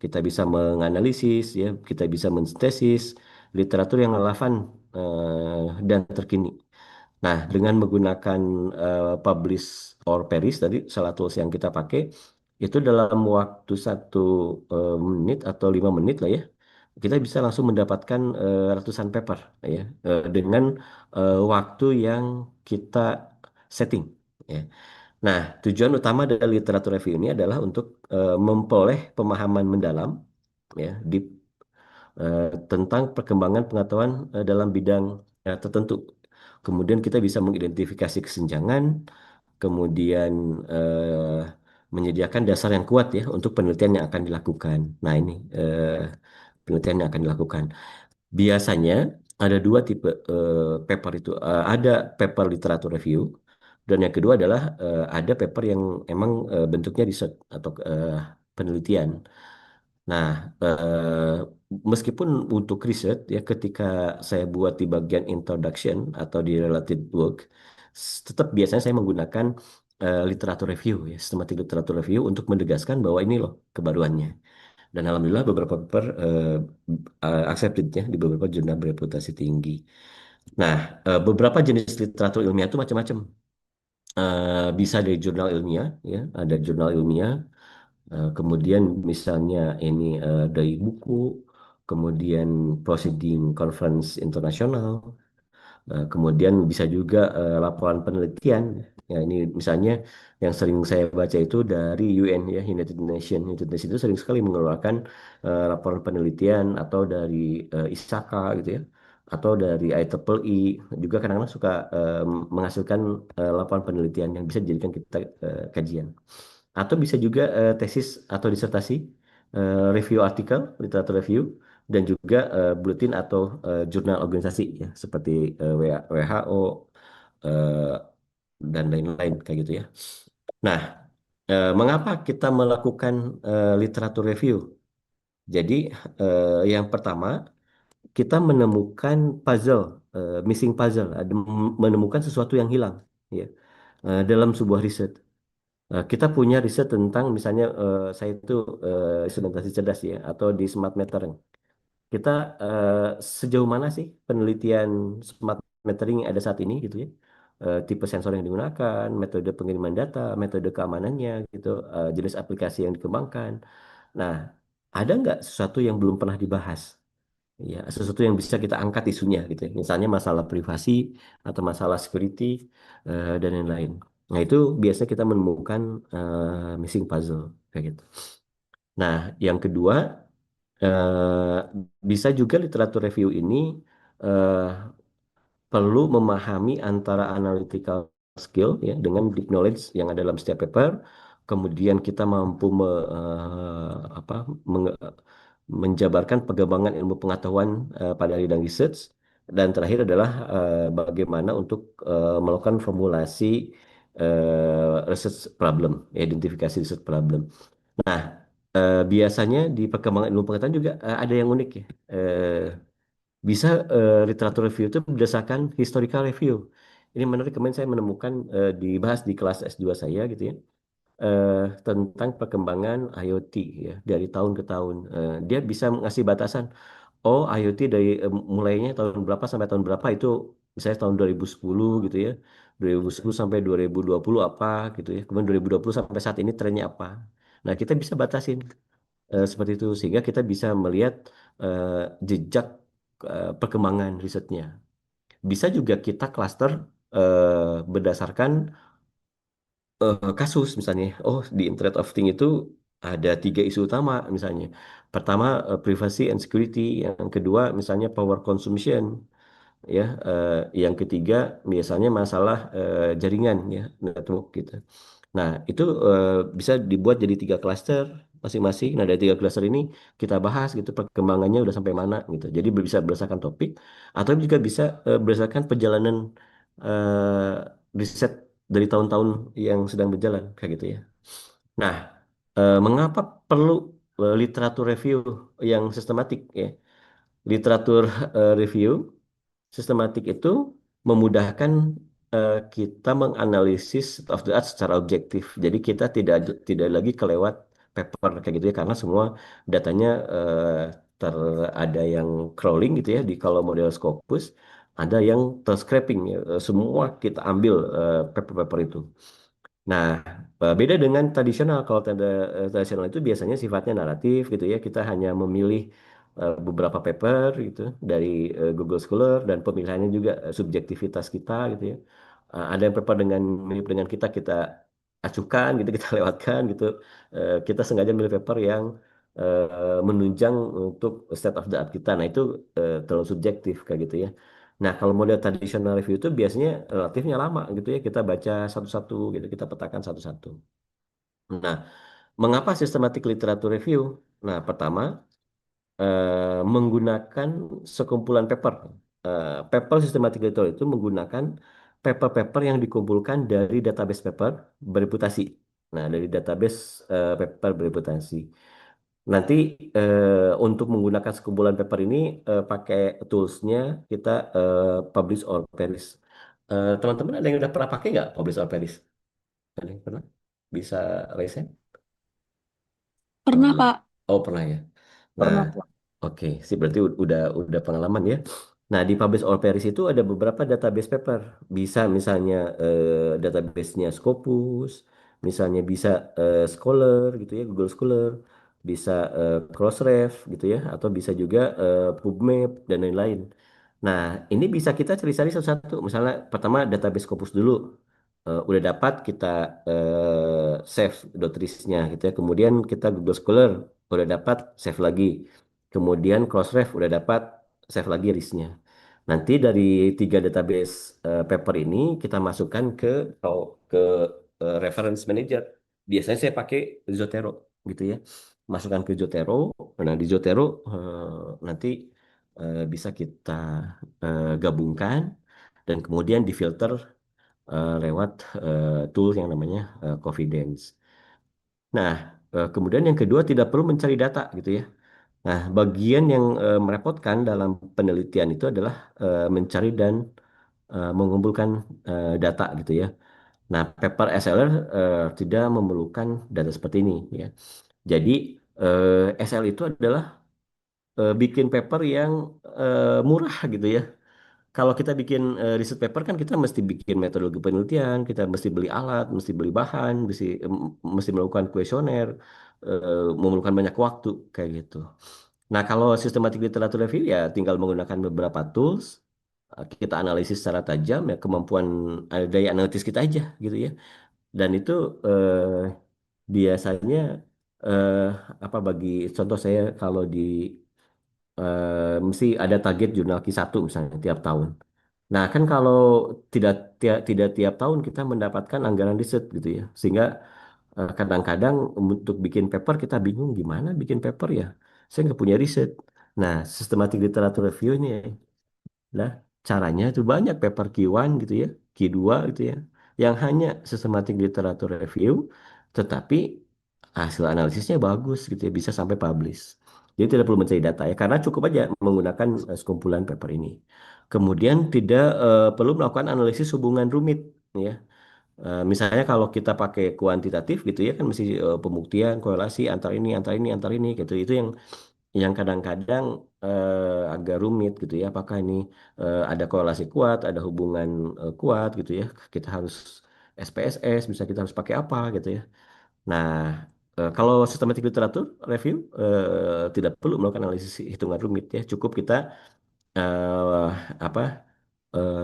kita bisa menganalisis, ya, kita bisa mensintesis literatur yang relevan dan terkini. Nah, dengan menggunakan publish or perish tadi salah tools yang kita pakai itu dalam waktu 1 menit atau 5 menit lah ya, kita bisa langsung mendapatkan ratusan paper ya dengan waktu yang kita setting. Ya. Nah, tujuan utama dari literatur review ini adalah untuk memperoleh pemahaman mendalam ya tentang perkembangan pengetahuan dalam bidang tertentu. Kemudian kita bisa mengidentifikasi kesenjangan, kemudian eh, menyediakan dasar yang kuat ya untuk penelitian yang akan dilakukan. Nah, ini penelitian yang akan dilakukan. Biasanya ada dua tipe paper itu. Ada paper literatur review dan yang kedua adalah ada paper yang emang bentuknya riset atau penelitian. Nah, meskipun untuk riset ya ketika saya buat di bagian introduction atau di related work, tetap biasanya saya menggunakan literatur review ya, sistematik literatur review untuk menegaskan bahwa ini loh kebaruannya. Dan alhamdulillah beberapa paper accepted ya di beberapa jurnal bereputasi tinggi. Nah, beberapa jenis literatur ilmiah itu macam-macam. Bisa dari jurnal ilmiah ya, ada jurnal ilmiah. Kemudian misalnya ini dari buku, kemudian proceeding conference internasional, kemudian bisa juga laporan penelitian. Ya ini misalnya yang sering saya baca itu dari UN ya United Nations. United Nations itu sering sekali mengeluarkan laporan penelitian atau dari ISAKA gitu ya. Atau dari IEEE juga kadang-kadang suka menghasilkan laporan penelitian yang bisa dijadikan kita kajian. Atau bisa juga tesis atau disertasi, review artikel, literatur review, dan juga bulletin atau jurnal organisasi ya, seperti WHO eh, dan lain-lain kayak gitu ya. Nah, mengapa kita melakukan literatur review? Jadi yang pertama kita menemukan puzzle, missing puzzle, ada menemukan sesuatu yang hilang ya dalam sebuah riset. Kita punya riset tentang misalnya saya itu instrumentasi cerdas ya atau di smart metering. Kita sejauh mana sih penelitian smart metering yang ada saat ini gitu ya? Tipe sensor yang digunakan, metode pengiriman data, metode keamanannya gitu, jenis aplikasi yang dikembangkan. Nah, ada nggak sesuatu yang belum pernah dibahas? Ya, sesuatu yang bisa kita angkat isunya gitu ya. Misalnya masalah privasi atau masalah security dan lain-lain. Nah, itu biasanya kita menemukan missing puzzle kayak gitu. Nah, yang kedua bisa juga literatur review ini eh, perlu memahami antara analytical skill ya dengan deep knowledge yang ada dalam setiap paper. Kemudian kita mampu apa, menjabarkan pengembangan ilmu pengetahuan pada bidang research. Dan terakhir adalah bagaimana untuk melakukan formulasi research problem, identifikasi research problem. Nah, biasanya di perkembangan ilmu pengetahuan juga ada yang unik ya. Bisa literatur review itu berdasarkan historical review. Ini menarik, kemarin saya menemukan dibahas di kelas S2 saya gitu ya, tentang perkembangan IoT ya dari tahun ke tahun. Dia bisa ngasih batasan. Oh, IoT dari mulainya tahun berapa sampai tahun berapa itu misalnya tahun 2010 gitu ya. 2010 sampai 2020 apa gitu ya. Kemudian 2020 sampai saat ini trennya apa. Nah, kita bisa batasin seperti itu sehingga kita bisa melihat eh, jejak perkembangan risetnya. Bisa juga kita cluster berdasarkan kasus misalnya. Oh, di Internet of Things itu ada 3 isu utama misalnya. Pertama, privacy and security. Yang kedua, misalnya power consumption. Ya, yang ketiga biasanya masalah jaringan ya, network gitu. Nah, itu bisa dibuat jadi 3 klaster masing-masing. Nah, dari 3 klaster ini kita bahas gitu perkembangannya udah sampai mana gitu. Jadi bisa berdasarkan topik atau juga bisa berdasarkan perjalanan riset dari tahun-tahun yang sedang berjalan kayak gitu ya. Nah, mengapa perlu literatur review yang sistematik ya? Literatur review sistematik itu memudahkan kita menganalisis state of the art secara objektif. Jadi kita tidak tidak lagi kelewat paper kayak gitu ya karena semua datanya ter ada yang crawling gitu ya di kalau model Scopus ada yang terscraping ya. Semua kita ambil paper-paper itu. Nah, beda dengan tradisional. Kalau tradisional itu biasanya sifatnya naratif gitu ya. Kita hanya memilih beberapa paper gitu dari Google Scholar dan pemilihannya juga subjektivitas kita gitu ya. Ada yang paper dengan mirip dengan kita acuhkan gitu, kita lewatkan gitu. Kita sengaja milih paper yang menunjang untuk state of the art kita. Nah, itu terlalu subjektif kayak gitu ya. Nah, kalau model traditional review itu biasanya relatifnya lama gitu ya. Kita baca satu-satu gitu, kita petakan satu-satu. Nah, mengapa systematic literature review? Nah, pertama, menggunakan sekumpulan paper. Paper systematic literature itu menggunakan paper-paper yang dikumpulkan dari database paper bereputasi. Nah, dari database paper bereputasi. Nanti untuk menggunakan sekumpulan paper ini pakai toolsnya kita publish or perish. Teman-teman ada yang udah pernah pakai nggak publish or perish? Ada yang pernah? Bisa raise hand? Oh Pernah, belum. Kak. Oh pernah ya. Nah, Pernah, Pak. oke, sih berarti udah pengalaman ya. Nah, di Publish or Perish itu ada beberapa database paper. Bisa misalnya database-nya Scopus, misalnya bisa Scholar gitu ya, Google Scholar, bisa Crossref gitu ya, atau bisa juga PubMed dan lain-lain. Nah, ini bisa kita cari-cari satu-satu. Misalnya pertama database Scopus dulu. Udah dapat kita save dotriesnya gitu ya. Kemudian kita Google Scholar udah dapat save lagi. Kemudian Crossref udah dapat save lagi listnya. Nanti dari tiga database paper ini kita masukkan ke reference manager. Biasanya saya pakai Zotero gitu ya. Masukkan ke Zotero. Nah di Zotero nanti bisa kita gabungkan dan kemudian difilter lewat tool yang namanya Confidence. Nah, kemudian yang kedua tidak perlu mencari data gitu ya. Nah, bagian yang merepotkan dalam penelitian itu adalah mencari dan mengumpulkan data gitu ya. Nah, paper SLR tidak memerlukan data seperti ini ya. Jadi SL itu adalah bikin paper yang murah gitu ya. Kalau kita bikin riset paper kan kita mesti bikin metodologi penelitian, kita mesti beli alat, mesti beli bahan, mesti melakukan kuesioner, memerlukan banyak waktu kayak gitu. Nah, kalau systematic literature review ya tinggal menggunakan beberapa tools, kita analisis secara tajam ya kemampuan daya analitis kita aja gitu ya. Dan itu biasanya eh, apa bagi contoh saya kalau di mesti ada target jurnal Q1 misalnya tiap tahun. Nah, kan kalau tidak tiap tahun kita mendapatkan anggaran riset gitu ya. Sehingga kadang-kadang untuk bikin paper kita bingung gimana bikin paper ya. Saya nggak punya riset. Nah, systematic literature review ini lah caranya itu banyak paper Q1 gitu ya, Q2 gitu ya, yang hanya systematic literature review, tetapi hasil analisisnya bagus gitu ya, bisa sampai publish. Jadi tidak perlu mencari data ya, karena cukup aja menggunakan sekumpulan paper ini. Kemudian tidak perlu melakukan analisis hubungan rumit ya. Misalnya kalau kita pakai kuantitatif gitu ya kan mesti pembuktian korelasi antar ini gitu. Itu yang kadang-kadang agak rumit gitu ya. Apakah ini ada korelasi kuat, ada hubungan kuat gitu ya. Kita harus SPSS, bisa kita harus pakai apa gitu ya. Nah, kalau systematic literature review tidak perlu melakukan analisis hitungan rumit ya. Cukup kita eh, apa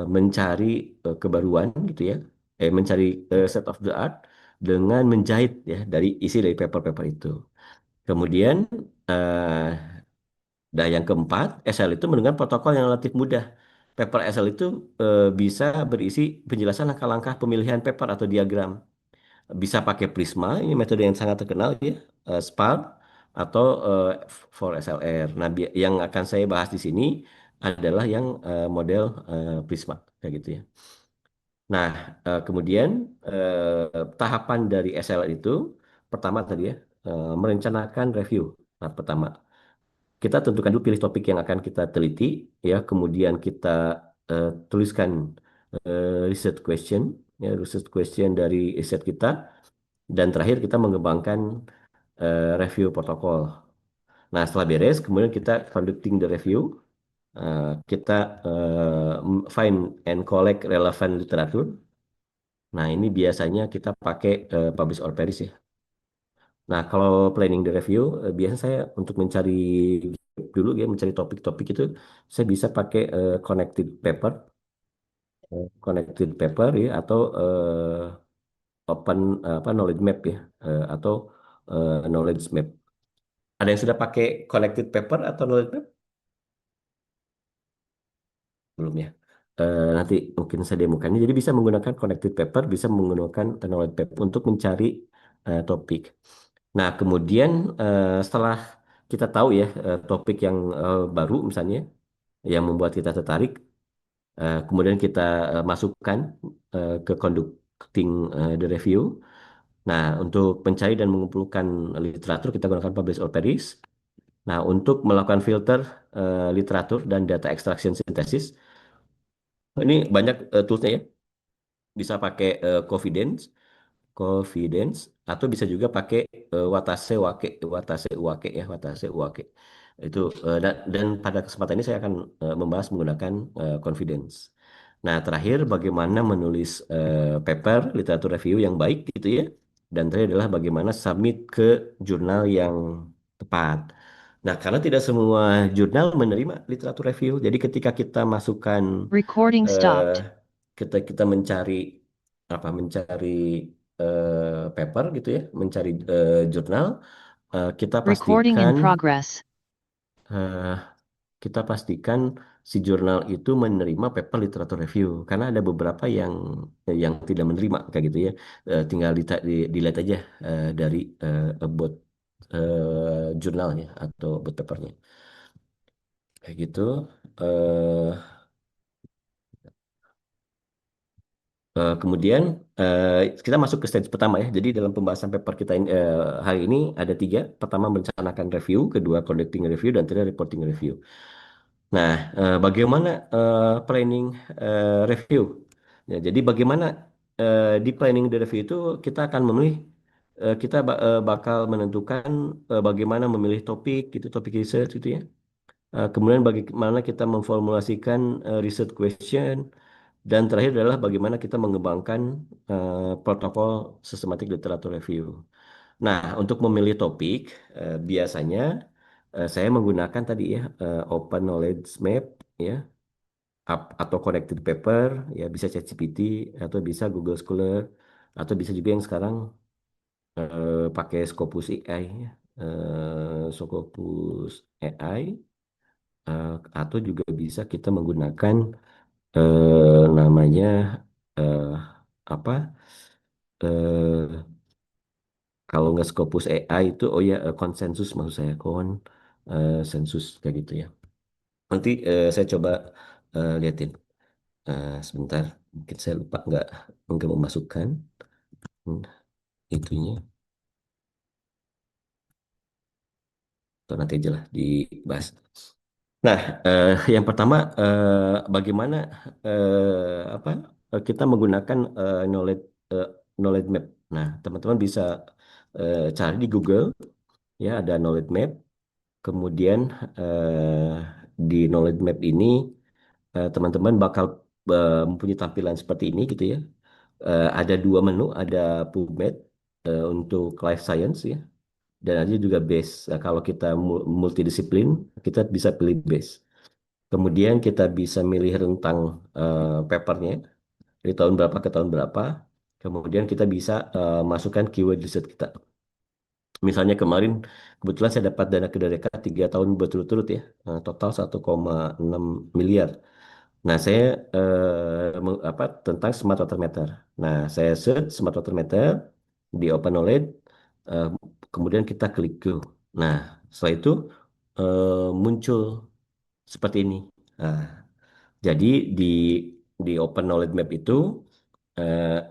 mencari kebaruan gitu ya. Mencari set of the art dengan menjahit ya dari isi dari paper-paper itu. Kemudian eh, dan yang keempat, SL itu mendengar protokol yang relatif mudah. Paper SL itu bisa berisi penjelasan langkah-langkah pemilihan paper atau diagram. Bisa pakai Prisma, ini metode yang sangat terkenal ya, SPAR atau 4SLR. Nah, yang akan saya bahas di sini adalah yang model Prisma kayak gitu ya. Nah, kemudian tahapan dari SLR itu pertama tadi ya, merencanakan review. Nah, pertama kita tentukan dulu pilih topik yang akan kita teliti ya kemudian kita tuliskan research question ya research question dari riset kita dan terakhir kita mengembangkan review protokol. Nah, setelah beres, kemudian kita conducting the review, kita find and collect relevant literatur. Nah, ini biasanya kita pakai publish or perish ya. Nah, kalau planning the review, biasanya saya untuk mencari dulu ya, mencari topik-topik itu, saya bisa pakai connected paper ya, atau open apa knowledge map ya, atau knowledge map. Ada yang sudah pakai connected paper atau knowledge map? Belum ya. Nanti mungkin saya demokan. Jadi bisa menggunakan connected paper, bisa menggunakan knowledge map untuk mencari topik. Nah, kemudian setelah kita tahu ya topik yang baru misalnya yang membuat kita tertarik, kemudian kita masukkan ke conducting the review. Nah, untuk mencari dan mengumpulkan literatur kita gunakan publish or perish. Nah, untuk melakukan filter literatur dan data extraction synthesis, ini banyak toolsnya ya. Bisa pakai Confidence atau bisa juga pakai Watase Wake itu dan pada kesempatan ini saya akan membahas menggunakan Confidence. Nah, terakhir bagaimana menulis paper literatur review yang baik gitu ya. Dan terakhir adalah bagaimana submit ke jurnal yang tepat. Nah, karena tidak semua jurnal menerima literatur review, jadi ketika kita masukkan Recording eh, stopped. kita mencari paper gitu ya, mencari jurnal, kita Recording in pastikan progress. eh, kita pastikan si jurnal itu menerima paper literatur review karena ada beberapa yang tidak menerima kayak gitu ya. Tinggal dilihat aja dari about jurnalnya atau about papernya kayak gitu. Eh, kemudian kita masuk ke stage pertama ya. Jadi dalam pembahasan paper kita hari ini ada tiga. Pertama merencanakan review, kedua conducting review, dan ketiga reporting review. Nah, bagaimana planning review? Ya, jadi bagaimana di planning the review itu kita akan memilih, bakal menentukan bagaimana memilih topik, gitu, topik research gitu ya. Kemudian bagaimana kita memformulasikan research question, dan terakhir adalah bagaimana kita mengembangkan protokol systematic literature review. Nah, untuk memilih topik, biasanya saya menggunakan tadi ya Open Knowledge Map ya, atau Connected Paper ya, bisa ChatGPT atau bisa Google Scholar atau bisa juga yang sekarang pakai Scopus AI ya. Scopus AI, eh, atau juga bisa kita menggunakan namanya eh, apa eh, kalau nggak Scopus AI itu, oh ya, konsensus maksud saya, sensus kayak gitu ya. Nanti saya coba liatin. Sebentar, mungkin saya lupa nggak memasukkan hmm, itunya. Atau nanti aja lah dibahas. Nah, yang pertama, bagaimana apa kita menggunakan eh, knowledge map. Nah, teman-teman bisa cari di Google ya, ada knowledge map. Kemudian di knowledge map ini teman-teman bakal mempunyai tampilan seperti ini gitu ya. Ada dua menu, ada PubMed untuk life science ya, dan ada juga base. Nah, kalau kita multidisiplin, kita bisa pilih base. Kemudian kita bisa milih rentang papernya dari tahun berapa ke tahun berapa. Kemudian kita bisa masukkan keyword riset kita. Misalnya kemarin kebetulan saya dapat dana kedareka 3 tahun berturut-turut ya, total 1,6 miliar. Nah, saya tentang smart water meter. Nah, saya search smart water meter di Open Knowledge, eh, kemudian kita klik go. Nah, setelah itu muncul seperti ini. Nah, jadi di Open Knowledge Map itu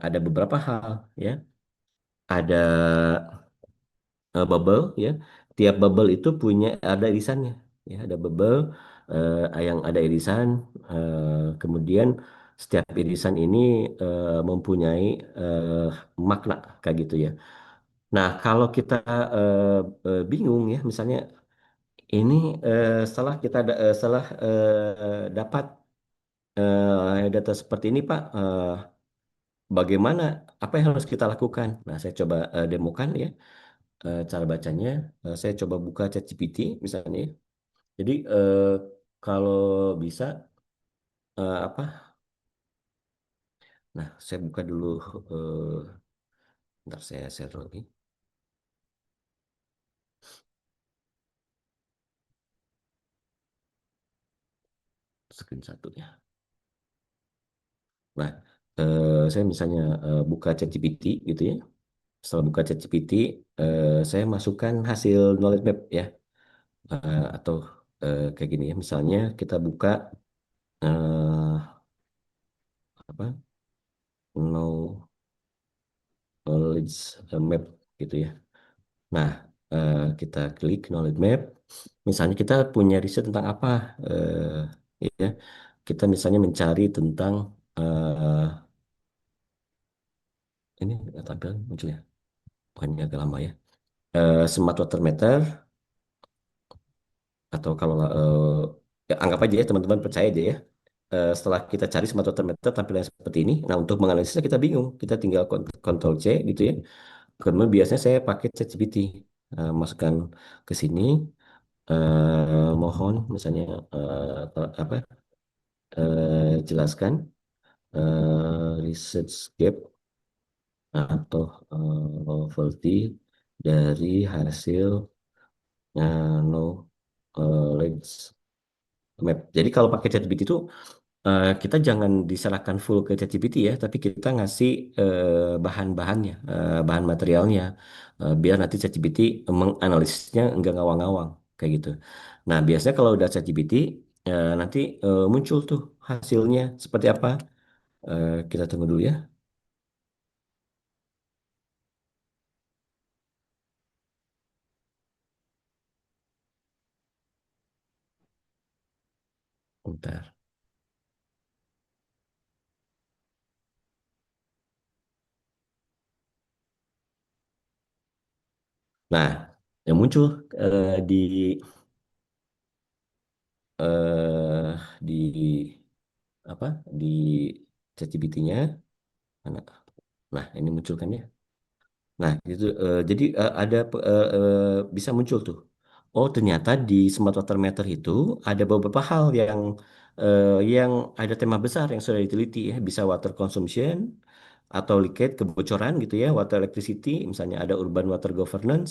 ada beberapa hal ya. Ada bubble ya. Tiap bubble itu ada irisannya ya, ada bubble yang ada irisan, kemudian setiap irisan ini mempunyai makna kayak gitu ya. Nah, kalau kita bingung ya, misalnya ini setelah dapat data seperti ini, Pak, bagaimana apa yang harus kita lakukan? Nah, saya coba demokan ya cara bacanya. Saya coba buka ChatGPT misalnya, ya. Jadi kalau bisa apa? Nah, saya buka dulu. Ntar saya share lagi screen satunya. Nah, saya misalnya buka ChatGPT gitu ya. Setelah buka ChatGPT, saya masukkan hasil knowledge map ya. Atau kayak gini ya. Misalnya kita buka eh, apa knowledge map gitu ya. Nah, kita klik knowledge map. Misalnya kita punya riset tentang apa, ya. Kita misalnya mencari tentang ini tampil muncul ya, bukannya agak lama ya. Smart water meter atau kalau nggak, ya anggap aja ya teman-teman percaya aja ya. Setelah kita cari smart water meter tampilan seperti ini, nah untuk menganalisisnya kita bingung, kita tinggal Ctrl C gitu ya. Kemudian biasanya saya pakai ChatGPT, masukkan ke sini, mohon misalnya apa jelaskan research gap atau novelty dari hasil knowledge map. Jadi kalau pakai ChatGPT itu kita jangan diserahkan full ke ChatGPT ya, tapi kita ngasih bahan-bahannya, bahan materialnya, biar nanti ChatGPT menganalisisnya nggak ngawang-ngawang kayak gitu. Nah, biasanya kalau udah ChatGPT, nanti muncul tuh hasilnya seperti apa. Kita tunggu dulu ya, bentar. Nah, yang muncul di di apa di ChatGPT-nya mana? Nah, ini muncul kan ya. Nah, itu jadi bisa muncul tuh. Oh, ternyata di Smart Water Meter itu ada beberapa hal yang ada tema besar yang sudah diteliti ya, bisa water consumption atau leakage kebocoran gitu ya, water electricity, misalnya ada urban water governance,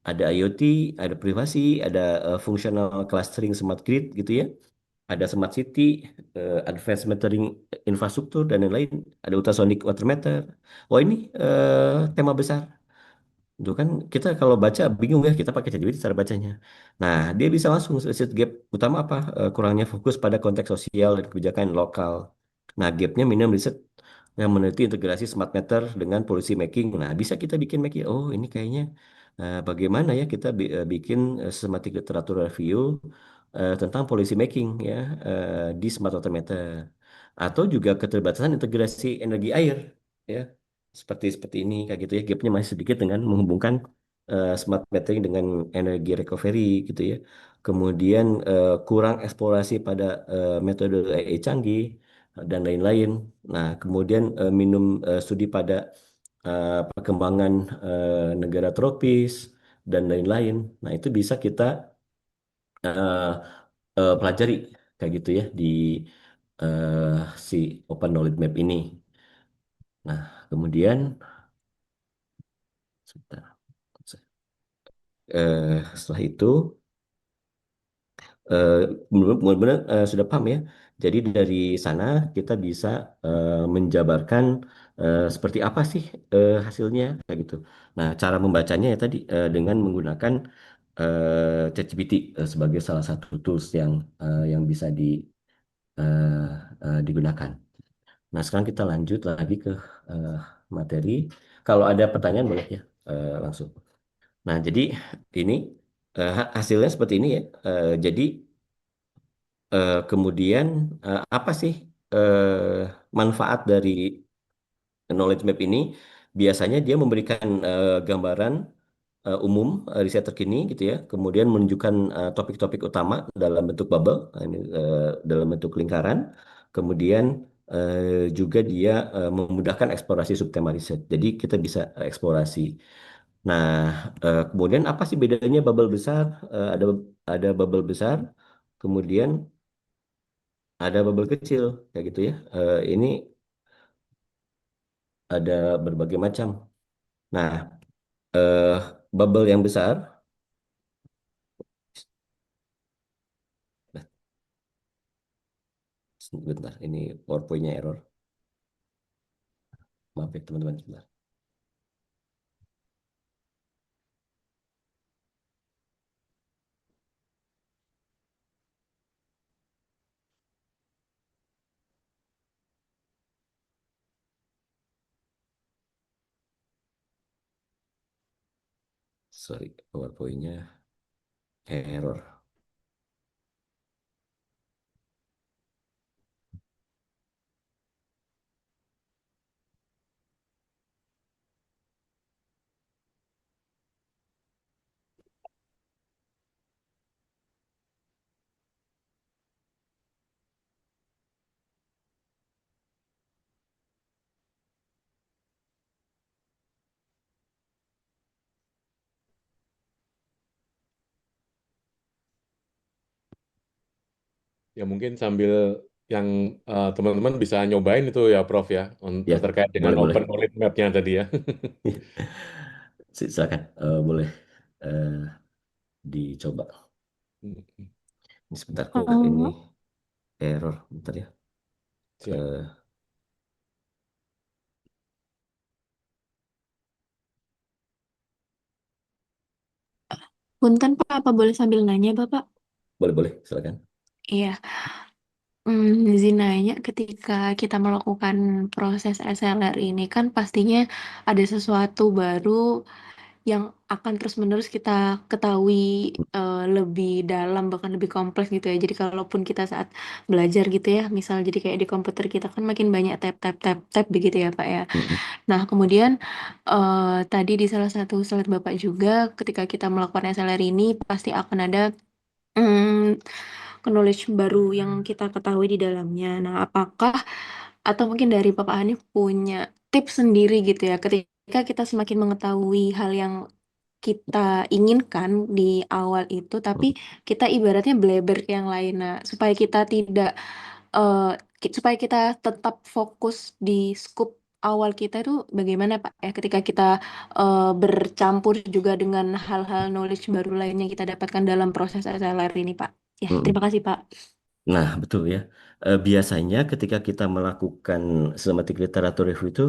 ada IoT, ada privasi, ada functional clustering smart grid gitu ya. Ada smart city, advanced metering infrastruktur dan lain-lain, ada ultrasonic water meter. Wah, ini tema besar. Itu kan kita kalau baca bingung ya kita pakai ChatGPT cara bacanya. Nah, dia bisa langsung riset gap utama apa? Kurangnya fokus pada konteks sosial dan kebijakan lokal. Nah, gapnya minim riset yang meneliti integrasi smart meter dengan policy making. Nah, bisa kita bikin making. Oh, ini kayaknya bagaimana ya kita bikin systematic literatur review tentang policy making ya di smart water meter. Atau juga keterbatasan integrasi energi air ya seperti ini kayak gitu ya, gapnya masih sedikit dengan menghubungkan smart metering dengan energi recovery gitu ya. Kemudian kurang eksplorasi pada metode AI canggih dan lain-lain. Nah, kemudian minum studi pada perkembangan negara tropis dan lain-lain. Nah, itu bisa kita eh, pelajari kayak gitu ya di si Open Knowledge Map ini. Nah, kemudian sebentar. Setelah itu eh, benar-benar sudah paham ya. Jadi dari sana kita bisa menjabarkan seperti apa sih hasilnya kayak gitu. Nah, cara membacanya ya tadi dengan menggunakan ChatGPT sebagai salah satu tools yang bisa eh, digunakan. Nah, sekarang kita lanjut lagi ke eh, materi. Kalau ada pertanyaan boleh ya langsung. Nah, jadi ini hasilnya seperti ini ya. Jadi kemudian apa sih manfaat dari knowledge map ini? biasanya dia memberikan gambaran umum riset terkini gitu ya, kemudian menunjukkan topik-topik utama dalam bentuk bubble, ini, dalam bentuk lingkaran, kemudian juga dia memudahkan eksplorasi subtema riset. Jadi kita bisa eksplorasi. Nah, kemudian apa sih bedanya bubble besar? Ada bubble besar, kemudian ada bubble kecil, kayak gitu ya. Ini ada berbagai macam. Nah, eh, bubble yang besar, bentar, ini PowerPoint-nya error. Maaf ya teman-teman. Bentar. Sorry, PowerPoint-nya error. Ya mungkin sambil yang teman-teman bisa nyobain itu ya Prof ya, Ya, terkait dengan boleh boleh. open knowledge map-nya tadi ya. Silakan, boleh eh, dicoba. Ini sebentar kok ini Oh, error, bentar ya. Siap. Eh, punten Pak, apa boleh sambil nanya Bapak? boleh boleh, silakan. Iya, izin nanya ketika kita melakukan proses SLR ini kan pastinya ada sesuatu baru yang akan terus-menerus kita ketahui lebih dalam bahkan lebih kompleks gitu ya. Jadi kalaupun kita saat belajar gitu ya, misal jadi kayak di komputer kita kan makin banyak tab begitu ya Pak ya. Mm-mm. Nah kemudian tadi di salah satu slide Bapak juga ketika kita melakukan SLR ini pasti akan ada knowledge baru yang kita ketahui di dalamnya. Nah, apakah atau mungkin dari Bapak Hanif punya tips sendiri gitu ya, ketika kita semakin mengetahui hal yang kita inginkan di awal itu, tapi kita ibaratnya bleber ke yang lain. Nah, supaya kita tidak, eh, supaya kita tetap fokus di scoop awal kita itu bagaimana Pak ya, ketika kita bercampur juga dengan hal-hal knowledge baru lainnya kita dapatkan dalam proses SLR ini Pak. Ya, terima Mm-mm. kasih Pak. Nah, betul ya. Biasanya ketika kita melakukan systematic literature review itu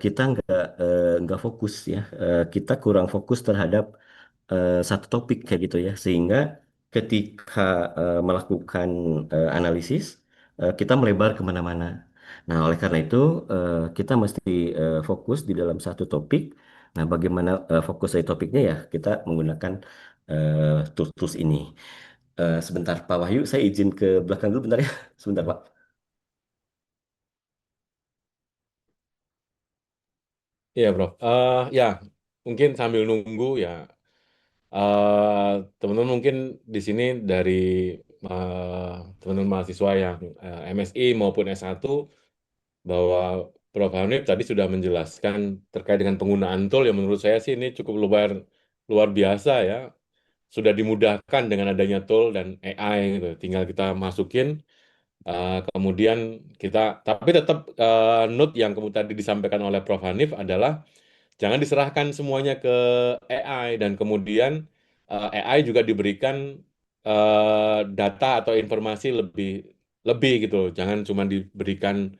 kita nggak fokus ya. Kita kurang fokus terhadap satu topik kayak gitu ya. Sehingga ketika melakukan analisis kita melebar kemana-mana. Nah, oleh karena itu kita mesti fokus di dalam satu topik. Nah, bagaimana fokus dari topiknya ya? Kita menggunakan tools-tools ini. Sebentar, Pak Wahyu, saya izin ke belakang dulu bentar ya. Sebentar, Pak. Iya, Prof. Ya, mungkin sambil nunggu ya, teman-teman mungkin di sini dari teman-teman mahasiswa yang MSI maupun S1 bahwa Prof. Hanif tadi sudah menjelaskan terkait dengan penggunaan tool yang menurut saya sih ini cukup luar luar biasa ya. Sudah dimudahkan dengan adanya tool dan AI gitu. Tinggal kita masukin, kemudian kita, tapi tetap note yang kemudian tadi disampaikan oleh Prof. Hanif adalah jangan diserahkan semuanya ke AI dan kemudian AI juga diberikan data atau informasi lebih lebih gitu loh. Jangan cuma diberikan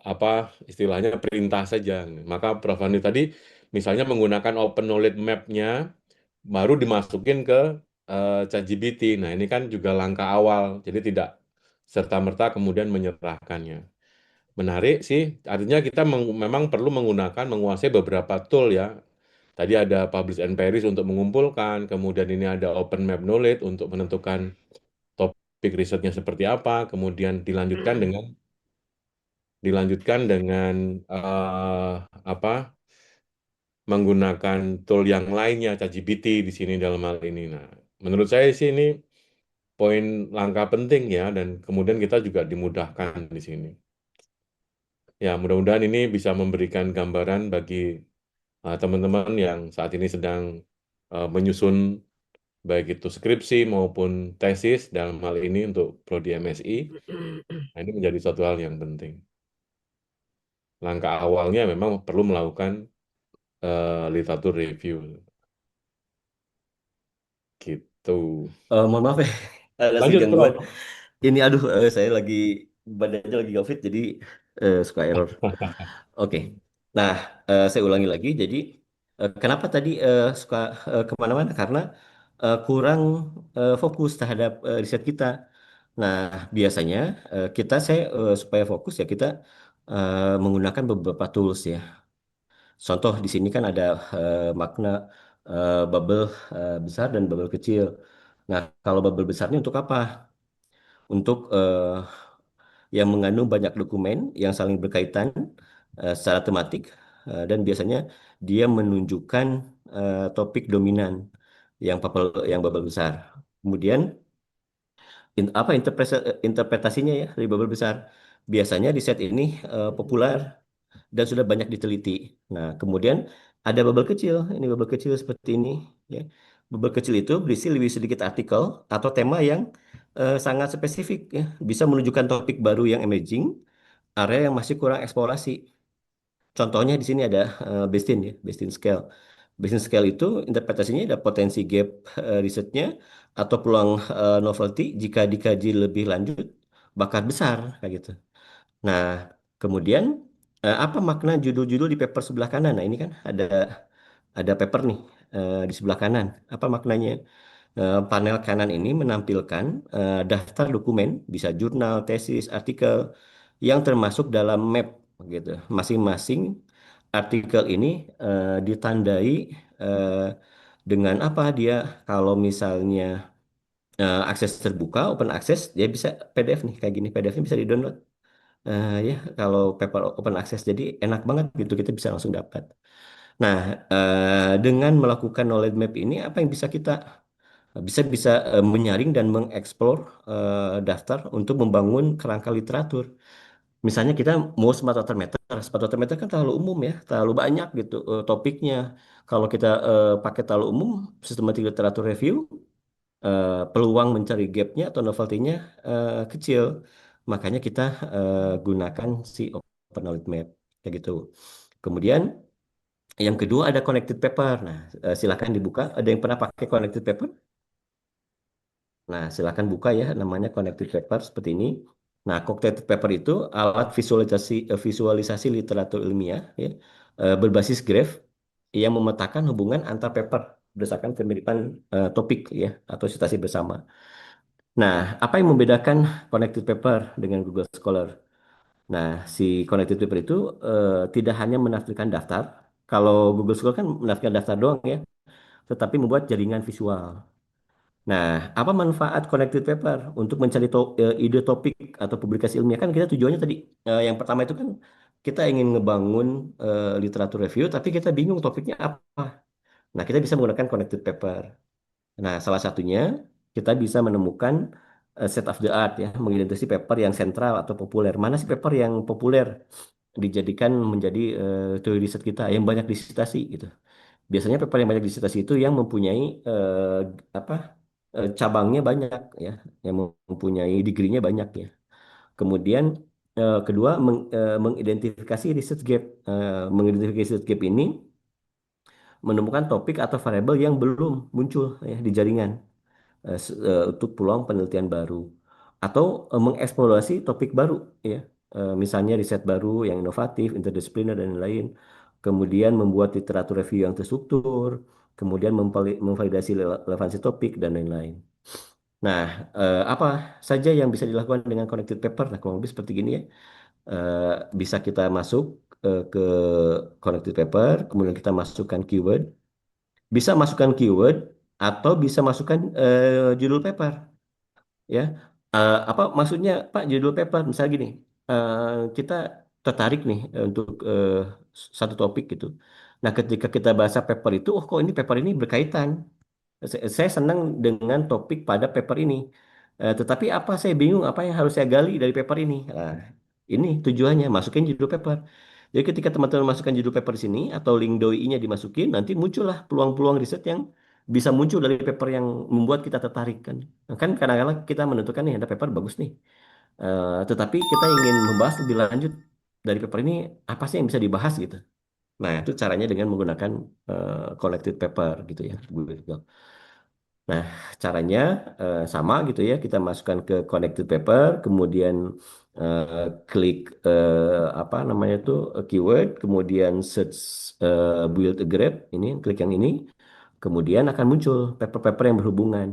apa istilahnya perintah saja. Maka Prof. Hanif tadi misalnya menggunakan open knowledge map-nya baru dimasukin ke ChatGPT. Nah, ini kan juga langkah awal. Jadi tidak serta-merta kemudian menyerahkannya. Menarik sih, artinya kita memang perlu menggunakan, menguasai beberapa tool ya. Tadi ada Publish and Perish untuk mengumpulkan, kemudian ini ada Open Map Knowledge untuk menentukan topik risetnya seperti apa, kemudian dilanjutkan dengan dilanjutkan dengan apa menggunakan tool yang lainnya, ChatGPT di sini dalam hal ini. Nah, menurut saya sih ini poin langkah penting ya, dan kemudian kita juga dimudahkan di sini. Ya, mudah-mudahan ini bisa memberikan gambaran bagi teman-teman yang saat ini sedang menyusun baik itu skripsi maupun tesis dalam hal ini untuk prodi MSI. Nah, ini menjadi suatu hal yang penting. Langkah awalnya memang perlu melakukan literatur review gitu. Mohon maaf ya, ada sedikit Lanjut, gangguan. Prof. Ini aduh, saya lagi badannya lagi COVID, jadi suka error. Oke. Nah, saya ulangi lagi. Jadi, kenapa tadi suka kemana-mana? Karena kurang fokus terhadap riset kita. Nah, biasanya supaya fokus ya kita menggunakan beberapa tools ya. Contoh di sini kan ada makna bubble besar dan bubble kecil. Nah, kalau bubble besarnya untuk apa? Untuk yang mengandung banyak dokumen yang saling berkaitan secara tematik dan biasanya dia menunjukkan topik dominan yang bubble besar. Kemudian apa interpretasinya ya dari bubble besar? Biasanya di set ini populer dan sudah banyak diteliti. Nah, kemudian ada bubble kecil, ini bubble kecil seperti ini ya. Bubble kecil itu berisi lebih sedikit artikel atau tema yang sangat spesifik ya, bisa menunjukkan topik baru yang emerging, area yang masih kurang eksplorasi. Contohnya di sini ada Bestin ya, Bestin scale. Bestin scale itu interpretasinya ada potensi gap risetnya atau peluang novelty jika dikaji lebih lanjut bakal besar kayak gitu. Nah, kemudian apa makna judul-judul di paper sebelah kanan? Nah, ini kan ada paper nih di sebelah kanan. Apa maknanya? Panel kanan ini menampilkan daftar dokumen, bisa jurnal, tesis, artikel yang termasuk dalam map gitu. Masing-masing artikel ini ditandai eh, dengan apa dia? Kalau misalnya akses terbuka, open access, dia bisa PDF nih kayak gini. PDF-nya bisa di-download. Ya, kalau paper open access jadi enak banget gitu kita bisa langsung dapat. Nah, dengan melakukan knowledge map ini apa yang bisa kita bisa bisa menyaring dan mengeksplor daftar untuk membangun kerangka literatur. Misalnya kita mau smart water meter kan terlalu umum ya, terlalu banyak gitu topiknya. Kalau kita pakai terlalu umum, systematic literature review, peluang mencari gapnya atau novelty-nya kecil. Makanya kita gunakan si open knowledge map kayak gitu. Kemudian yang kedua ada connected paper. Nah, silakan dibuka. Ada yang pernah pakai connected paper? Nah, silakan buka ya namanya connected paper seperti ini. Nah, connected paper itu alat visualisasi literatur ilmiah ya, berbasis graph yang memetakan hubungan antar paper berdasarkan kemiripan topik ya atau citasi bersama. Nah, apa yang membedakan connected paper dengan Google Scholar? Nah, si connected paper itu tidak hanya menafsirkan daftar. Kalau Google Scholar kan menafsirkan daftar doang ya, tetapi membuat jaringan visual. Nah, apa manfaat connected paper untuk mencari ide topik atau publikasi ilmiah? Kan kita tujuannya tadi, yang pertama itu kan kita ingin ngebangun literatur review, tapi kita bingung topiknya apa. Nah, kita bisa menggunakan connected paper. Nah, salah satunya kita bisa menemukan set of the art ya, mengidentifikasi paper yang sentral atau populer. Mana sih paper yang populer dijadikan menjadi teori riset kita yang banyak disitasi gitu. Biasanya paper yang banyak disitasi itu yang mempunyai apa cabangnya banyak ya, yang mempunyai degree-nya banyak ya. Kemudian kedua mengidentifikasi research gap. Mengidentifikasi research gap ini menemukan topik atau variabel yang belum muncul ya di jaringan untuk peluang penelitian baru atau mengeksplorasi topik baru ya. Misalnya riset baru yang inovatif, interdisipliner dan lain-lain. Kemudian membuat literatur review yang terstruktur, kemudian memvalidasi relevansi topik dan lain-lain. Nah, apa saja yang bisa dilakukan dengan connected paper? Nah, kurang lebih seperti gini ya. Eh, Bisa kita masuk ke connected paper, kemudian kita masukkan keyword, bisa masukkan keyword atau bisa masukkan judul paper, ya. Apa maksudnya Pak judul paper? Misalnya gini, kita tertarik nih untuk satu topik gitu. Nah, ketika kita baca paper itu, oh kok ini paper ini berkaitan. Saya senang dengan topik pada paper ini. Tetapi apa saya bingung apa yang harus saya gali dari paper ini. Nah, ini tujuannya masukin judul paper. Jadi ketika teman-teman masukkan judul paper di sini atau link doi-nya dimasukin, nanti muncullah peluang-peluang riset yang bisa muncul dari paper yang membuat kita tertarik kan. Nah, kan kadang-kadang kita menentukan nih ada paper bagus nih. Tetapi kita ingin membahas lebih lanjut dari paper ini apa sih yang bisa dibahas gitu. Nah, itu caranya dengan menggunakan collected paper gitu ya. Nah, caranya sama gitu ya. Kita masukkan ke connected paper, kemudian klik apa namanya itu keyword, kemudian search build a graph. Ini klik yang ini, kemudian akan muncul paper-paper yang berhubungan.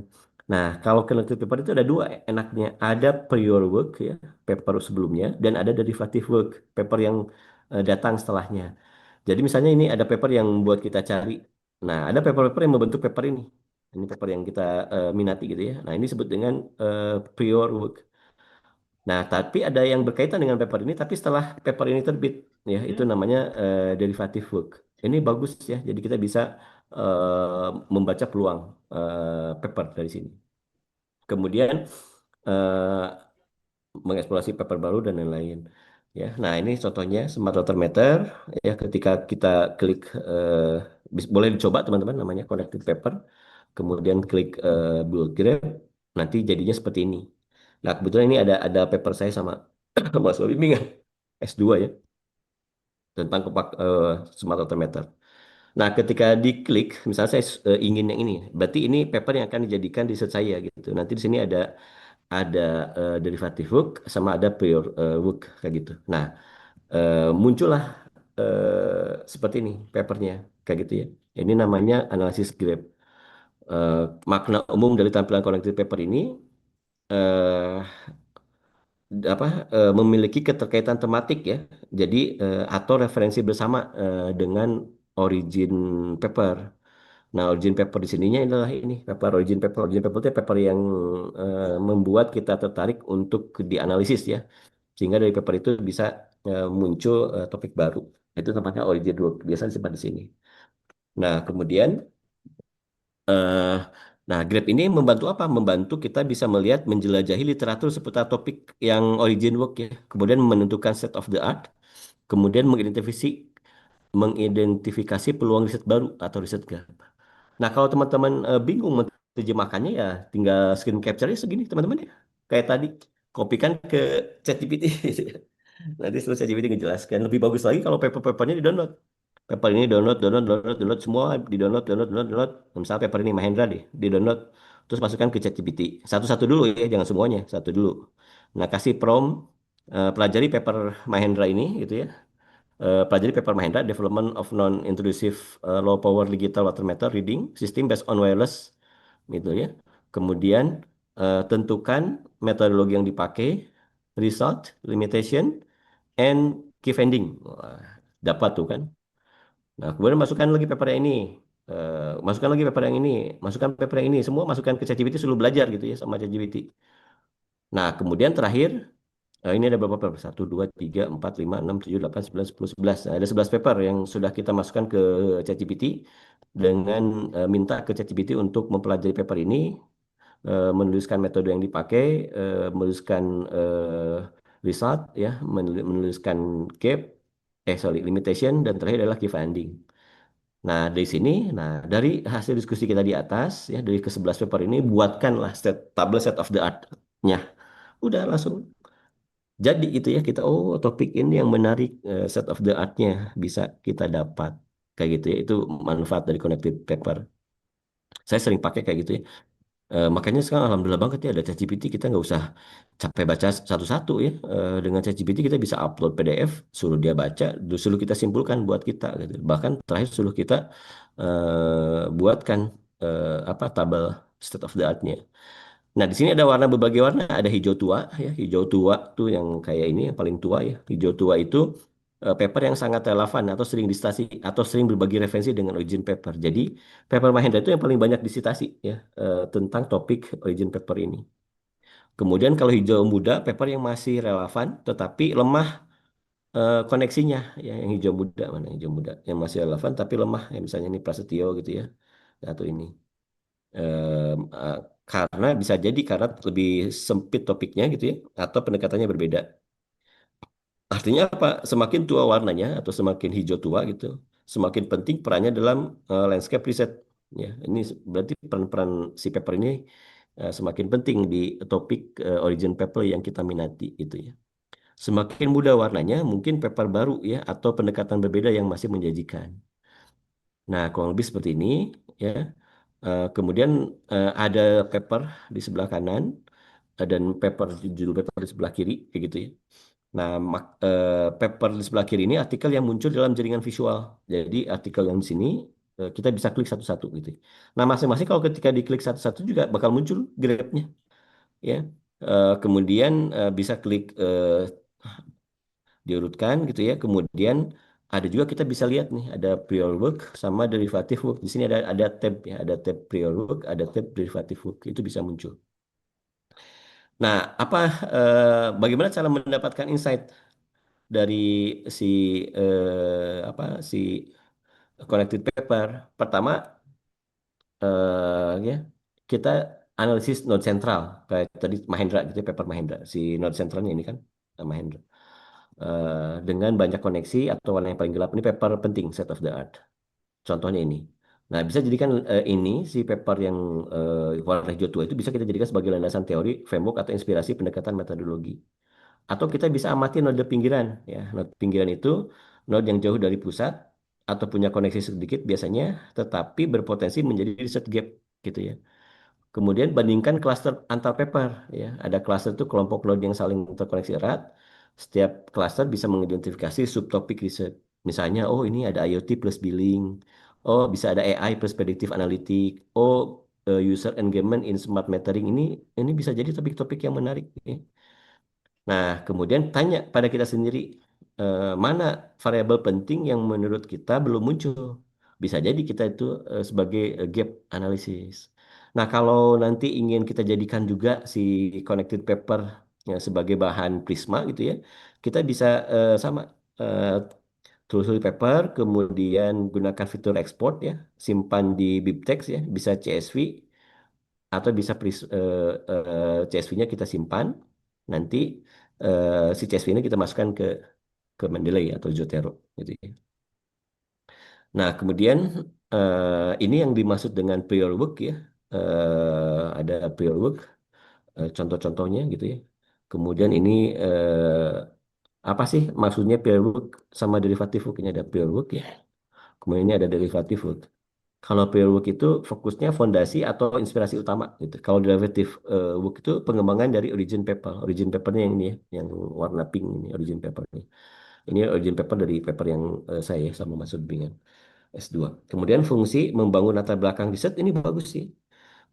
Nah, kalau connected paper itu ada dua enaknya. Ada prior work ya, paper sebelumnya, dan ada derivative work, paper yang datang setelahnya. Jadi misalnya ini ada paper yang buat kita cari. Nah, ada paper-paper yang membentuk paper ini. Ini paper yang kita minati gitu ya. Nah, ini disebut dengan prior work. Nah, tapi ada yang berkaitan dengan paper ini, tapi setelah paper ini terbit, ya, itu namanya derivative work. Ini bagus ya, jadi kita bisa membaca peluang paper dari sini. Kemudian eh, mengeksplorasi paper baru dan lain-lain. Ya, nah ini contohnya smart water meter. Ya, ketika kita klik, boleh dicoba teman-teman, namanya connected paper. Kemudian klik build graph, nanti jadinya seperti ini. Nah, kebetulan ini ada paper saya sama Mas Bimbingan S2 ya, tentang smart water meter. Nah, ketika diklik, misalnya saya ingin yang ini, berarti ini paper yang akan dijadikan riset saya gitu. Nanti di sini ada derivative work sama ada prior work kayak gitu. Nah, muncullah seperti ini papernya kayak gitu ya. Ini namanya analisis graph. Eh, Makna umum dari tampilan connected paper ini eh, apa memiliki keterkaitan tematik ya. Jadi atau referensi bersama dengan origin paper. Nah, origin paper di sininya adalah ini paper origin paper. Origin paper itu paper yang membuat kita tertarik untuk dianalisis ya. Sehingga dari paper itu bisa muncul topik baru. Itu tempatnya origin work. Biasanya disimpan di sini. Nah, kemudian eh, nah, Grab ini membantu apa? Membantu kita bisa melihat, menjelajahi literatur seputar topik yang origin work ya. Kemudian menentukan state of the art. Kemudian mengidentifikasi peluang riset baru atau riset gap. Nah, kalau teman-teman bingung menerjemahkannya ya tinggal screen capture-nya segini teman-teman ya. Kayak tadi, kopikan ke ChatGPT. Nanti setelah ChatGPT ngejelaskan. Lebih bagus lagi kalau paper-papernya di-download. Paper ini download, download, download, download semua di-download, download, download, download. Misalnya paper ini Mahendra deh, di-download. Terus masukkan ke ChatGPT. Satu-satu dulu ya, jangan semuanya, satu dulu. Nah, kasih prompt, pelajari paper Mahendra ini gitu ya. Pelajari paper Mahendra, Development of Non-Intrusive Low Power Digital Water Meter Reading System Based on Wireless, gitu ya. Kemudian tentukan metodologi yang dipakai, result, limitation, and key finding. Wah, dapat tuh kan. Nah, kemudian masukkan lagi paper yang ini. Masukkan lagi paper yang ini. Masukkan paper yang ini. Semua masukkan ke ChatGPT sebelum belajar gitu ya sama ChatGPT. Nah, kemudian terakhir, ini ada beberapa paper. 1, 2, 3, 4, 5, 6, 7, 8, 9, 10, 11. Nah, ada 11 paper yang sudah kita masukkan ke ChatGPT dengan minta ke ChatGPT untuk mempelajari paper ini, menuliskan metode yang dipakai, menuliskan result, ya, menuliskan gap, limitation, dan terakhir adalah key finding. Nah, dari sini, nah dari hasil diskusi kita di atas, ya dari ke-11 paper ini, buatkanlah tabel set of the art-nya. Udah langsung jadi itu ya kita, oh topik ini yang menarik, set of the art-nya bisa kita dapat. Kayak gitu ya, itu manfaat dari connected paper. Saya sering pakai kayak gitu ya. Makanya sekarang alhamdulillah banget ya ada ChatGPT, kita nggak usah capek baca satu-satu ya. Dengan ChatGPT kita bisa upload PDF, suruh dia baca, suruh kita simpulkan buat kita gitu. Bahkan terakhir suruh kita buatkan apa tabel state of the art-nya. Nah, di sini ada warna, berbagai warna, ada hijau tua ya. Hijau tua tuh yang kayak ini yang paling tua ya. Hijau tua itu paper yang sangat relevan atau sering disitasi atau sering berbagi referensi dengan origin paper. Jadi, paper Mahendra itu yang paling banyak disitasi ya tentang topik origin paper ini. Kemudian kalau hijau muda, paper yang masih relevan tetapi lemah koneksinya ya, yang hijau muda mana hijau muda yang masih relevan tapi lemah ya, misalnya ini Prasetyo gitu ya atau ini. Em, eh, karena bisa jadi karena lebih sempit topiknya gitu ya atau pendekatannya berbeda. Artinya apa? Semakin tua warnanya atau semakin hijau tua gitu, semakin penting perannya dalam landscape riset. Ya, ini berarti peran-peran si paper ini semakin penting di topik origin paper yang kita minati gitu ya. Semakin muda warnanya, mungkin paper baru ya atau pendekatan berbeda yang masih menjanjikan. Nah, kurang lebih seperti ini ya. Kemudian ada paper di sebelah kanan dan paper judul paper di sebelah kiri kayak gitu ya. Nah, paper di sebelah kiri ini artikel yang muncul dalam jaringan visual. Jadi artikel yang di sini kita bisa klik satu-satu gitu. Nah, masing-masing kalau ketika diklik satu-satu juga bakal muncul grabnya ya. Kemudian bisa klik diurutkan gitu ya. Kemudian ada juga kita bisa lihat nih ada prior work sama derivative work. Di sini ada tab ya, ada tab prior work, ada tab derivative work. Itu bisa muncul. Nah, bagaimana cara mendapatkan insight dari si si connected paper? Pertama ya kita analisis node sentral kayak tadi Mahendra gitu ya, paper Mahendra. Si node sentralnya ini kan Mahendra. Dengan banyak koneksi atau warna yang paling gelap ini paper penting set of the art. Contohnya ini. Nah, bisa jadikan ini si paper yang warna hijau tua itu bisa kita jadikan sebagai landasan teori, framework atau inspirasi pendekatan metodologi. Atau kita bisa amati node pinggiran ya. Node pinggiran itu node yang jauh dari pusat atau punya koneksi sedikit biasanya tetapi berpotensi menjadi research gap gitu ya. Kemudian bandingkan klaster antar paper ya. Ada klaster itu kelompok node yang saling terkoneksi erat. Setiap klaster bisa mengidentifikasi subtopik riset. Misalnya, oh ini ada IoT plus billing. Oh, bisa ada AI plus predictive analytic. Oh, user engagement in smart metering ini bisa jadi topik-topik yang menarik ya. Nah, kemudian tanya pada kita sendiri, mana variabel penting yang menurut kita belum muncul. Bisa jadi kita itu sebagai gap analysis. Nah, kalau nanti ingin kita jadikan juga si connected paper ya, sebagai bahan Prisma gitu ya, kita bisa sama eh, telusuri paper, kemudian gunakan fitur export ya, simpan di BibTeX ya, bisa CSV atau bisa CSV-nya kita simpan nanti si CSV ini kita masukkan ke Mendeley atau Zotero gitu ya. Nah, kemudian ini yang dimaksud dengan prior work ya. Ada prior work contoh-contohnya gitu ya. Kemudian ini apa sih maksudnya prior work sama derivative work? Ini ada prior work ya. Kemudian ini ada derivative work. Kalau peer work itu fokusnya fondasi atau inspirasi utama gitu. Kalau derivative work itu pengembangan dari origin paper. Origin papernya yang ini ya, yang warna pink ini origin papernya. Ini origin paper dari paper yang saya sama Mas Bimbingan S2. Kemudian fungsi membangun latar belakang riset ini bagus sih.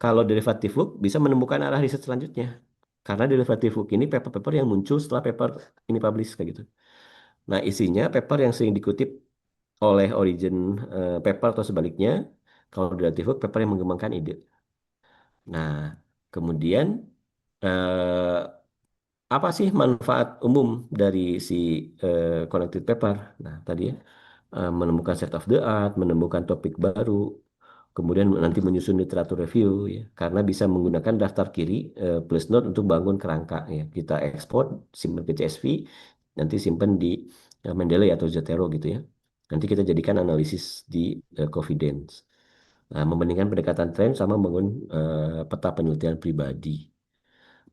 Kalau derivative work bisa menemukan arah riset selanjutnya. Karena derivative work ini paper-paper yang muncul setelah paper ini publish kayak gitu. Nah, isinya paper yang sering dikutip oleh origin paper atau sebaliknya. Kalau derivative work, paper yang mengembangkan ide. Nah, kemudian eh, apa sih manfaat umum dari si connected paper? Nah, tadi ya, menemukan set of the art, menemukan topik baru, kemudian nanti menyusun literatur review ya, karena bisa menggunakan daftar kiri plus note untuk bangun kerangka ya. Kita ekspor, simpan ke CSV, nanti simpan di Mendeley atau Zotero gitu ya. Nanti kita jadikan analisis di Confidence. Nah, membandingkan pendekatan tren sama membangun peta penelitian pribadi.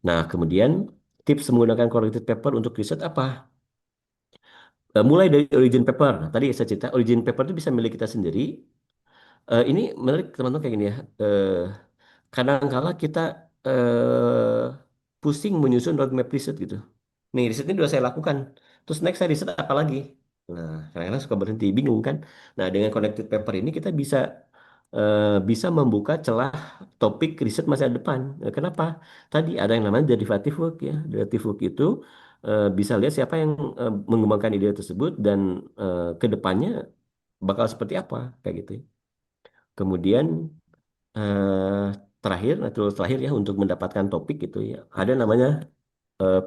Nah, kemudian tips menggunakan corrected paper untuk riset apa? Mulai dari origin paper. Nah, tadi saya cerita origin paper itu bisa milik kita sendiri. Ini menarik teman-teman kayak gini ya. Kadang-kala kita eh, pusing menyusun roadmap riset gitu. Nih, riset ini sudah saya lakukan. Terus next saya riset apa lagi? Nah, kadang-kadang suka berhenti, bingung kan? Nah, dengan connected paper ini kita bisa membuka celah topik riset masa depan. Kenapa? Tadi ada yang namanya derivative work ya. Derivative work itu bisa lihat siapa yang mengembangkan ide tersebut dan ke depannya bakal seperti apa kayak gitu, ya. Kemudian eh, terakhir ya untuk mendapatkan topik gitu ya. Ada namanya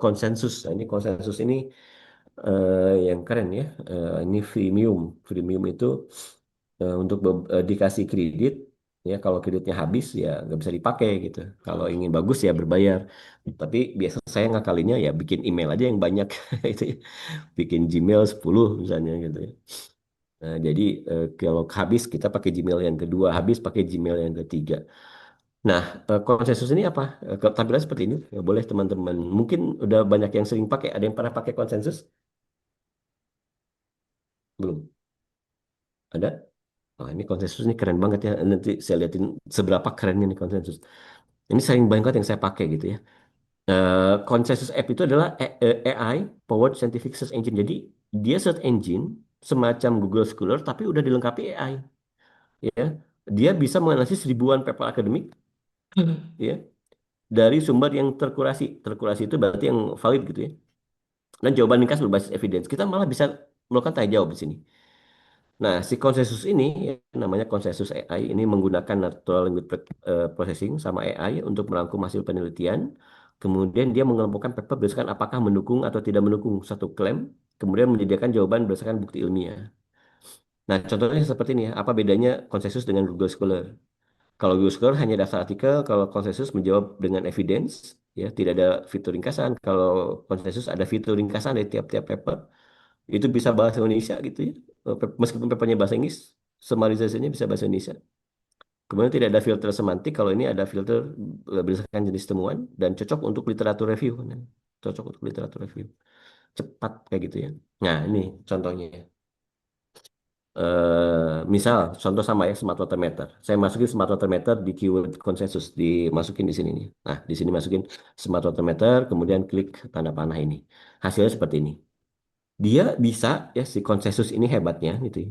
konsensus. Nah, ini konsensus ini yang keren ya. Ini freemium. Freemium itu dikasih kredit ya, kalau kreditnya habis ya nggak bisa dipakai gitu. Kalau ingin bagus ya berbayar. Tapi biasa saya ngakalinnya ya bikin email aja yang banyak itu ya. Bikin Gmail 10 misalnya gitu ya. Jadi kalau habis kita pakai Gmail yang kedua, habis pakai Gmail yang ketiga. Nah, konsensus ini apa? Tampilan seperti ini. Ya, boleh teman-teman. Mungkin udah banyak yang sering pakai. Ada yang pernah pakai konsensus? Belum. Ada? Oh, ini konsensus ini keren banget ya. Nanti saya liatin seberapa kerennya nih konsensus. Ini sering banget yang saya pakai gitu ya. Consensus app itu adalah AI powered scientific search engine. Jadi dia search engine semacam Google Scholar tapi udah dilengkapi AI ya. Dia bisa menganalisis ribuan paper akademik ya dari sumber yang terkurasi. Terkurasi itu berarti yang valid gitu ya. Dan jawaban ringkas berbasis evidence. Kita malah bisa melakukan tanya jawab di sini. Nah, si konsensus ini ya, namanya konsensus AI ini menggunakan natural language processing sama AI untuk merangkum hasil penelitian. Kemudian dia mengelompokkan paper berdasarkan apakah mendukung atau tidak mendukung satu klaim. Kemudian menyediakan jawaban berdasarkan bukti ilmiah. Nah, contohnya seperti ini ya. Apa bedanya konsensus dengan Google Scholar? Kalau Google Scholar hanya daftar artikel, kalau konsensus menjawab dengan evidence, ya tidak ada fitur ringkasan. Kalau konsensus ada fitur ringkasan dari tiap-tiap paper. Itu bisa bahasa Indonesia gitu ya. Meskipun papernya bahasa Inggris, summarization-nya bisa bahasa Indonesia. Kemudian tidak ada filter semantik, kalau ini ada filter berdasarkan jenis temuan dan cocok untuk literatur review. Nah, cocok untuk literatur review. Cepat kayak gitu ya. Nah, ini contohnya ya. Misal contoh sama ya smart water meter. Saya masukin smart water meter di keyword konsensus, dimasukin di sini nih. Nah, di sini masukin smart water meter, kemudian klik tanda panah ini. Hasilnya seperti ini. Dia bisa ya si konsensus ini hebatnya gitu ya.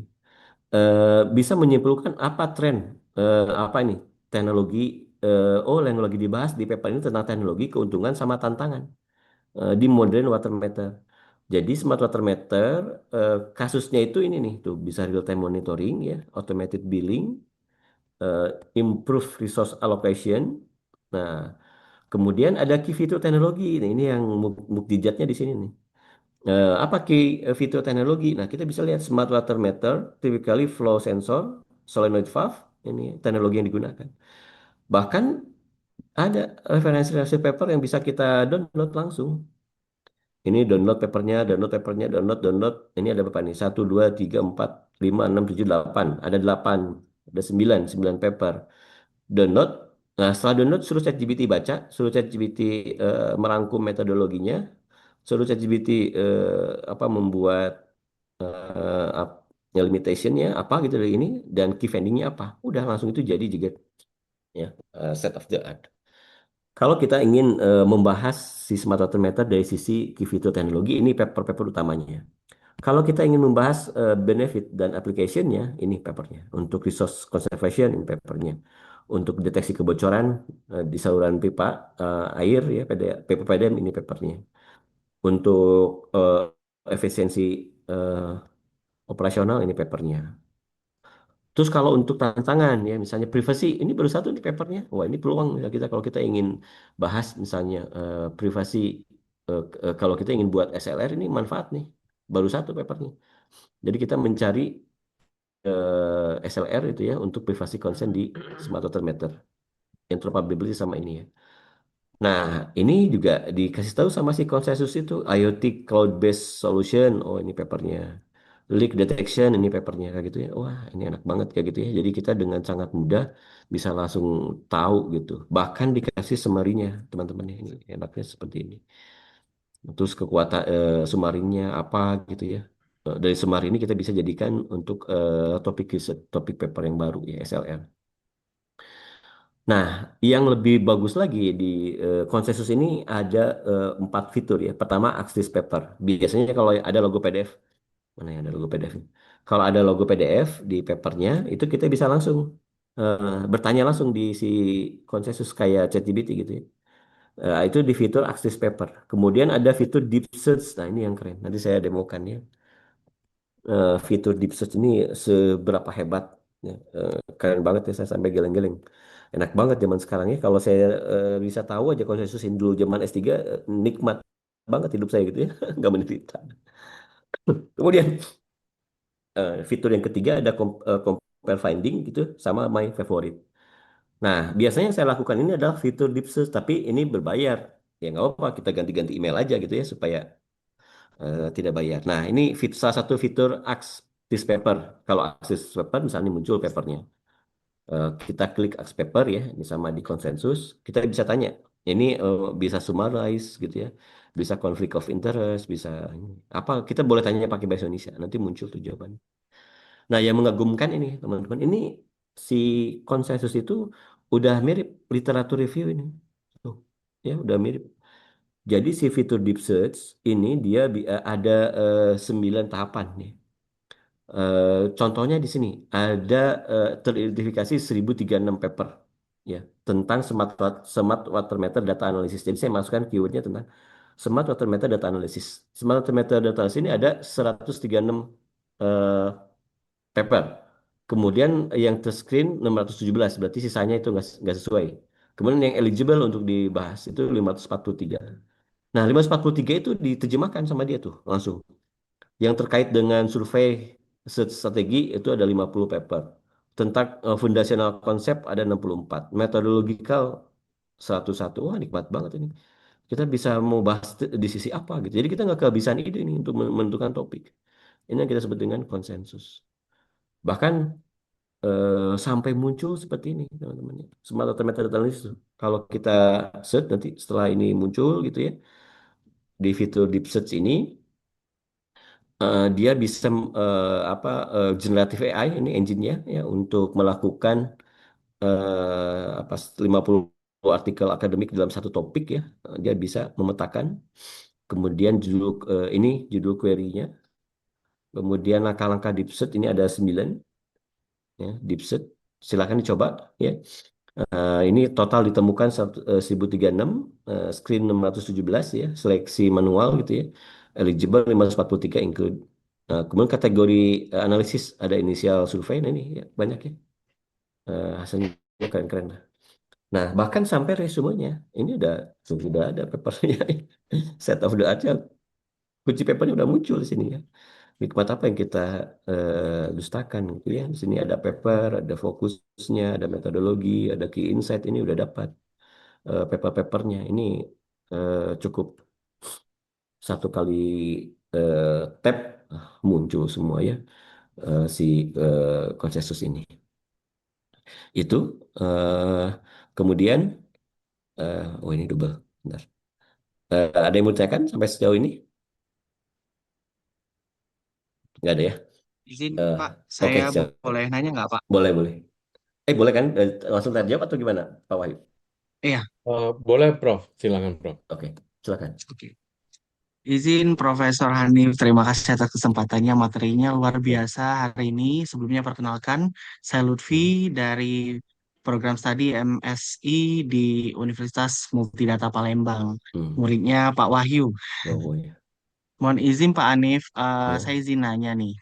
Bisa menyimpulkan apa tren apa ini teknologi yang lagi dibahas di paper ini tentang teknologi keuntungan sama tantangan di modern water meter. Jadi smart water meter kasusnya itu ini nih tuh bisa real time monitoring ya, automated billing, eh, improve resource allocation. Nah, kemudian ada key fitur teknologi. Nah, ini yang mukjizatnya di sini nih. Apa key fitur teknologi? Nah, kita bisa lihat smart water meter, typically flow sensor, solenoid valve, ini teknologi yang digunakan. Bahkan ada referensi paper yang bisa kita download langsung. Ini download papernya, download papernya, download, download. Ini ada berapa nih? Satu, dua, tiga, empat, lima, enam, tujuh, delapan. Ada delapan, ada sembilan, sembilan paper. Download. Nah, setelah download, suruh ChatGPT baca, suruh ChatGPT merangkum metodologinya, suruh ChatGPT apa membuat limitationnya apa gitu dari ini dan key findingnya apa. Udah langsung itu jadi juga ya set of the art. Kalau kita ingin membahas si smart water meter dari sisi key fitur teknologi, ini paper-paper utamanya. Kalau kita ingin membahas benefit dan application-nya, ini papernya. Untuk resource conservation, ini papernya. Untuk deteksi kebocoran di saluran pipa air, ya, PPPDM, ini papernya. Untuk efisiensi eh, operasional, ini papernya. Terus kalau untuk tantangan ya misalnya privasi ini baru satu nih papernya. Wah ini peluang ya kita kalau kita ingin bahas misalnya privasi kalau kita ingin buat SLR ini manfaat nih. Baru satu papernya. Jadi kita mencari SLR itu ya untuk privasi consent di smart water meter. Interoperability sama ini ya. Nah, ini juga dikasih tahu sama si konsensus itu IoT cloud-based solution. Oh, ini papernya. Leak detection ini papernya kayak gitu ya. Wah, ini enak banget kayak gitu ya. Jadi kita dengan sangat mudah bisa langsung tahu gitu. Bahkan dikasih summary-nya, teman-teman ya. Ini enaknya seperti ini. Terus kekuatan summary-nya apa gitu ya. Dari summary ini kita bisa jadikan untuk topik riset, topik paper yang baru ya SLR. Nah, yang lebih bagus lagi di konsensus ini ada 4 fitur ya. Pertama, Axis Paper. Biasanya kalau ada logo PDF, mana yang ada logo PDF? Kalau ada logo PDF di papernya, itu kita bisa langsung bertanya langsung di si konsensus kayak ChatGPT gitu ya. Itu di fitur Axis Paper. Kemudian ada fitur Deep Search. Nah, ini yang keren. Nanti saya demokan ya. Fitur Deep Search ini seberapa hebat. Ya. Keren banget ya, saya sampai geleng-geleng. Enak banget zaman sekarang ya. Kalau saya bisa tahu aja konsensus dulu zaman S3, nikmat banget hidup saya gitu ya. Nggak menderita. Kemudian fitur yang ketiga ada compare finding gitu sama my favorite. Nah, biasanya yang saya lakukan ini adalah fitur deep search, tapi ini berbayar. Ya nggak apa-apa, kita ganti-ganti email aja gitu ya supaya tidak bayar. Nah, ini salah satu fitur Ask This Paper. Kalau Ask This Paper misalnya muncul papernya. Kita klik Ask Paper ya, ini sama di konsensus, kita bisa tanya. Ini bisa summarize gitu ya, bisa conflict of interest, bisa apa, kita boleh tanya pakai bahasa Indonesia, nanti muncul tuh jawaban. Nah, yang mengagumkan ini, teman-teman, ini si konsensus itu udah mirip literatur review ini. Tuh, ya, udah mirip. Jadi si fitur deep search ini dia ada 9 tahapan nih. Contohnya di sini ada teridentifikasi 1036 paper ya tentang smart water meter data analysis. Jadi saya masukkan keywordnya tentang smart water meter data analysis. Smart water meter data analysis ini ada 136 eh, paper. Kemudian yang terscreen 617, berarti sisanya itu nggak sesuai. Kemudian yang eligible untuk dibahas itu 543. Nah, 543 itu diterjemahkan sama dia tuh langsung. Yang terkait dengan survei strategi itu ada 50 paper. Tentang foundational konsep ada 64. Metodological 101. Wah, nikmat banget ini. Kita bisa mau bahas di sisi apa gitu. Jadi kita nggak kehabisan ide nih untuk menentukan topik. Ini yang kita sebut dengan konsensus. Bahkan sampai muncul seperti ini, teman-teman. Smart Automated Data Analysis. Kalau kita search nanti setelah ini muncul gitu ya, di fitur deep search ini, dia bisa apa generative AI ini engine-nya ya untuk melakukan apa 50 artikel akademik dalam satu topik ya. Dia bisa memetakan kemudian ini judul query-nya, kemudian langkah-langkah deep search ini ada 9 ya, deep search. Silakan dicoba ya. Ini total ditemukan 1036, screen 617 ya, seleksi manual gitu ya. Eligible 543 include. Kemudian kategori analisis ada inisial survei, nah ini ya, banyak ya. Hasilnya keren-keren lah. Nah, bahkan sampai resumenya, ini sudah ada papernya. Set of the art ya, kunci papernya udah muncul di sini ya. Nikmat apa yang kita dustakan gitu ya. Di sini ada paper, ada fokusnya, ada metodologi, ada key insight, ini udah dapat paper-papernya. Ini cukup satu kali eh, tap muncul semua ya si konsensus ini. Itu eh, kemudian oh ini double. Bentar. Ada yang mau ditanyakan sampai sejauh ini? Nggak ada ya? Izin Eh, Pak, oke, saya siap. boleh nanya nggak Pak? Boleh, boleh. Boleh kan? Langsung terjawab atau gimana, Pak Wahyu? Iya, Boleh, Prof. Silakan, Prof. Oke, silakan. oke. Izin Profesor Hanif, terima kasih atas kesempatannya. Materinya luar Ya. biasa hari ini. Sebelumnya perkenalkan, saya Hmm. Lutfi dari program studi MSI di Universitas Multidata Palembang. Hmm. Muridnya Pak Wahyu. Oh, ya. Mohon izin Pak Hanif, Ya. saya izin nanya nih.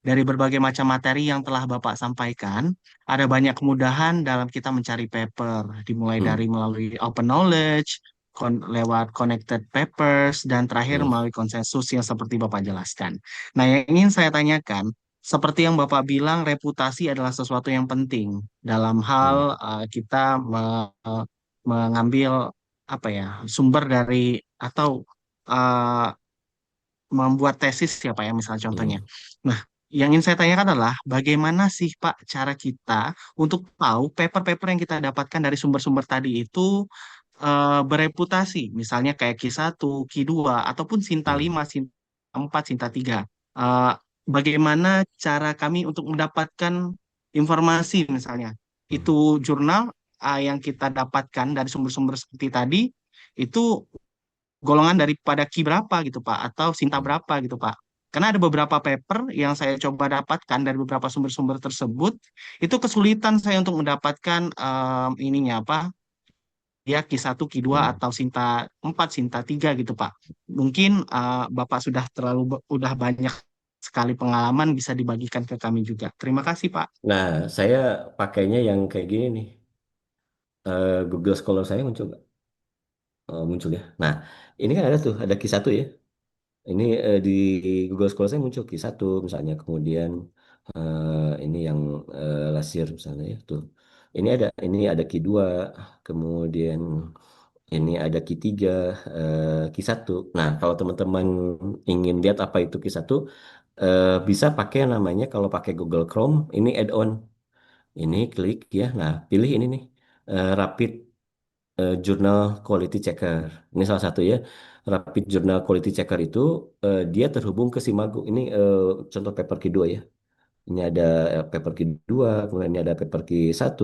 Dari berbagai macam materi yang telah Bapak sampaikan, ada banyak kemudahan dalam kita mencari paper, dimulai dari Hmm. melalui open knowledge, lewat connected papers, dan terakhir Hmm. melalui konsensus yang seperti Bapak jelaskan. Nah, yang ingin saya tanyakan, seperti yang Bapak bilang, reputasi adalah sesuatu yang penting dalam hal Hmm. kita mengambil apa ya sumber dari atau uh, membuat tesis ya Pak ya misalnya contohnya. Hmm. Nah, yang ingin saya tanyakan adalah bagaimana sih Pak cara kita untuk tahu paper-paper yang kita dapatkan dari sumber-sumber tadi itu bereputasi, misalnya kayak Q1, Q2 ataupun Sinta Hmm. 5, Sinta 4, Sinta 3. Eh, Bagaimana cara kami untuk mendapatkan informasi misalnya itu Hmm. jurnal yang kita dapatkan dari sumber-sumber seperti tadi itu golongan daripada Ki berapa gitu Pak atau Sinta Hmm. berapa gitu Pak. Karena ada beberapa paper yang saya coba dapatkan dari beberapa sumber-sumber tersebut, itu kesulitan saya untuk mendapatkan ininya apa, ya Q1, Q2 Hmm. atau Sinta 4, Sinta 3 gitu Pak. Mungkin Bapak sudah udah banyak sekali pengalaman bisa dibagikan ke kami juga. Terima kasih Pak. Nah, saya pakainya yang kayak gini nih. Google Scholar saya muncul nggak? Muncul ya. Nah, ini kan ada tuh, ada Q1 ya. Ini di Google Scholar saya muncul Q1 misalnya, kemudian ini yang Lasir misalnya ya tuh. Ini ada Q2, kemudian ini ada Q3, Q1. Nah, kalau teman-teman ingin lihat apa itu Q1, bisa pakai namanya kalau pakai Google Chrome, ini add-on. Ini klik ya. Nah, pilih ini nih, Rapid Journal Quality Checker. Ini salah satu ya. Rapid Journal Quality Checker itu dia terhubung ke Simago. Ini contoh paper kedua ya. Ini ada paper kedua, kemudian ini ada paper Q1,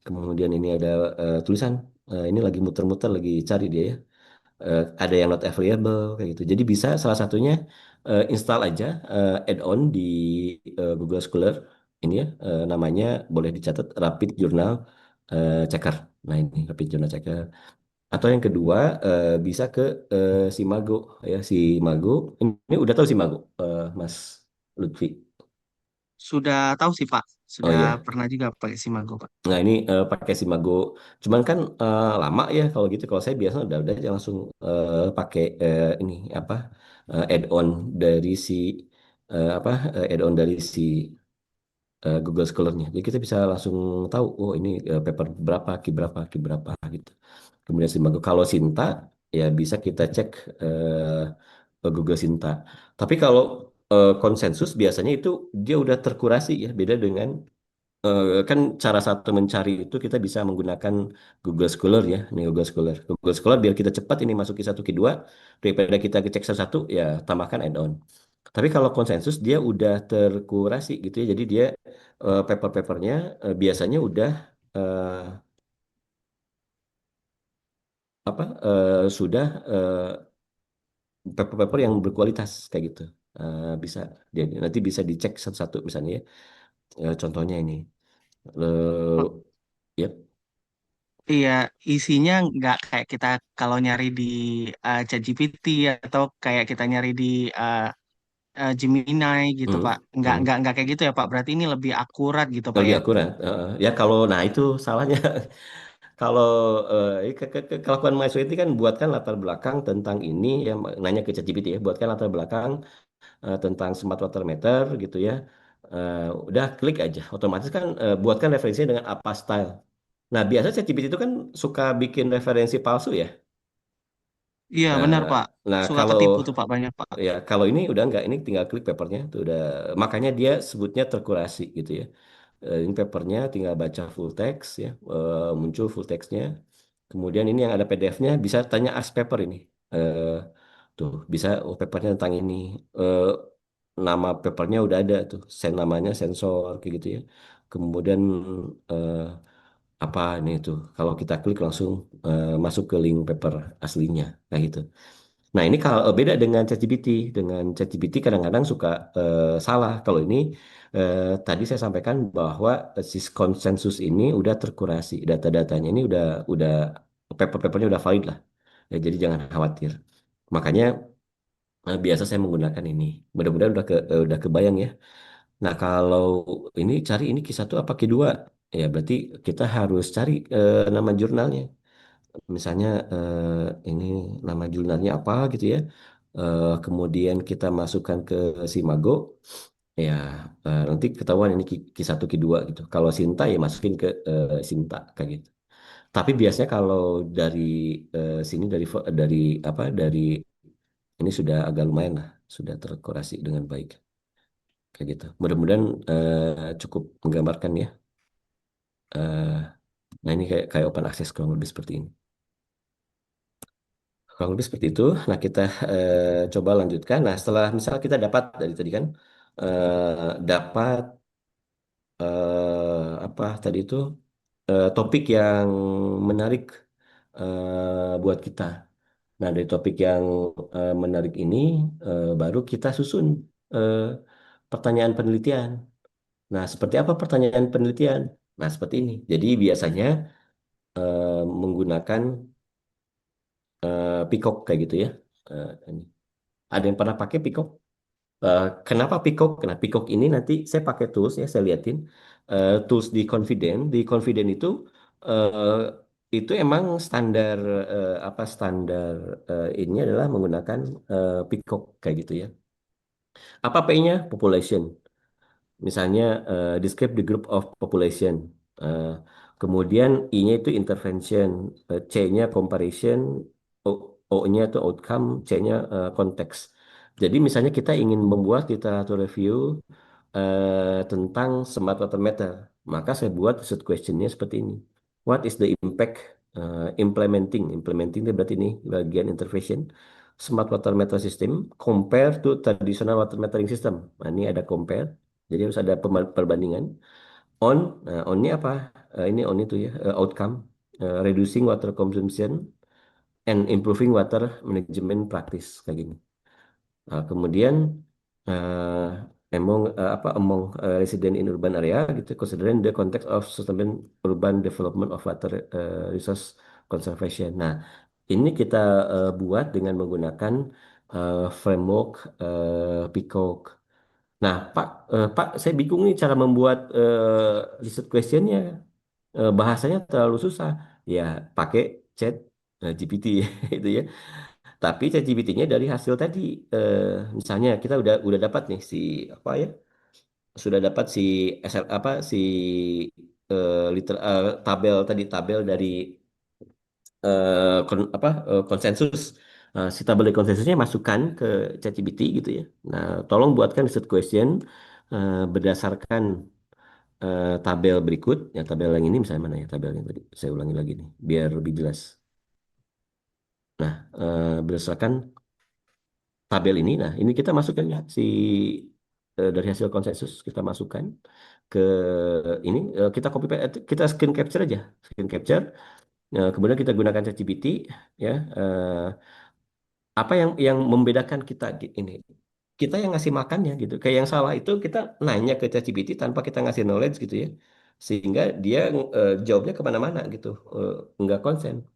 kemudian ini ada tulisan. Ini lagi muter-muter, lagi cari dia ya. Ada yang not available kayak gitu. Jadi bisa salah satunya install aja add-on di Google Scholar ini ya, namanya boleh dicatat Rapid Journal Checker. Nah ini Rapid Journal Checker. Atau yang kedua bisa ke Simago ya, Simago. Ini udah tahu Simago, Mas Lutfi. Sudah tahu sih Pak, Oh sudah iya. pernah juga pakai Simago Pak. Nah ini pakai Simago, cuman kan lama ya kalau gitu. Kalau saya biasa udah aja langsung pakai ini apa add-on dari si apa add-on dari si Google Scholar-nya. Jadi kita bisa langsung tahu, oh ini paper berapa, ki berapa, ki berapa gitu. Kemudian Simago. Kalau Sinta ya bisa kita cek Google Sinta. Tapi kalau konsensus biasanya itu dia udah terkurasi ya, beda dengan kan cara satu mencari itu kita bisa menggunakan Google Scholar ya, nih Google Scholar. Google Scholar biar kita cepat ini masuk ke satu ke dua, daripada kita cek satu-satu ya tambahkan add-on. Tapi kalau konsensus dia udah terkurasi gitu ya, jadi dia paper-papernya biasanya udah eh, apa sudah paper-paper yang berkualitas kayak gitu. Bisa dia nanti bisa dicek satu-satu misalnya ya. Contohnya ini. Oh, Ya. iya, isinya nggak kayak kita kalau nyari di ChatGPT atau kayak kita nyari di uh, Gemini gitu Pak. Hmm, Nggak, hmm. nggak, nggak kayak gitu ya Pak. Berarti ini lebih akurat gitu Pak Lebih ya. akurat. Ya kalau nah itu salahnya. Kalau kelakuan mahasiswa itu kan buatkan latar belakang tentang ini ya, nanya ke ChatGPT ya, buatkan latar belakang tentang smart water meter gitu ya. Udah klik aja, otomatis kan buatkan referensinya dengan apa style. Nah biasanya ChatGPT itu kan suka bikin referensi palsu ya. Iya Nah, benar Pak. nah Suka kalau ketipu tuh Pak banyak Pak. ya kalau ini udah enggak, ini tinggal klik papernya tuh udah, makanya dia sebutnya terkurasi gitu ya. Ini papernya tinggal baca full text ya, muncul full textnya. Kemudian ini yang ada PDF-nya bisa tanya ask paper ini. Eh, tuh bisa oh papernya tentang ini. Eh, Nama papernya udah ada tuh, namanya sensor kayak gitu ya. Kemudian eh, apa ini tuh? Kalau kita klik langsung masuk ke link paper aslinya kayak gitu. Nah, ini kalau beda dengan ChatGPT. Dengan ChatGPT kadang-kadang suka salah. Kalau ini tadi saya sampaikan bahwa konsensus ini udah terkurasi, data-datanya ini udah paper-papernya udah valid lah. Ya, jadi jangan khawatir. Makanya biasa saya menggunakan ini. Mudah-mudahan udah kebayang ya. Nah, kalau ini cari ini Q1 apa Q2, ya berarti kita harus cari nama jurnalnya. Misalnya ini nama jurnalnya apa gitu ya. Kemudian kita masukkan ke Simago, ya nanti ketahuan ini Q1 Q2 gitu. Kalau Sinta ya masukin ke Sinta kayak gitu. Tapi biasanya kalau dari sini dari apa dari ini sudah agak lumayan lah, sudah terkurasi dengan baik kayak gitu. Mudah-mudahan cukup menggambarkan ya. Eh, nah ini kayak open access kurang lebih seperti ini. Kurang lebih seperti itu. Nah, kita coba lanjutkan. Nah, setelah misalnya kita dapat dari tadi kan dapat apa tadi itu topik yang menarik buat kita. Nah, dari topik yang menarik ini baru kita susun eh, pertanyaan penelitian. Nah, seperti apa pertanyaan penelitian? Nah, seperti ini. Jadi biasanya menggunakan Peacock kayak gitu ya. Ini. Ada yang pernah pakai Peacock? Kenapa Peacock? Nah, Peacock ini nanti saya pakai tools ya, saya liatin tools di Confident. Di Confident itu itu emang standar apa standar ini adalah menggunakan Peacock kayak gitu ya. Apa P-nya? Population. Misalnya describe the group of population. Eh, Kemudian I-nya itu intervention, C-nya comparison, O-nya itu outcome, C-nya konteks. Jadi misalnya kita ingin membuat literatur review tentang smart water meter, maka saya buat set questionnya seperti ini. What is the impact implementing itu berarti ini bagian intervention smart water meter system compare to traditional water metering system. Nah, ini ada compare. Jadi harus ada perbandingan. On, nah on-nya apa? Ini on itu ya, outcome, reducing water consumption and improving water management practice kayak gini. Nah, kemudian among resident in urban area gitu, considering the context of sustainable urban development of water resource conservation. Nah, ini kita buat dengan menggunakan framework Peacock. Nah, Pak, saya bingung nih cara membuat research questionnya. Bahasanya terlalu susah. Ya, pakai chat GPT itu ya. Tapi ChatGPT-nya dari hasil tadi, eh, misalnya kita udah dapat nih si apa ya, sudah dapat si SL apa si tabel tadi tabel dari konsensus. Nah, si tabel dari konsensusnya masukkan ke ChatGPT gitu ya. Nah, tolong buatkan research question berdasarkan tabel berikut. Ya, tabel yang ini misalnya mana ya tabelnya tadi? Saya ulangi lagi nih, biar lebih jelas. Nah, berdasarkan tabel ini. Nah, ini kita masukkan ya dari hasil konsensus kita masukkan ke ini kita kita screen capture aja, screen capture. Kemudian kita gunakan ChatGPT ya. Apa yang membedakan kita di ini? Kita yang ngasih makannya gitu. Kayak yang salah itu kita nanya ke ChatGPT tanpa kita ngasih knowledge gitu ya. Sehingga dia jawabnya kemana-mana gitu, nggak konsen.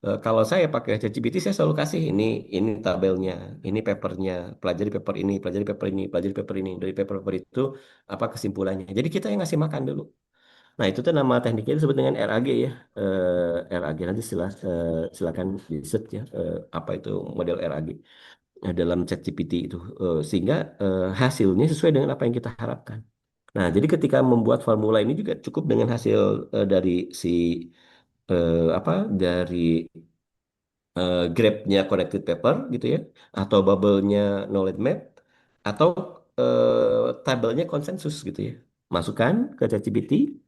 Kalau saya pakai ChatGPT, saya selalu kasih ini tabelnya, ini papernya, pelajari paper ini, pelajari paper ini, dari paper itu apa kesimpulannya. Jadi kita yang ngasih makan dulu. Nah itu tuh nama tekniknya disebut dengan RAG ya. RAG nanti silakan di search ya apa itu model RAG dalam ChatGPT itu. Sehingga hasilnya sesuai dengan apa yang kita harapkan. Nah jadi ketika membuat formula ini juga cukup dengan hasil dari si apa dari grabnya connected paper gitu ya, atau bubble-nya knowledge map, atau tabelnya konsensus gitu ya. Masukkan ke ChatGPT.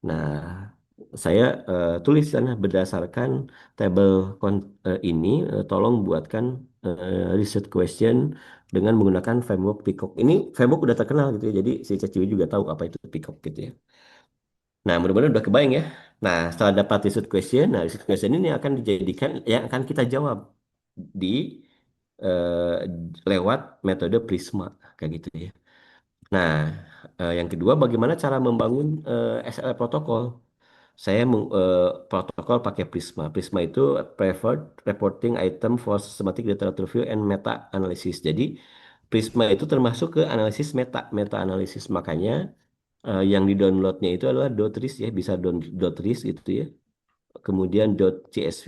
Nah, saya tulis di sana berdasarkan tabel ini, tolong buatkan research question dengan menggunakan framework Peacock. Ini framework udah terkenal gitu ya, jadi si ChatGPT juga tahu apa itu Peacock gitu ya. Nah, mudah-mudahan udah kebayang ya. Nah, setelah dapat research question, nah research question ini akan dijadikan yang akan kita jawab di eh, lewat metode Prisma kayak gitu ya. Nah, yang kedua bagaimana cara membangun SLA protokol? Saya protokol pakai Prisma. Prisma itu Preferred Reporting Item for Systematic Data Review and Meta Analysis. Jadi Prisma itu termasuk ke analisis meta analisis. Makanya yang di downloadnya itu adalah .ris ya, bisa .ris itu ya. Kemudian .csv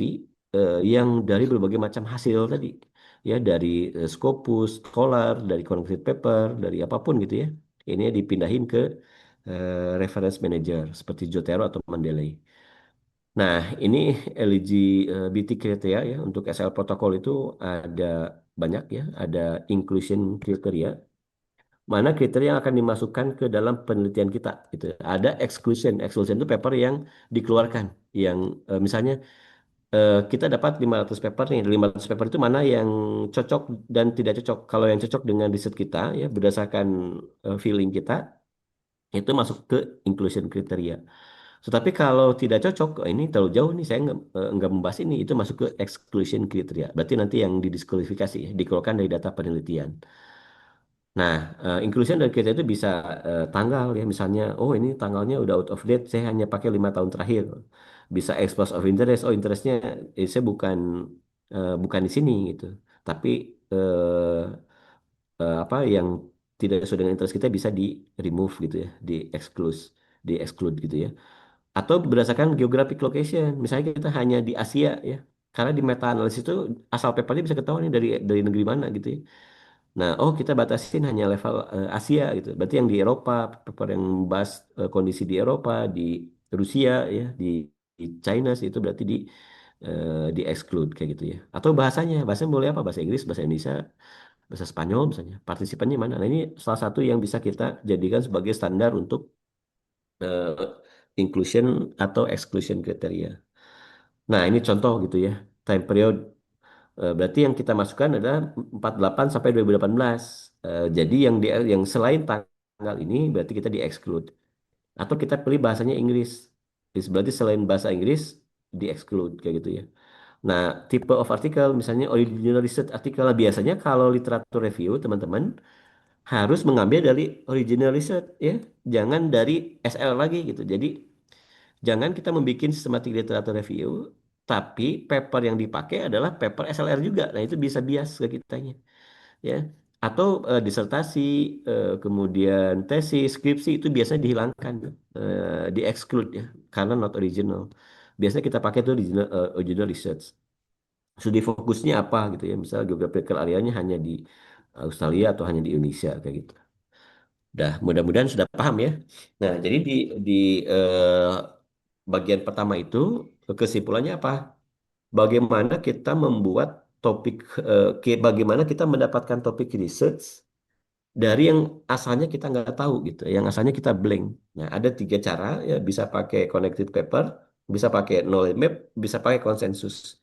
yang dari berbagai macam hasil tadi ya, dari Scopus, Scholar, dari Concrete Paper, dari apapun gitu ya. Ini dipindahin ke reference manager seperti Zotero atau Mendeley. Nah, ini eligibility kriteria ya untuk SL protokol itu ada banyak ya, ada inclusion kriteria. Mana kriteria yang akan dimasukkan ke dalam penelitian kita gitu. Ada exclusion. Exclusion itu paper yang dikeluarkan yang misalnya kita dapat 500 paper nih. 500 paper itu mana yang cocok dan tidak cocok. Kalau yang cocok dengan riset kita ya berdasarkan feeling kita itu masuk ke inclusion kriteria. Tetapi kalau tidak cocok, oh, ini terlalu jauh nih, saya nggak membahas ini, itu masuk ke exclusion kriteria. Berarti nanti yang didiskualifikasi, ya, dikeluarkan dari data penelitian. Nah, inclusion dari kriteria itu bisa tanggal ya, misalnya, oh ini tanggalnya udah out of date, saya hanya pakai 5 tahun terakhir. Bisa express of interest, oh interestnya saya bukan di sini gitu. Tapi apa yang tidak sesuai dengan interest kita bisa di remove gitu ya, di exclude gitu ya. Atau berdasarkan geographic location. Misalnya kita hanya di Asia ya. Karena di meta analisis itu asal papernya bisa ketahuan nih dari negeri mana gitu ya. Nah, oh kita batasin hanya level Asia gitu. Berarti yang di Eropa, paper yang membahas kondisi di Eropa, di Rusia ya, di China sih itu berarti di exclude kayak gitu ya. Atau bahasanya boleh apa? Bahasa Inggris, bahasa Indonesia, bahasa Spanyol misalnya. Partisipannya mana? Nah, ini salah satu yang bisa kita jadikan sebagai standar untuk eh, inclusion atau exclusion kriteria. Nah, ini contoh gitu ya. Time period berarti yang kita masukkan adalah 48 sampai 2018. Jadi yang selain tanggal ini berarti kita di exclude. Atau kita pilih bahasanya Inggris. Berarti selain bahasa Inggris di exclude kayak gitu ya. Nah, tipe of article misalnya original research artikel biasanya kalau literatur review teman-teman harus mengambil dari original research ya. Jangan dari SL lagi gitu. Jadi jangan kita membuat sistematik literatur review, tapi paper yang dipakai adalah paper SLR juga. Nah, itu bisa bias ke kitanya, ya. Atau disertasi, kemudian tesis, skripsi itu biasanya dihilangkan, di exclude ya, karena not original. Biasanya kita pakai itu original research. Studi fokusnya apa gitu ya, misalnya geographical area-nya hanya di Australia atau hanya di Indonesia kayak gitu. Dah, mudah-mudahan sudah paham ya. Nah, jadi di eh, bagian pertama itu kesimpulannya apa? Bagaimana kita membuat topik, bagaimana kita mendapatkan topik research dari yang asalnya kita nggak tahu gitu, yang asalnya kita blank. Nah, ada tiga cara ya, bisa pakai connected paper, bisa pakai knowledge map, bisa pakai konsensus.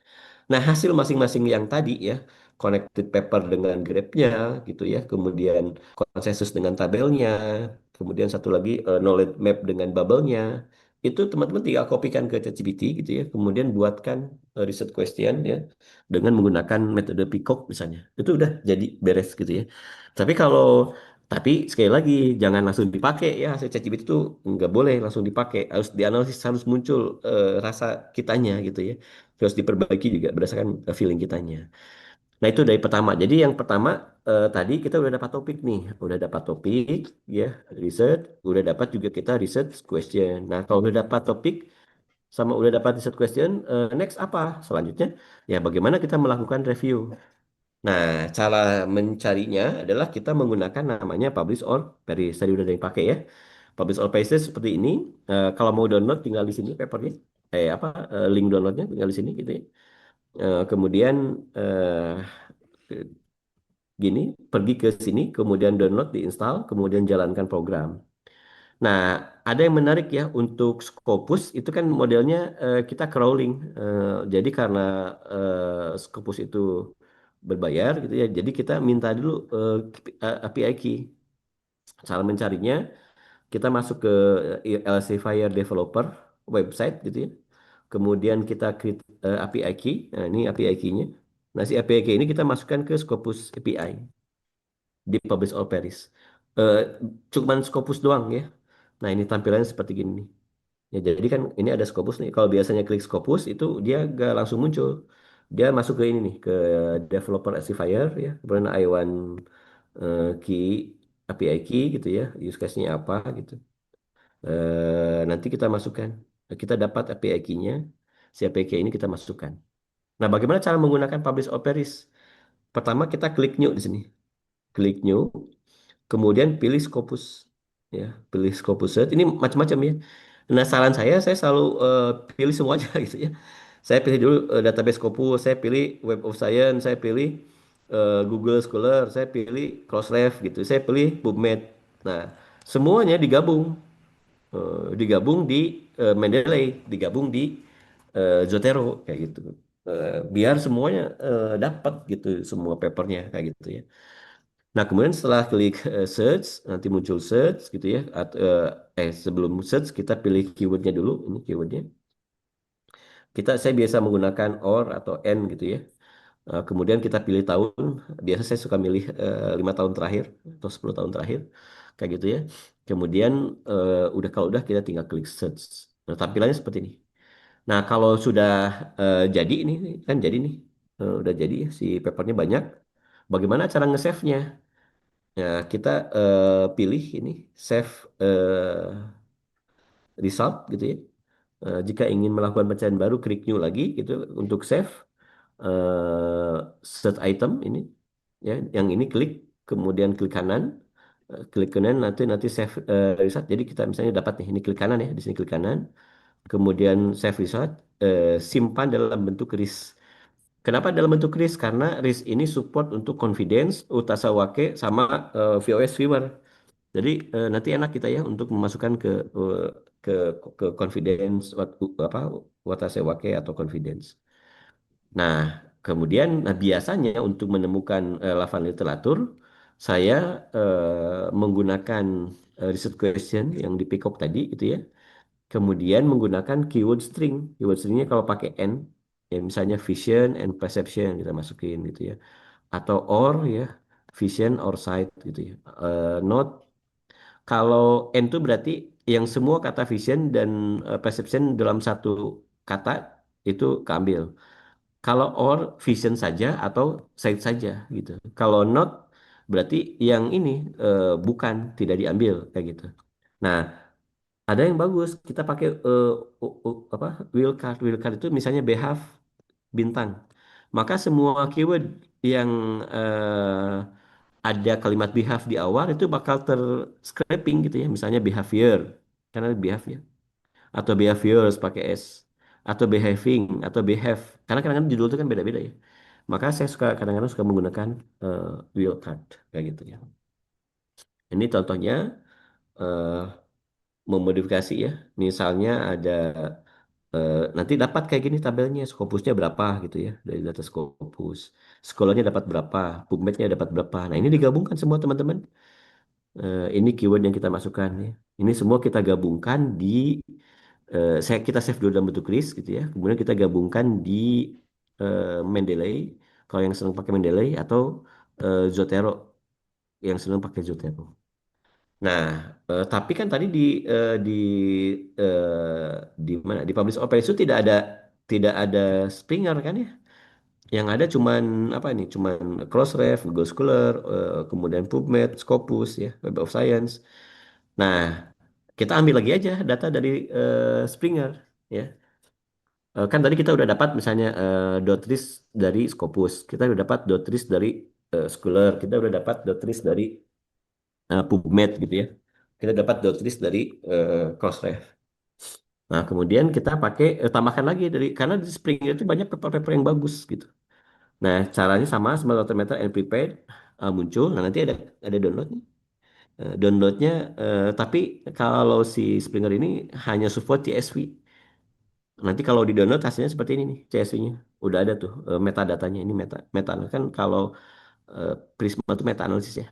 Nah, hasil masing-masing yang tadi ya, connected paper dengan grafnya gitu ya, kemudian konsensus dengan tabelnya, kemudian satu lagi knowledge map dengan bubble-nya, itu teman-teman tinggal kopikan ke ChatGPT gitu ya, kemudian buatkan research question ya, dengan menggunakan metode Peacock misalnya. Itu udah jadi beres gitu ya. Tapi tapi sekali lagi jangan langsung dipakai ya, hasil ChatGPT itu nggak boleh langsung dipakai, harus dianalisis, harus muncul rasa kitanya gitu ya, terus diperbaiki juga berdasarkan feeling kitanya. Nah, itu dari pertama. Jadi yang pertama tadi kita udah dapat topik nih, udah dapat topik ya, research, udah dapat juga kita research question. Nah, kalau udah dapat topik sama udah dapat research question, next apa? Selanjutnya ya bagaimana kita melakukan review. Nah, cara mencarinya adalah kita menggunakan namanya publish or perish. Tadi udah ada yang pakai ya. Publish or perish seperti ini. Kalau mau download tinggal di sini papernya. Link downloadnya tinggal di sini gitu ya. Kemudian gini, pergi ke sini, kemudian download, diinstal, kemudian jalankan program. Nah, ada yang menarik ya untuk Scopus itu kan modelnya kita crawling. Jadi karena Scopus itu berbayar gitu ya, jadi kita minta dulu API key. Cara mencarinya kita masuk ke Elsevier developer website gitu ya. Kemudian kita create API key. Nah, ini API key-nya. Nah, si API key ini kita masukkan ke Scopus API di Publish All Paris. Eh, Cuman Scopus doang ya. Nah, ini tampilannya seperti gini nih. Ya, jadi kan ini ada Scopus nih. Kalau biasanya klik Scopus itu dia gak langsung muncul. Dia masuk ke ini nih, ke developer Elsevier ya. Kemudian I want key, API key gitu ya. Use case-nya apa gitu. Nanti kita masukkan. Kita dapat API key-nya. Si API key ini kita masukkan. Nah, bagaimana cara menggunakan Publish All Paris? Pertama kita klik new di sini. Klik new. Kemudian pilih Scopus, ya, pilih Scopus Search. Ini macam-macam ya. Nah, saran saya selalu pilih semuanya gitu ya. Saya pilih dulu database Scopus, saya pilih Web of Science, saya pilih Google Scholar, saya pilih Crossref gitu, saya pilih PubMed. Nah, semuanya digabung di Mendeley, digabung di Zotero kayak gitu. Biar semuanya dapat gitu semua papernya kayak gitu ya. Nah, kemudian setelah klik search, nanti muncul search gitu ya. Sebelum search kita pilih keywordnya dulu. Ini keywordnya. Saya biasa menggunakan or atau n gitu ya. Kemudian kita pilih tahun. Biasa saya suka milih 5 tahun terakhir atau 10 tahun terakhir, kayak gitu ya. Kemudian kalau udah kita tinggal klik search. Nah, tampilannya seperti ini. Nah, kalau sudah jadi ini kan jadi nih. Udah jadi ya, si papernya banyak. Bagaimana cara nge-save-nya? Ya, kita pilih ini save result gitu ya. Jika ingin melakukan pencarian baru, klik new lagi gitu untuk save eh, search item ini ya, yang ini klik, kemudian klik kanan. Klik kanan nanti nanti save result. Jadi kita misalnya dapat nih, ini klik kanan ya, di sini klik kanan, kemudian save result, simpan dalam bentuk RIS. Kenapa dalam bentuk RIS? Karena RIS ini support untuk confidence, Utasawake sama VOS viewer. Jadi nanti enak kita ya untuk memasukkan ke ke confidence apa Watasewake atau confidence. Nah, kemudian biasanya untuk menemukan lafal literatur, saya menggunakan research question yang di Peacock tadi gitu ya. Kemudian menggunakan keyword string. Keyword stringnya kalau pakai N, ya misalnya vision and perception kita masukin gitu ya. Atau or ya, vision or sight gitu ya. Not kalau N itu berarti yang semua kata vision dan perception dalam satu kata itu keambil. Kalau or vision saja atau sight saja gitu. Kalau not berarti yang ini bukan, tidak diambil kayak gitu. Nah, ada yang bagus kita pakai apa wildcard itu misalnya behave bintang. Maka semua keyword yang ada kalimat behave di awal itu bakal ter-scraping gitu ya. Misalnya behavior, karena ada behave ya. Atau behaviors pakai S. Atau behaving, atau behave. Karena kadang-kadang judul itu kan beda-beda ya. Maka saya suka kadang-kadang suka menggunakan wildcard kayak gitu ya. Ini contohnya eh, memodifikasi ya. Misalnya ada nanti dapat kayak gini tabelnya, Scopusnya berapa gitu ya dari data Scopus. Sekolahnya dapat berapa, PubMed-nya dapat berapa. Nah, ini digabungkan semua teman-teman. Ini keyword yang kita masukkan ya. Ini semua kita gabungkan di kita save dulu dalam bentuk list gitu ya. Kemudian kita gabungkan di Mendeley kalau yang senang pakai Mendeley atau Zotero yang senang pakai Zotero. Nah, tapi kan tadi di mana di Publish Open itu tidak ada Springer kan ya? Yang ada cuman apa ini? Cuman Crossref, Google Scholar, kemudian PubMed, Scopus ya, Web of Science. Nah, kita ambil lagi aja data dari Springer ya. Kan tadi kita udah dapat misalnya dotris dari Scopus, kita udah dapat dotris dari Scholar, kita udah dapat dotris dari PubMed gitu ya. Kita dapat dotris dari Crossref. Nah, kemudian kita pakai tambahkan lagi dari karena di Springer itu banyak paper-paper yang bagus gitu. Nah, caranya sama Smart Automator and Prepared muncul. Nah, nanti ada download nih. Downloadnya tapi kalau si Springer ini hanya support CSV. Nanti kalau di download hasilnya seperti ini nih CSV-nya. Udah ada tuh metadatanya ini meta kan kalau Prisma itu meta analisis ya,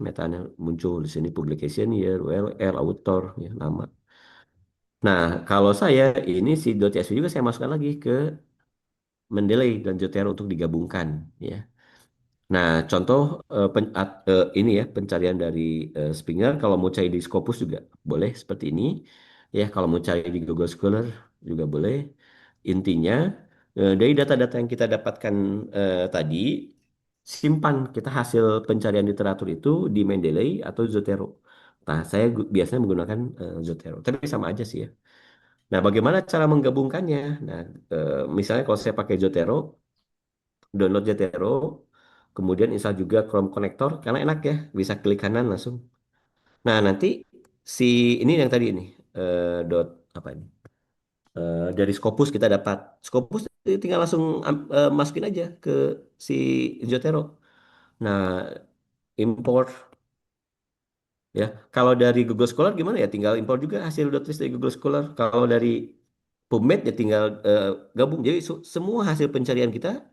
muncul di sini publication year, URL, author, ya, nama. Nah, kalau saya ini si .csv juga saya masukkan lagi ke Mendeley dan Zotero untuk digabungkan ya. Nah, contoh ini ya pencarian dari Springer kalau mau cari di Scopus juga boleh seperti ini. Ya, kalau mau cari di Google Scholar juga boleh. Intinya dari data-data yang kita dapatkan tadi simpan kita hasil pencarian literatur itu di Mendeley atau Zotero. Nah, saya biasanya menggunakan Zotero. Tapi sama aja sih ya. Nah, bagaimana cara menggabungkannya? Nah, misalnya kalau saya pakai Zotero, download Zotero, kemudian install juga Chrome Connector, karena enak ya, bisa klik kanan langsung. Nah, nanti si ini yang tadi ini, dot apa ini? Dari Scopus kita dapat. Scopus tinggal langsung masukin aja ke si Zotero. Nah, import ya. Kalau dari Google Scholar gimana ya? Tinggal import juga hasil tulis dari Google Scholar. Kalau dari PubMed ya tinggal gabung. Jadi semua hasil pencarian kita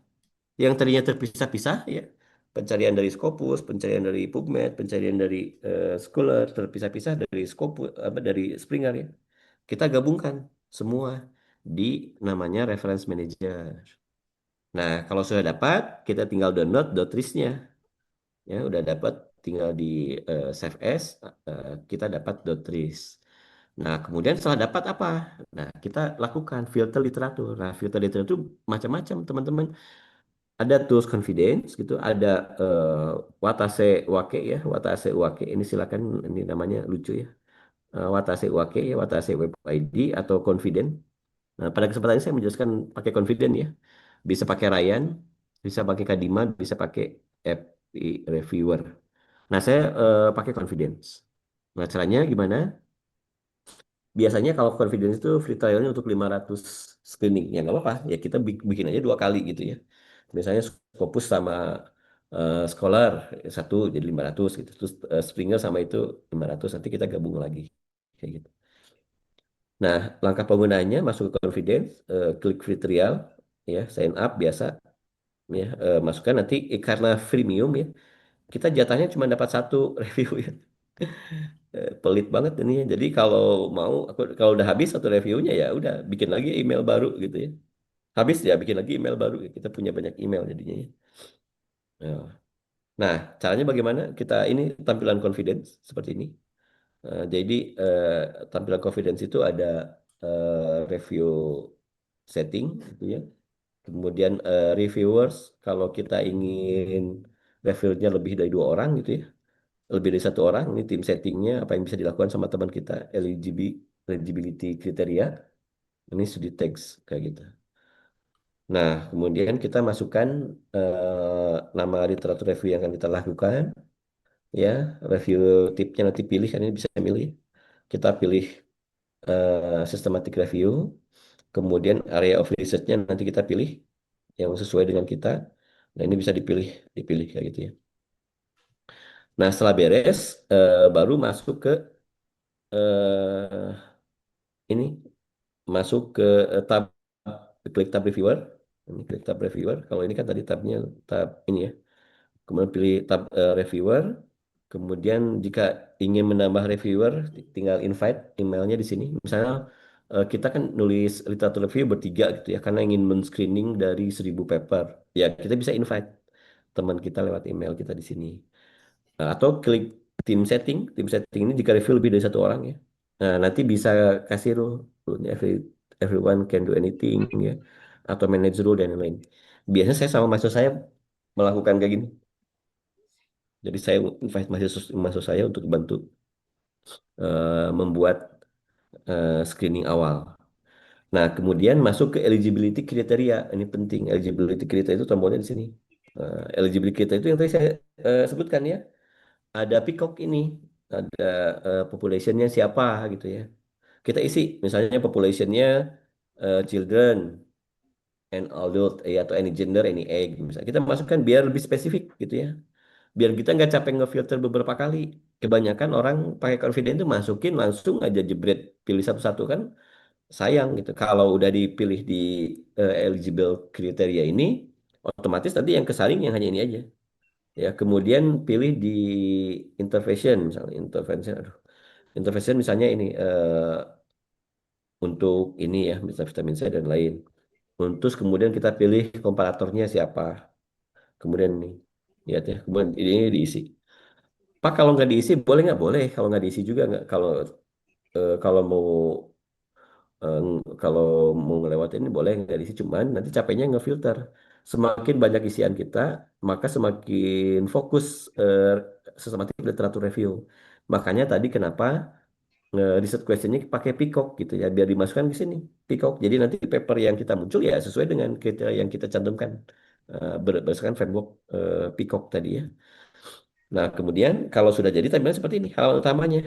yang tadinya terpisah-pisah ya. Pencarian dari Scopus, pencarian dari PubMed, pencarian dari Scholar terpisah-pisah dari Scopus apa dari Springer ya. Kita gabungkan semua di namanya Reference Manager. Nah, kalau sudah dapat, kita tinggal download .ris-nya. Ya, udah dapat tinggal di save as, kita dapat .ris. Nah, kemudian setelah dapat apa? Nah, kita lakukan filter literatur. Nah, filter literatur macam-macam, teman-teman. Ada tools confidence gitu, ada Watase Wake ya, Watase Wake ini silakan ini namanya lucu ya. Watase Wake ya, Watase Web ID atau confident. Nah, pada kesempatan ini saya menjelaskan pakai Confident ya. Bisa pakai Ryan, bisa pakai Kadima, bisa pakai FI Reviewer. Nah, saya pakai Confidence. Nah, caranya gimana? Biasanya kalau Confidence itu free trialnya untuk 500 screening. Ya nggak apa-apa, ya kita bikin aja 2 kali gitu ya. Misalnya Scopus sama Scholar satu jadi 500 gitu. Terus Springer sama itu 500, nanti kita gabung lagi. Kayak gitu. Nah, langkah penggunaannya masuk ke Confidence, klik free trial, ya, sign up biasa, ya, masukkan nanti karena freemium ya, kita jatahnya cuma dapat 1 review ya. Pelit banget ini ya. Jadi kalau mau, kalau udah habis 1 reviewnya ya udah bikin lagi email baru gitu ya. Habis ya bikin lagi email baru. Kita punya banyak email jadinya ya. Ya. Nah, caranya bagaimana? Kita ini tampilan confidence seperti ini. Jadi tampilan confidence itu ada review setting gitu ya. Kemudian reviewers kalau kita ingin reviewnya lebih dari 2 orang gitu ya. Lebih dari 1 orang, ini tim settingnya apa yang bisa dilakukan sama teman kita, eligibility kriteria, ini studi text kayak gitu. Nah, kemudian kita masukkan nama literatur review yang akan kita lakukan, ya, review tipnya nanti pilih, kan ini bisa milih. Kita pilih systematic review, kemudian area of research-nya nanti kita pilih yang sesuai dengan kita. Nah, ini bisa dipilih, dipilih kayak gitu ya. Nah, setelah beres, baru masuk ke eh, ini masuk ke tab, klik tab reviewer. Ini klik tab reviewer. Kalau ini kan tadi tabnya tab ini ya. Kemudian pilih tab reviewer. Kemudian jika ingin menambah reviewer, tinggal invite emailnya di sini. Misalnya kita kan nulis literatur review bertiga gitu ya, karena ingin men-screening dari 1.000 paper. Ya kita bisa invite teman kita lewat email kita di sini. Atau klik tim setting ini jika review lebih dari 1 orang ya. Nah, nanti bisa kasih rule everyone can do anything ya, atau manage rule dan lain-lain. Biasanya saya sama mahasiswa saya melakukan kayak gini. Jadi saya invite mahasiswa saya untuk bantu membuat screening awal. Nah, kemudian masuk ke eligibility kriteria. Ini penting. Eligibility kriteria itu tombolnya di sini. Eligibility kriteria itu yang tadi saya sebutkan ya. Ada peacock ini, ada populationnya siapa gitu ya. Kita isi, misalnya populationnya children and adult, atau any gender, any age. Misalnya kita masukkan biar lebih spesifik gitu ya. Biar kita nggak capek ngefilter beberapa kali. Kebanyakan orang pakai confident itu masukin langsung aja jebret pilih satu-satu kan sayang gitu. Kalau udah dipilih di eligible kriteria ini, otomatis tadi yang kesaring yang hanya ini aja. Ya, kemudian pilih di intervention misalnya intervention misalnya ini untuk ini ya, misalnya vitamin C dan lain. Terus kemudian kita pilih komparatornya siapa. Kemudian nih, lihat ya, kemudian ini diisi. Pak kalau nggak diisi boleh nggak? Boleh. Kalau nggak diisi juga nggak. Kalau mau eh, kalau mau ngelewatin ini boleh nggak diisi. Cuman nanti capeknya ngefilter. Semakin banyak isian kita, maka semakin fokus sistematik literatur review. Makanya tadi kenapa riset questionnya pakai Peacock gitu ya, biar dimasukkan ke sini Peacock. Jadi nanti paper yang kita muncul ya sesuai dengan kriteria yang kita cantumkan berdasarkan framework Peacock tadi ya. Nah, kemudian kalau sudah jadi tampilan seperti ini halaman utamanya.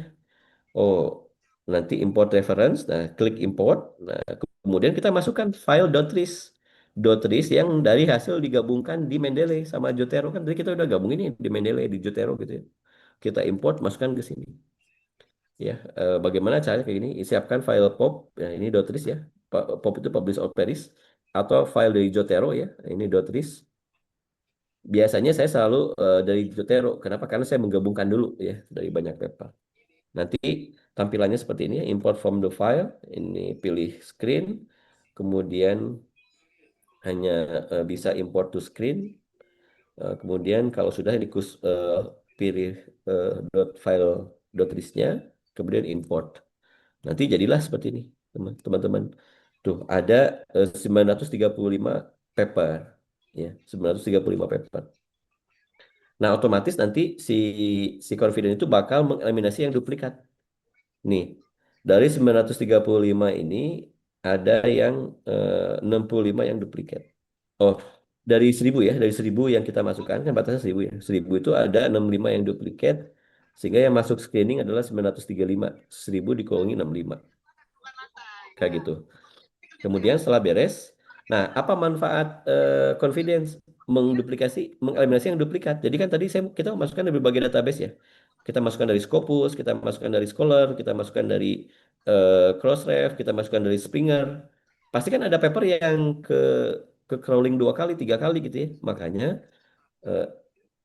Oh, nanti import reference. Nah, klik import. Nah, kemudian kita masukkan file .ris yang dari hasil digabungkan di Mendeley sama Jotero kan. Jadi kita udah gabung ini di Mendeley di Jotero gitu ya. Kita import masukkan ke sini. Ya, bagaimana caranya kayak gini? Siapkan file pop. Ya, ini .ris ya. Pop itu publish out Paris atau file dari Jotero ya. Ini .ris. Biasanya saya selalu dari Jotero. Kenapa? Karena saya menggabungkan dulu ya dari banyak paper. Nanti tampilannya seperti ini, ya, import from the file, ini pilih screen, kemudian hanya bisa import to screen, kemudian kalau sudah ini pilih file .risnya, kemudian import. Nanti jadilah seperti ini, teman-teman. Tuh, ada 935 paper, ya, 935 paper. Nah, otomatis nanti si confident itu bakal mengeliminasi yang duplikat. Nih, dari 935 ini ada yang 65 yang duplikat. Oh, dari 1.000 ya, dari 1.000 yang kita masukkan, kan batasnya 1.000 ya. 1.000 itu ada 65 yang duplikat, sehingga yang masuk screening adalah 935. 1.000 dikurangi 65, kayak gitu. Kemudian setelah beres, nah apa manfaat confidence mengeliminasi yang duplikat? Jadi kan tadi kita masukkan dari berbagai database ya. Kita masukkan dari Scopus, kita masukkan dari Scholar, kita masukkan dari Crossref, kita masukkan dari Springer. Pasti kan ada paper yang ke crawling 2 kali, 3 kali gitu ya. Makanya eh,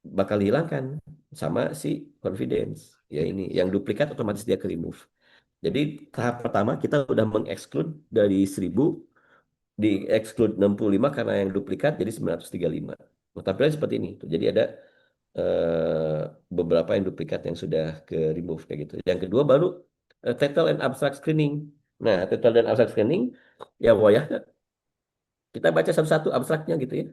bakal dihilangkan sama si confidence. Ya ini, yang duplikat otomatis dia ke remove. Jadi tahap pertama kita udah mengexclude dari 1.000, di exclude 65 karena yang duplikat jadi 935. Nah, tampilannya seperti ini. Jadi ada eh, beberapa yang duplikat yang sudah ke remove kayak gitu. Yang kedua baru title and abstract screening. Nah, title dan abstract screening ya wayah kita baca satu-satu abstraknya gitu ya.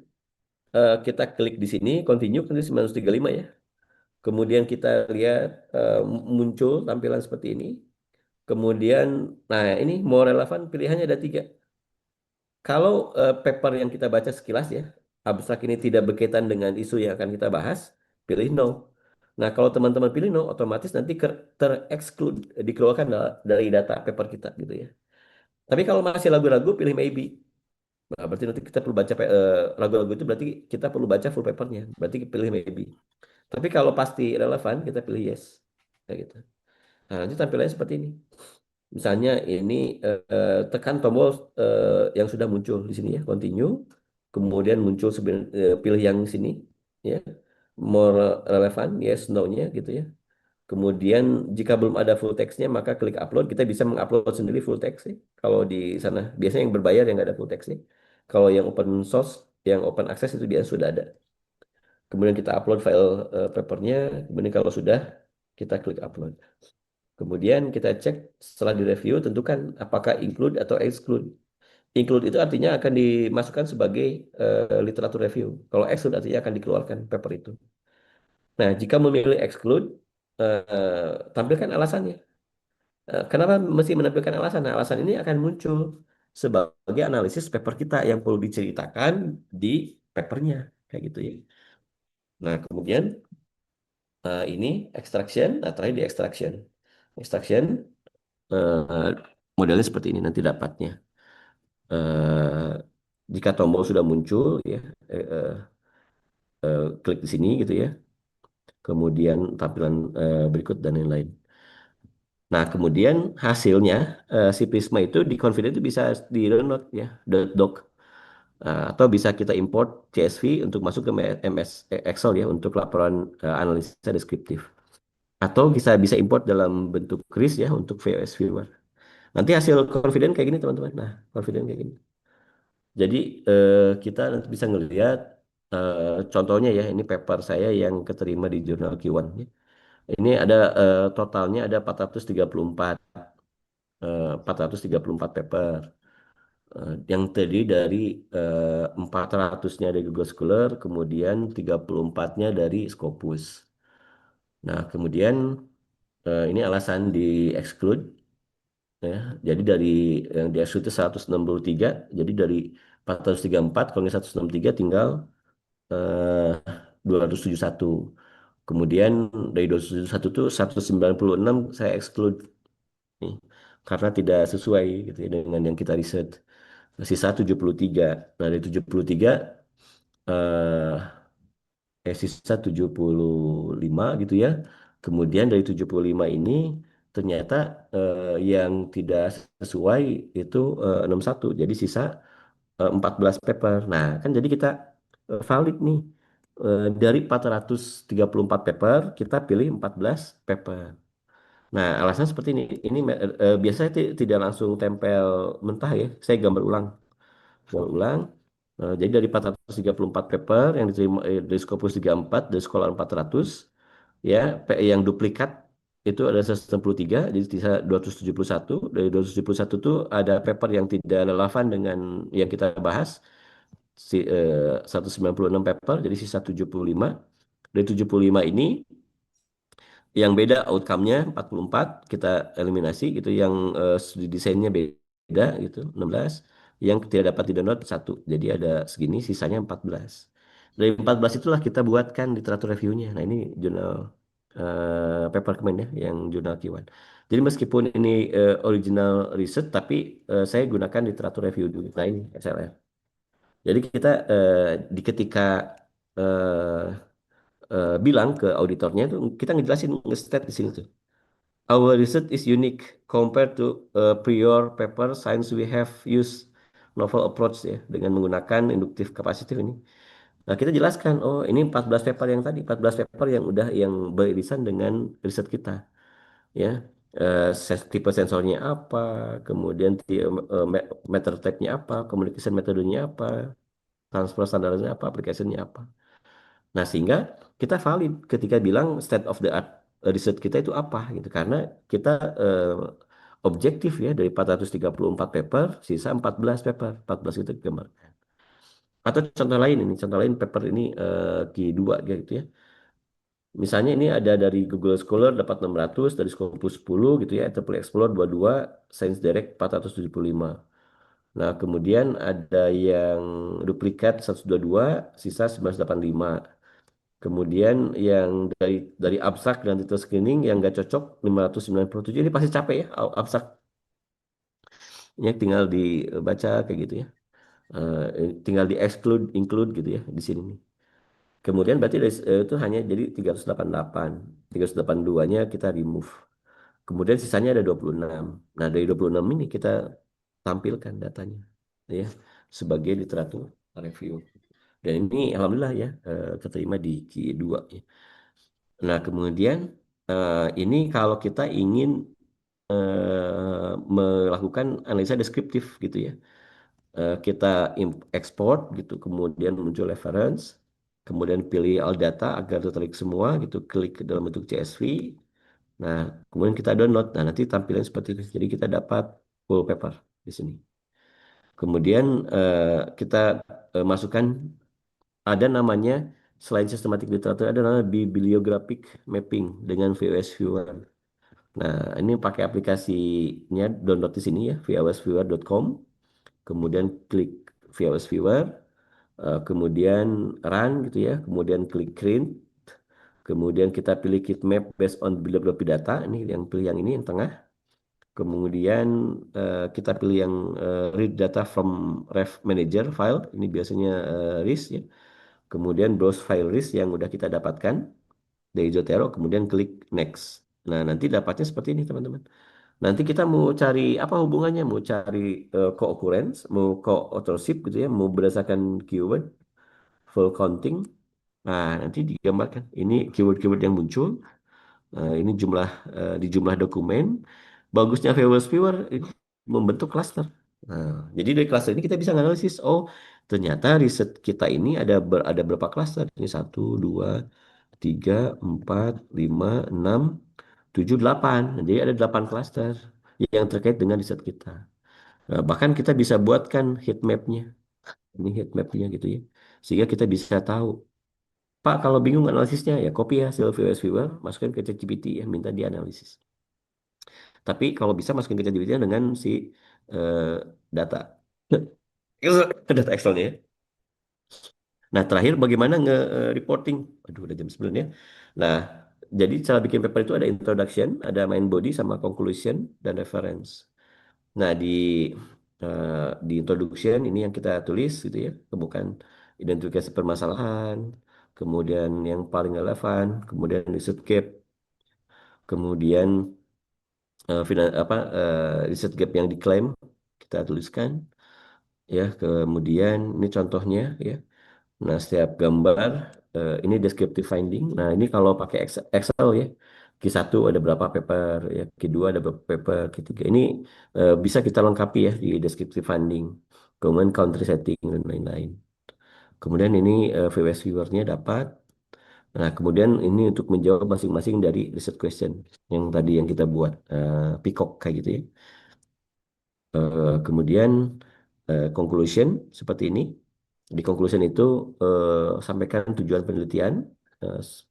Kita klik di sini continue kan 935 ya. Kemudian kita lihat muncul tampilan seperti ini. Kemudian, nah ini mau relevan pilihannya ada 3. Kalau paper yang kita baca sekilas ya, abstrak ini tidak berkaitan dengan isu yang akan kita bahas, pilih no. Nah, kalau teman-teman pilih no, otomatis nanti ter-exclude, dikeluarkan dari data paper kita gitu ya. Tapi kalau masih ragu-ragu, pilih maybe. Nah, berarti nanti kita perlu baca ragu-ragu itu berarti kita perlu baca full papernya. Berarti pilih maybe. Tapi kalau pasti relevan, kita pilih yes. Kayak gitu. Nah, nanti tampilannya seperti ini. Misalnya ini tekan tombol yang sudah muncul di sini ya, continue. Kemudian muncul pilih yang sini ya, more relevan, yes, no-nya gitu ya. Kemudian jika belum ada full text-nya maka klik upload. Kita bisa mengupload sendiri full text sih. Kalau di sana biasanya yang berbayar yang nggak ada full text sih. Kalau yang open source, yang open access itu biasanya sudah ada. Kemudian kita upload file papernya. Kemudian kalau sudah kita klik upload. Kemudian kita cek setelah direview, tentukan apakah include atau exclude. Include itu artinya akan dimasukkan sebagai literatur review. Kalau exclude artinya akan dikeluarkan paper itu. Nah, jika memilih exclude, tampilkan alasannya. Kenapa mesti menampilkan alasan? Nah, alasan ini akan muncul sebagai analisis paper kita yang perlu diceritakan di papernya. Kayak gitu ya. Nah, kemudian ini extraction, nah terakhir di extraction. Extraction, eh, modelnya seperti ini nanti dapatnya. eh, Jika tombol sudah muncul ya klik di sini gitu ya, kemudian tampilan berikut dan lain-lain. Nah, kemudian hasilnya si Prisma itu di Confident itu bisa di download ya .doc. Atau bisa kita import CSV untuk masuk ke MS Excel ya untuk laporan analisa deskriptif, atau bisa bisa import dalam bentuk CRIS ya untuk VOS viewer. Nanti hasil Confident kayak gini teman-teman. Nah, Confident kayak gini. Jadi kita nanti bisa ngelihat contohnya ya, ini paper saya yang keterima di jurnal Q1. Ya. Ini ada totalnya ada 434 434 paper yang terdiri dari 400-nya dari Google Scholar, kemudian 34-nya dari Scopus. Nah, kemudian ini alasan di exclude ya. Jadi dari yang di exclude itu 163, jadi dari 434 kalau ini 163 tinggal 271. Kemudian dari 271 itu 196 saya exclude nih, karena tidak sesuai gitu ya dengan yang kita riset. Sisa 73. Nah, dari 73 eh sisa 75 gitu ya. Kemudian dari 75 ini ternyata yang tidak sesuai itu 61. Jadi sisa 14 paper. Nah, kan jadi kita valid nih. Dari 434 paper, kita pilih 14 paper. Nah, alasan seperti ini. Ini biasanya tidak langsung tempel mentah ya. Saya gambar ulang. Gambar ulang. Jadi dari 434 paper yang diterima dari Scopus 34, dari Scholar 400, ya, yang duplikat itu ada 163, jadi sisa 271. Dari 271 itu ada paper yang tidak relevan dengan yang kita bahas, 196 paper, jadi sisa 75. Dari 75 ini yang beda outcome-nya 44 kita eliminasi gitu, yang studi desainnya beda. beda gitu, 16. Yang tidak dapat di-download satu. Jadi ada segini, sisanya 14. Dari 14 itulah kita buatkan literatur reviewnya. Nah ini jurnal paper kemarin ya, yang jurnal Q1. Jadi meskipun ini original research, tapi saya gunakan literatur review dulu. Nah ini SLR. Jadi kita di ketika eh, bilang ke auditornya itu kita ngejelasin nge-state di sini tuh. Our research is unique compared to prior paper science we have used novel approach ya dengan menggunakan induktif kapasitif ini. Nah, kita jelaskan oh ini 14 paper yang tadi, 14 paper yang udah yang beririsan dengan riset kita ya. Tipe sensornya apa, kemudian meter type-nya apa, communication metodenya apa, transfer standarnya apa, aplikasinya apa. Nah, sehingga kita valid ketika bilang state of the art research kita itu apa gitu. Karena kita objektif ya dari 434 paper, sisa 14 paper. 14 itu gambar. Atau contoh lain ini, contoh lain paper ini Q2 gitu ya. Misalnya ini ada dari Google Scholar dapat 600, dari Scopus 10 gitu ya, Interplay Explorer 22, Science Direct 475. Nah, kemudian ada yang duplikat 122, sisa 985. Kemudian yang dari abstrak dan title screening yang nggak cocok 597 ini pasti capek ya abstraknya tinggal dibaca kayak gitu ya. Tinggal di exclude include gitu ya di sini nih. Kemudian berarti itu hanya jadi 388. 382-nya kita remove. Kemudian sisanya ada 26. Nah, dari 26 ini kita tampilkan datanya ya sebagai literatur review. Dan ini alhamdulillah ya keterima di Q2 ya. Nah, kemudian ini kalau kita ingin melakukan analisa deskriptif gitu ya. Kita export gitu, kemudian muncul reference, kemudian pilih all data agar terklik semua gitu, klik ke dalam bentuk CSV. Nah, kemudian kita download. Nah, nanti tampilan seperti ini. Jadi kita dapat full paper di sini. Kemudian kita masukkan ada namanya selain systematic literature ada namanya bibliographic mapping dengan VOS Viewer. Nah, ini pakai aplikasinya download di sini ya, vosviewer.com. Kemudian klik VOS Viewer, kemudian run gitu ya, kemudian klik print, kemudian kita pilih kit map based on bibliography data, ini yang pilih yang ini yang tengah. Kemudian kita pilih yang read data from ref manager file, ini biasanya RIS ya. Kemudian browse file RIS yang udah kita dapatkan dari Zotero, kemudian klik next. Nah, nanti dapatnya seperti ini teman-teman. Nanti kita mau cari apa hubungannya, mau cari co-occurrence, mau co-authorship gitu ya, mau berdasarkan keyword, full counting. Nah, nanti digambarkan. Ini keyword-keyword yang muncul. Ini di jumlah dokumen. Bagusnya Fables Viewer ini membentuk cluster. Nah, jadi dari cluster ini kita bisa analisis. Oh, ternyata riset kita ini ada berapa cluster? Ini satu, dua, tiga, empat, lima, enam, tujuh, delapan. Nah, jadi ada 8 cluster yang terkait dengan riset kita. Nah, bahkan kita bisa buatkan heat map-nya. Ini heat map-nya gitu ya. Sehingga kita bisa tahu. Pak, kalau bingung analisisnya ya copy hasil VOS Viewer, masukkan ke ChatGPT ya, minta dianalisis. Tapi kalau bisa masukin ke ChatGPT dengan si eh, data. Data Excel-nya ya. Nah, terakhir bagaimana nge-reporting? Aduh, udah jam 9 ya. Nah, jadi cara bikin paper itu ada introduction, ada main body, sama conclusion, dan reference. Nah, di introduction ini yang kita tulis gitu ya, bukan identifikasi permasalahan, kemudian yang paling relevan, kemudian research gap, kemudian research gap yang diklaim kita tuliskan ya, kemudian ini contohnya ya. Nah, setiap gambar ini descriptive finding. Nah, ini kalau pakai Excel ya. Q1 ada berapa paper, ya Q2 ada berapa paper, Q3. Ini bisa kita lengkapi ya di descriptive finding. Kemudian country setting dan lain-lain. Kemudian ini VWS viewernya dapat. Nah, kemudian ini untuk menjawab masing-masing dari research question yang tadi yang kita buat Peacock kayak gitu ya. Kemudian conclusion seperti ini. Di conclusion itu sampaikan tujuan penelitian, eh, s-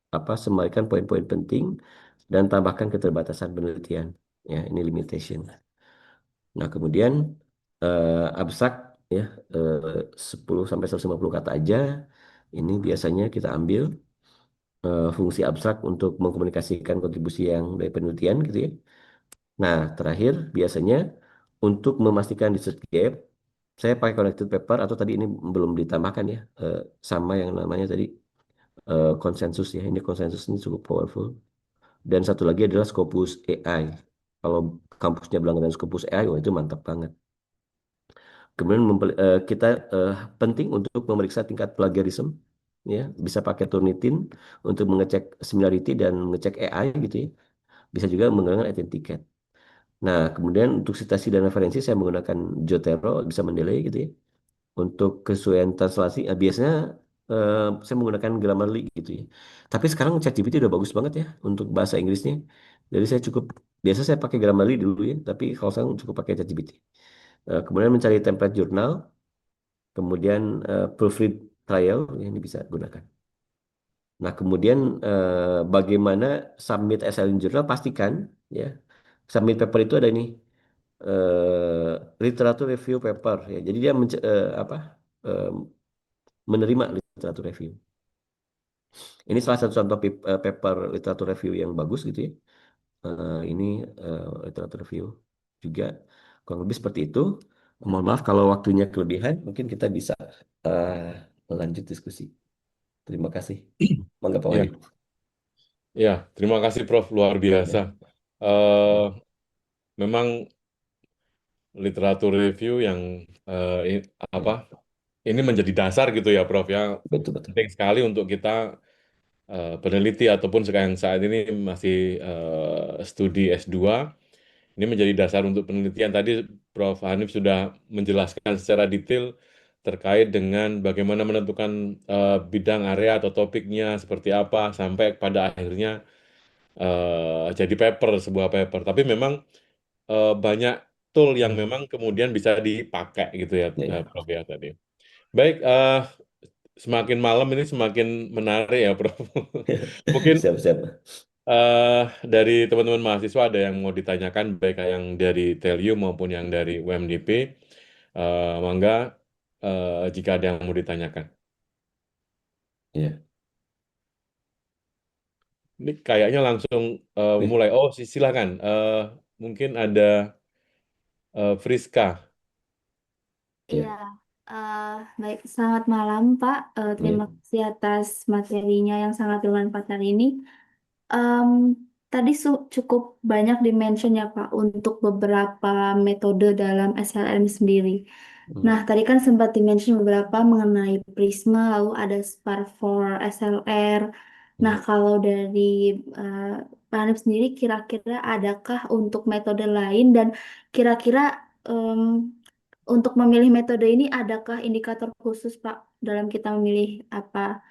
sampaikan poin-poin penting dan tambahkan keterbatasan penelitian. Ya, ini limitation. Nah, kemudian abstrak ya, 10 sampai 150 kata aja. Ini biasanya kita ambil fungsi abstrak untuk mengkomunikasikan kontribusi yang dari penelitian gitu ya. Nah, terakhir biasanya untuk memastikan research gap, saya pakai connected paper atau tadi ini belum ditambahkan ya, sama yang namanya tadi konsensus ya. Ini konsensus ini cukup powerful. Dan satu lagi adalah Scopus AI. Kalau kampusnya berlangganan Scopus AI, wah itu mantap banget. Kemudian kita penting untuk memeriksa tingkat plagiarisme, ya bisa pakai Turnitin untuk mengecek similarity dan mengecek AI gitu ya. Bisa juga menggunakan Authenticated. Nah, kemudian untuk citasi dan referensi saya menggunakan Jotero, bisa mendelay gitu ya. Untuk kesesuaian translasi, biasanya saya menggunakan Grammarly gitu ya. Tapi sekarang ChatGPT udah bagus banget ya untuk bahasa Inggrisnya. Jadi saya cukup, biasa saya pakai Grammarly dulu ya, tapi kalau sekarang cukup pakai ChatGPT. Kemudian mencari template jurnal, kemudian proofread trial, ya, ini bisa gunakan. Nah, kemudian bagaimana submit SLN jurnal, pastikan ya, submit paper itu ada ini literatur review paper ya. Jadi dia apa eh, menerima literatur review. Ini salah satu contoh paper literatur review yang bagus gitu ya. Ini literatur review juga kurang lebih seperti itu. Mohon maaf kalau waktunya kelebihan, mungkin kita bisa melanjut diskusi. Terima kasih. Mangga Pak Wahyu. Ya, ya, terima kasih Prof. Luar biasa. Ya, Eh, Memang literatur review yang apa ya, ini menjadi dasar gitu ya Prof ya. betul betul. Penting sekali untuk kita peneliti ataupun sekarang saat ini masih studi S2. Ini menjadi dasar untuk penelitian. Tadi Prof. Hanif sudah menjelaskan secara detail terkait dengan bagaimana menentukan bidang area atau topiknya seperti apa sampai pada akhirnya jadi paper, sebuah paper. Tapi memang banyak tool yang memang kemudian bisa dipakai gitu ya, Ya, ya. Prof. Ya tadi. Baik, semakin malam ini semakin menarik ya, Prof. Mungkin Siap-siap. eh, dari teman-teman mahasiswa ada yang mau ditanyakan, baik yang dari Telium maupun yang dari UMDP. Mangga, jika ada yang mau ditanyakan. Ya. Ini kayaknya langsung Oke. mulai. Oh, silakan. Mungkin ada Friska. Iya, Ya. eh, baik. Selamat malam, Pak. Terima Ya. kasih atas materinya yang sangat bermanfaat hari ini. Em, Tadi cukup banyak dimention ya, Pak, untuk beberapa metode dalam SLM sendiri. Hmm. Nah, tadi kan sempat dimention beberapa mengenai Prisma, lalu ada Spark for SLR. Nah, Ya. kalau dari eh, Pak Hanif sendiri, kira-kira adakah untuk metode lain dan kira-kira untuk memilih metode ini, adakah indikator khusus, Pak, dalam kita memilih apa?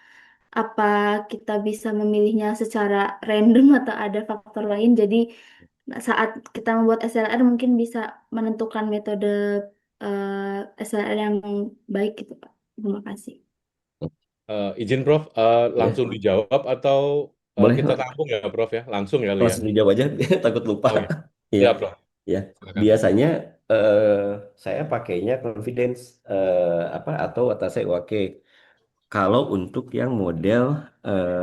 Apa kita bisa memilihnya secara random atau ada faktor lain? Jadi saat kita membuat SLR mungkin bisa menentukan metode SLR yang baik gitu, Pak. Terima kasih. Izin Prof, Ya. langsung dijawab atau Boleh kita tampung ya Prof ya? Langsung ya Lia. langsung dijawab aja, takut lupa. Oh ya, Iya, ya Prof. ya. Silakan. Biasanya saya pakainya confidence apa atau atas oke. Kalau untuk yang model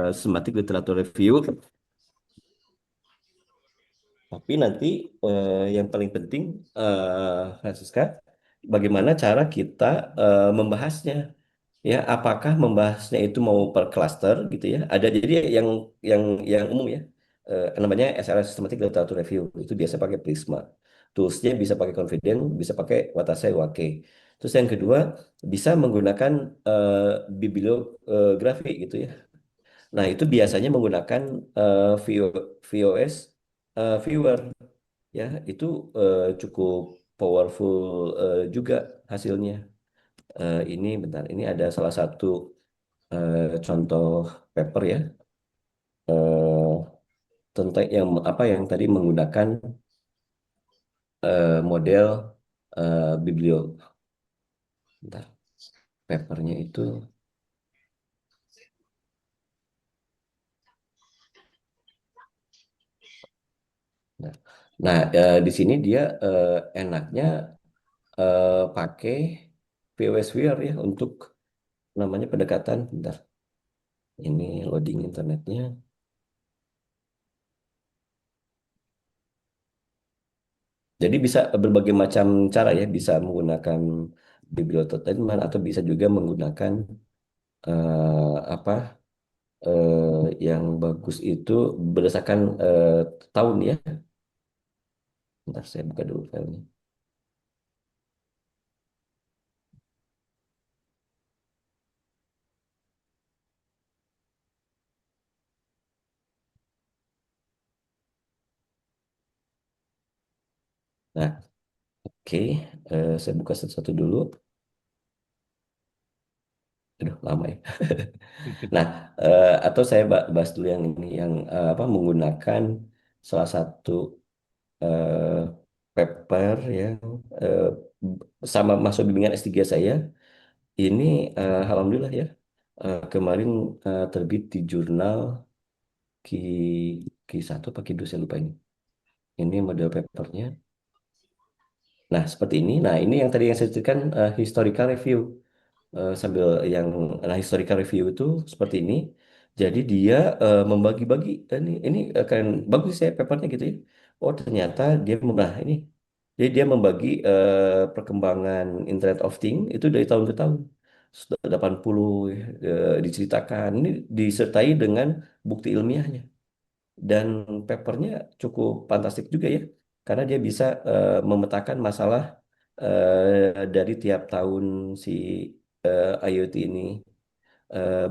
semantik literatur review, tapi nanti yang paling penting, Francisca, bagaimana cara kita membahasnya? Ya, apakah membahasnya itu mau per cluster gitu ya? Ada jadi yang umum ya, namanya SLS Systematic Literature Review itu biasa pakai Prisma. Toolsnya bisa pakai Confident, bisa pakai Watasai Wake. Terus yang kedua bisa menggunakan bibliografi gitu ya. Nah itu biasanya menggunakan VOS viewer ya, itu cukup powerful juga hasilnya. Ini bentar, ini ada salah satu contoh paper ya, tentang yang apa yang tadi menggunakan model biblio, bentar, papernya itu, nah, Nah, di sini dia enaknya pakai VWSWR ya untuk namanya pendekatan. Bentar, ini loading internetnya. Jadi bisa berbagai macam cara ya, bisa menggunakan bibliotekan atau bisa juga menggunakan apa yang bagus itu berdasarkan tahun ya. Bentar, saya buka dulu filenya. Nah, oke, saya buka satu-satu dulu. Aduh, lama ya. Nah, atau saya bahas dulu yang ini, yang apa menggunakan salah satu eh, paper yang eh, sama masuk bimbingan S3 saya. Ini alhamdulillah ya, kemarin terbit di jurnal Ki Ki 1 apa Ki 2 saya lupa ini. Ini model papernya. Nah, seperti ini. Nah, ini yang tadi yang saya ceritakan historical review. Sambil yang nah historical review itu seperti ini. Jadi dia membagi-bagi ini keren bagus ya papernya gitu ya. Oh, ternyata dia nah ini. Jadi dia membagi perkembangan Internet of Things itu dari tahun ke tahun. Sudah 80 diceritakan. Ini disertai dengan bukti ilmiahnya. Dan papernya cukup fantastik juga ya. Karena dia bisa memetakan masalah dari tiap tahun si IoT ini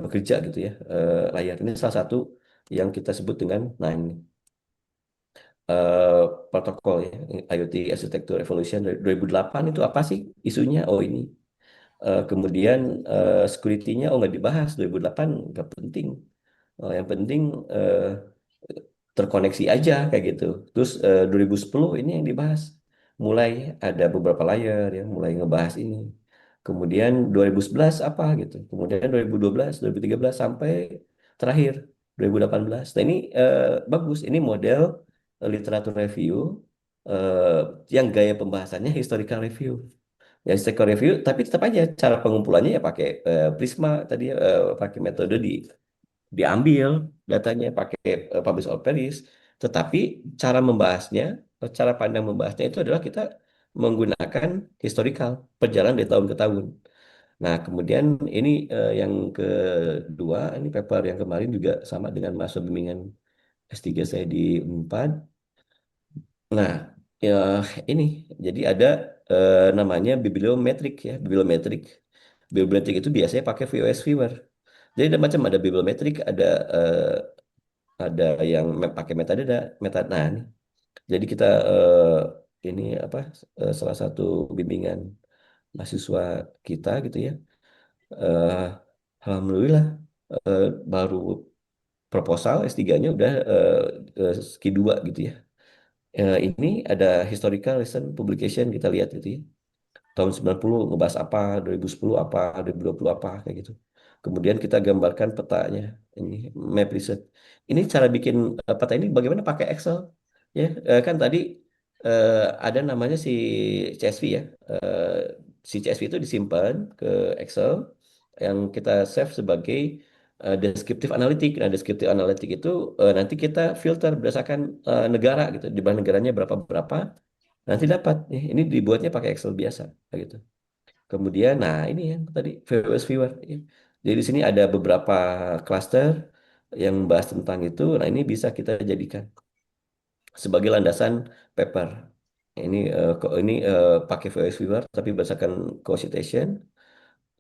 bekerja gitu ya. Layar ini salah satu yang kita sebut dengan nah ini eh, protokol ya IoT Architecture Revolution dari 2008 itu apa sih isunya? Oh ini. Kemudian security-nya oh nggak dibahas 2008 nggak penting. Yang penting eh, terkoneksi aja kayak gitu. Terus 2010 ini yang dibahas. Mulai ada beberapa layar yang mulai ngebahas ini. Kemudian 2011 apa gitu. Kemudian 2012, 2013 sampai terakhir 2018. Nah ini bagus. Ini model literatur review eh, yang gaya pembahasannya historical review. Ya historical review, tapi tetap aja cara pengumpulannya ya pakai Prisma tadi pakai metode diambil datanya pakai publish or perish, tetapi cara membahasnya, cara pandang membahasnya itu adalah kita menggunakan historical, perjalanan dari tahun ke tahun. Nah, kemudian ini yang kedua, ini paper yang kemarin juga sama dengan masuk bimbingan S3 saya di Unpad. Nah, ya ini jadi ada namanya bibliometrik ya, bibliometrik. Bibliometrik itu biasanya pakai VOS viewer. Jadi ada macam ada bibliometrik, ada yang pakai metadata, nah ini. Jadi kita ini apa salah satu bimbingan mahasiswa kita gitu ya. eh Alhamdulillah eh, baru proposal S3-nya udah Q2 gitu ya. Ini ada historical recent publication kita lihat gitu ya. Tahun 90 ngebahas apa, 2010 apa, 2020 apa kayak gitu. Kemudian kita gambarkan petanya ini map research. Ini cara bikin peta ini bagaimana pakai Excel ya. Kan tadi eh, ada namanya si CSV ya. Si CSV itu disimpan ke Excel yang kita save sebagai descriptive analytic. Nah, descriptive analytic itu nanti kita filter berdasarkan negara gitu. Di bawah negaranya berapa berapa nanti dapat nih ini dibuatnya pakai Excel biasa kayak gitu. Kemudian nah ini yang tadi VOS viewer ya. Jadi di sini ada beberapa cluster yang membahas tentang itu. Nah, ini bisa kita jadikan sebagai landasan paper. Ini kok ini pakai VOS viewer tapi berdasarkan co-citation.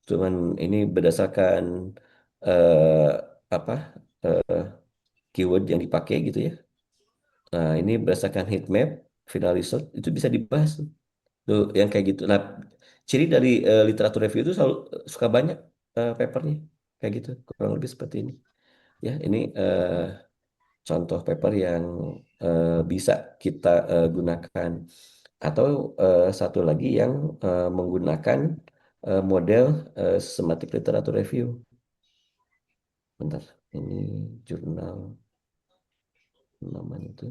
Cuman ini berdasarkan eh, apa eh, keyword yang dipakai gitu ya. Nah, ini berdasarkan heat map, final result itu bisa dibahas. Tuh, yang kayak gitu. Nah, ciri dari literatur review itu selalu suka banyak papernya. Kayak gitu, kurang lebih seperti ini. Ya, ini contoh paper yang bisa kita gunakan. Atau satu lagi yang menggunakan model systematic literatur review. Bentar, ini jurnal namanya itu.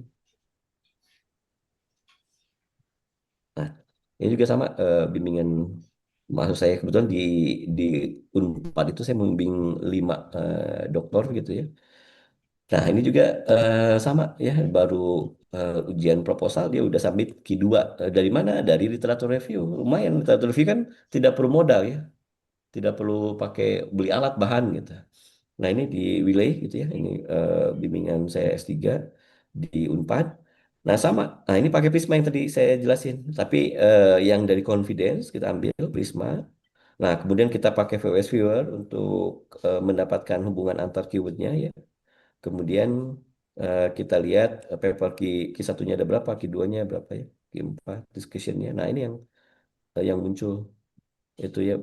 Ini juga sama bimbingan, maksud saya kebetulan di Unpad itu saya membimbing 5 dokter gitu ya. Nah, ini juga sama ya, baru ujian proposal dia udah submit Q2. Dari mana? Dari literatur review. Lumayan, literatur review kan tidak perlu modal ya, tidak perlu pakai beli alat bahan gitu. Nah, ini di Wiley gitu ya, ini bimbingan saya S3 di Unpad. Nah, sama. Nah, ini pakai Prisma yang tadi saya jelasin. Tapi yang dari Confidence kita ambil Prisma. Nah, kemudian kita pakai VWS Viewer untuk mendapatkan hubungan antar keywordnya ya. Kemudian kita lihat paper Q1-nya ada berapa, Q2-nya berapa ya, Q4 discussion-nya. Nah, ini yang muncul itu ya,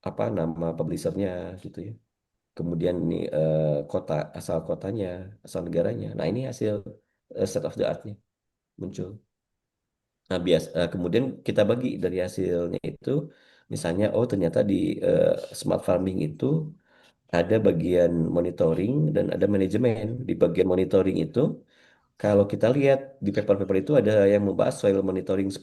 apa nama publisher-nya gitu ya. Kemudian ini kota, asal kotanya, asal negaranya. Nah, ini hasil state of the art-nya muncul. Nah, kemudian kita bagi dari hasilnya itu, misalnya, oh ternyata di smart farming itu ada bagian monitoring dan ada manajemen. Di bagian monitoring itu, kalau kita lihat di paper-paper itu ada yang membahas soil monitoring 10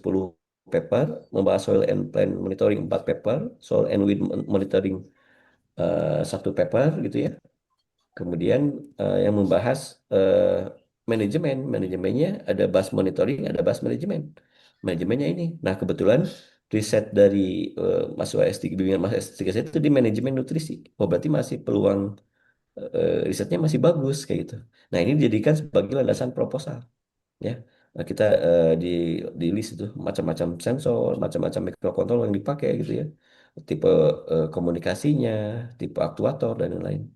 paper, membahas soil and plant monitoring 4 paper, soil and wind monitoring 1 paper gitu ya. Kemudian yang membahas manajemennya ada bus monitoring, ada bus manajemen. Manajemennya ini. Nah, kebetulan riset dari mahasiswa S3, bimbingan mahasiswa S3 saya itu di manajemen nutrisi. Oh, berarti masih peluang risetnya masih bagus kayak gitu. Nah, ini dijadikan sebagai landasan proposal ya. Nah, kita di list itu macam-macam sensor, macam-macam mikrokontroller yang dipakai gitu ya, tipe komunikasinya, tipe aktuator dan lain-lain.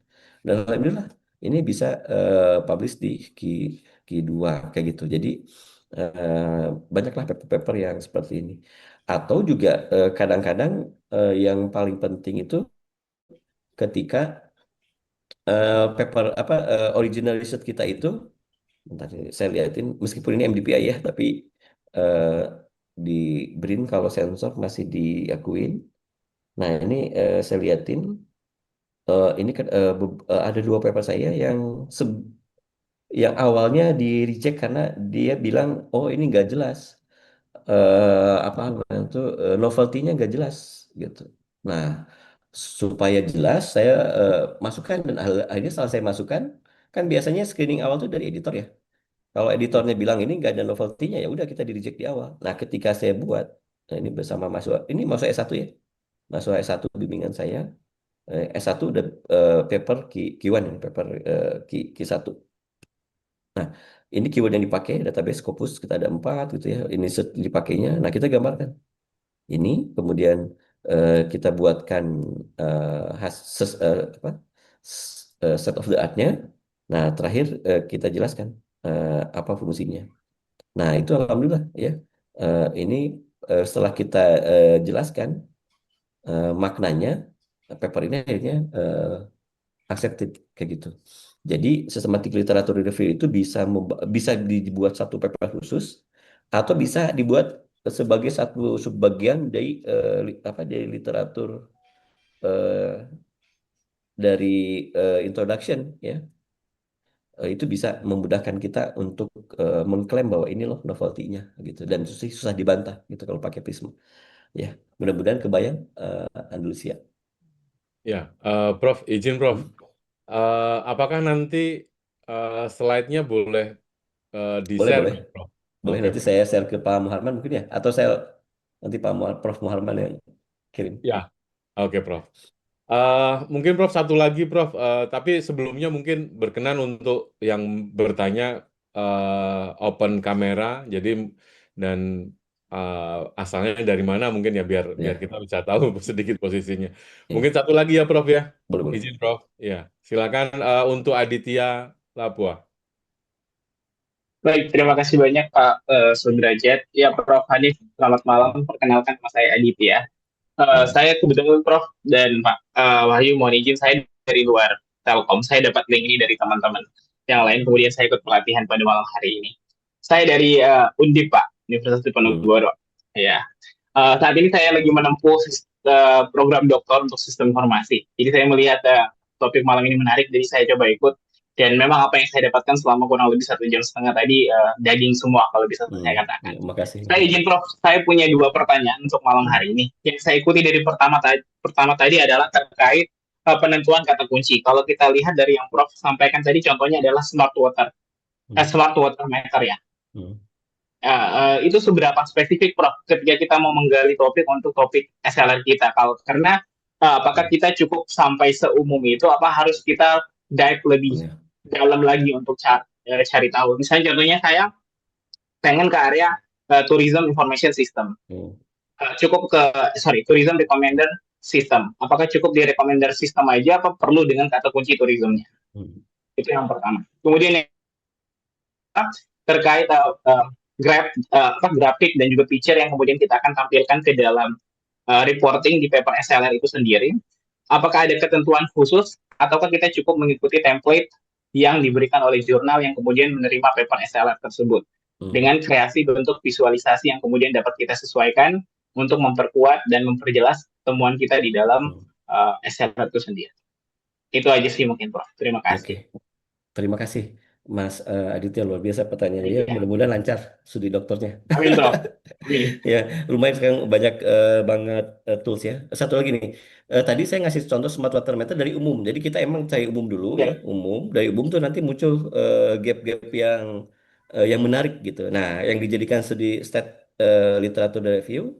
Dan alhamdulillah ini bisa publish di Q2 kayak gitu. Jadi banyaklah paper-paper yang seperti ini. Atau juga kadang-kadang yang paling penting itu ketika paper apa original research kita itu, bentar saya lihatin, meskipun ini MDPI ya, tapi eh, di BRIN kalau sensor masih diakuin. Nah, ini saya lihatin, ini kan ada 2 paper saya yang awalnya di reject karena dia bilang, oh ini nggak jelas, apa namanya itu, novelty-nya nggak jelas gitu. Nah, supaya jelas saya masukkan, dan akhirnya setelah saya masukkan, kan biasanya screening awal tuh dari editor ya. Kalau editornya bilang ini nggak ada novelty-nya, ya udah kita di reject di awal. Nah, ketika saya buat, nah ini bersama mahasiswa, ini mahasiswa S1 ya, mahasiswa S1 bimbingan saya, S1 udah paper Q1 ya, paper Q1. Nah, ini keyword yang dipakai, database Scopus, kita ada 4 gitu ya, ini dipakainya. Nah, kita gambarkan ini, kemudian kita buatkan apa, set of the art-nya. Nah, terakhir kita jelaskan apa fungsinya. Nah, itu alhamdulillah ya. Ini setelah kita jelaskan maknanya, paper ini akhirnya accepted kayak gitu. Jadi systematic literature review itu bisa dibuat satu paper khusus atau bisa dibuat sebagai satu subbagian dari apa, dari literatur eh, dari introduction ya. Itu bisa memudahkan kita untuk mengklaim bahwa ini loh novelty-nya gitu, dan susah dibantah gitu kalau pakai Prisma ya. Mudah-mudahan kebayang Andalusia. Ya, Prof, izin Prof. Hmm? Apakah nanti slide-nya boleh Boleh, di-share, boleh, Prof? boleh, Oke, nanti Prof. saya share ke Pak Muharman mungkin ya, atau saya nanti Prof Muharman yang kirim. Ya, oke, Prof. Mungkin Prof satu lagi Prof, tapi sebelumnya mungkin berkenan untuk yang bertanya open kamera, jadi dan asalnya dari mana mungkin ya, biar biar Ya, kita bisa tahu sedikit posisinya. ya, Mungkin satu lagi ya Prof ya, boleh, boleh. izin Prof. Ya, silakan untuk Aditya Lapua. Baik, terima kasih banyak Pak Sudrajat. Ya, Prof. Hanif, selamat malam. Perkenalkan, nama saya Aditya. Ya, Saya kebetulan Prof. dan Pak Wahyu, mohon izin saya dari luar Telkom. Saya dapat link ini dari teman-teman yang lain, kemudian saya ikut pelatihan pada malam hari ini. Saya dari Undip, Pak, Universitas hmm, Diponegoro. Ya, saat ini saya lagi menempuh program doktor untuk sistem informasi. Jadi saya melihat topik malam ini menarik, jadi saya coba ikut. Dan memang apa yang saya dapatkan selama kurang lebih 1,5 jam tadi daging semua kalau bisa saya Hmm, katakan. ya, makasih. Saya izin Prof, saya punya 2 pertanyaan untuk malam Hmm, hari ini. Yang saya ikuti dari pertama tadi adalah terkait penentuan kata kunci. Kalau kita lihat dari yang Prof sampaikan tadi, contohnya adalah hmm, smart water meter ya. hmm, Itu seberapa spesifik Prof ketika kita mau menggali topik untuk topik SLR kita. Karena apakah hmm, kita cukup sampai seumum itu, apa harus kita dive lebih ya, dalam lagi untuk cari tahu. Misalnya contohnya saya pengen ke area tourism information system. hmm, Cukup ke tourism recommender system. Apakah cukup di recommender system aja apa perlu dengan kata kunci tourismnya? hmm, Itu yang pertama. Kemudian yang terkait grafik dan juga picture yang kemudian kita akan tampilkan ke dalam reporting di paper SLR itu sendiri. Apakah ada ketentuan khusus ataukah kita cukup mengikuti template yang diberikan oleh jurnal yang kemudian menerima paper SLR tersebut hmm, dengan kreasi bentuk visualisasi yang kemudian dapat kita sesuaikan untuk memperkuat dan memperjelas temuan kita di dalam hmm. SLR itu sendiri. Itu aja sih mungkin Prof. Terima Oke, kasih. terima kasih Mas Aditya, luar biasa pertanyaannya. Ya, Iya. mudah-mudahan lancar studi doktornya. Amin Prof. Amin. Ya, lumayan sekarang banyak banget tools ya. Satu lagi nih, tadi saya ngasih contoh smart water meter dari umum. Jadi kita emang cari umum dulu ya, Ya. umum. Dari umum tuh nanti muncul gap-gap yang menarik gitu. Nah, yang dijadikan studi stat literatur review,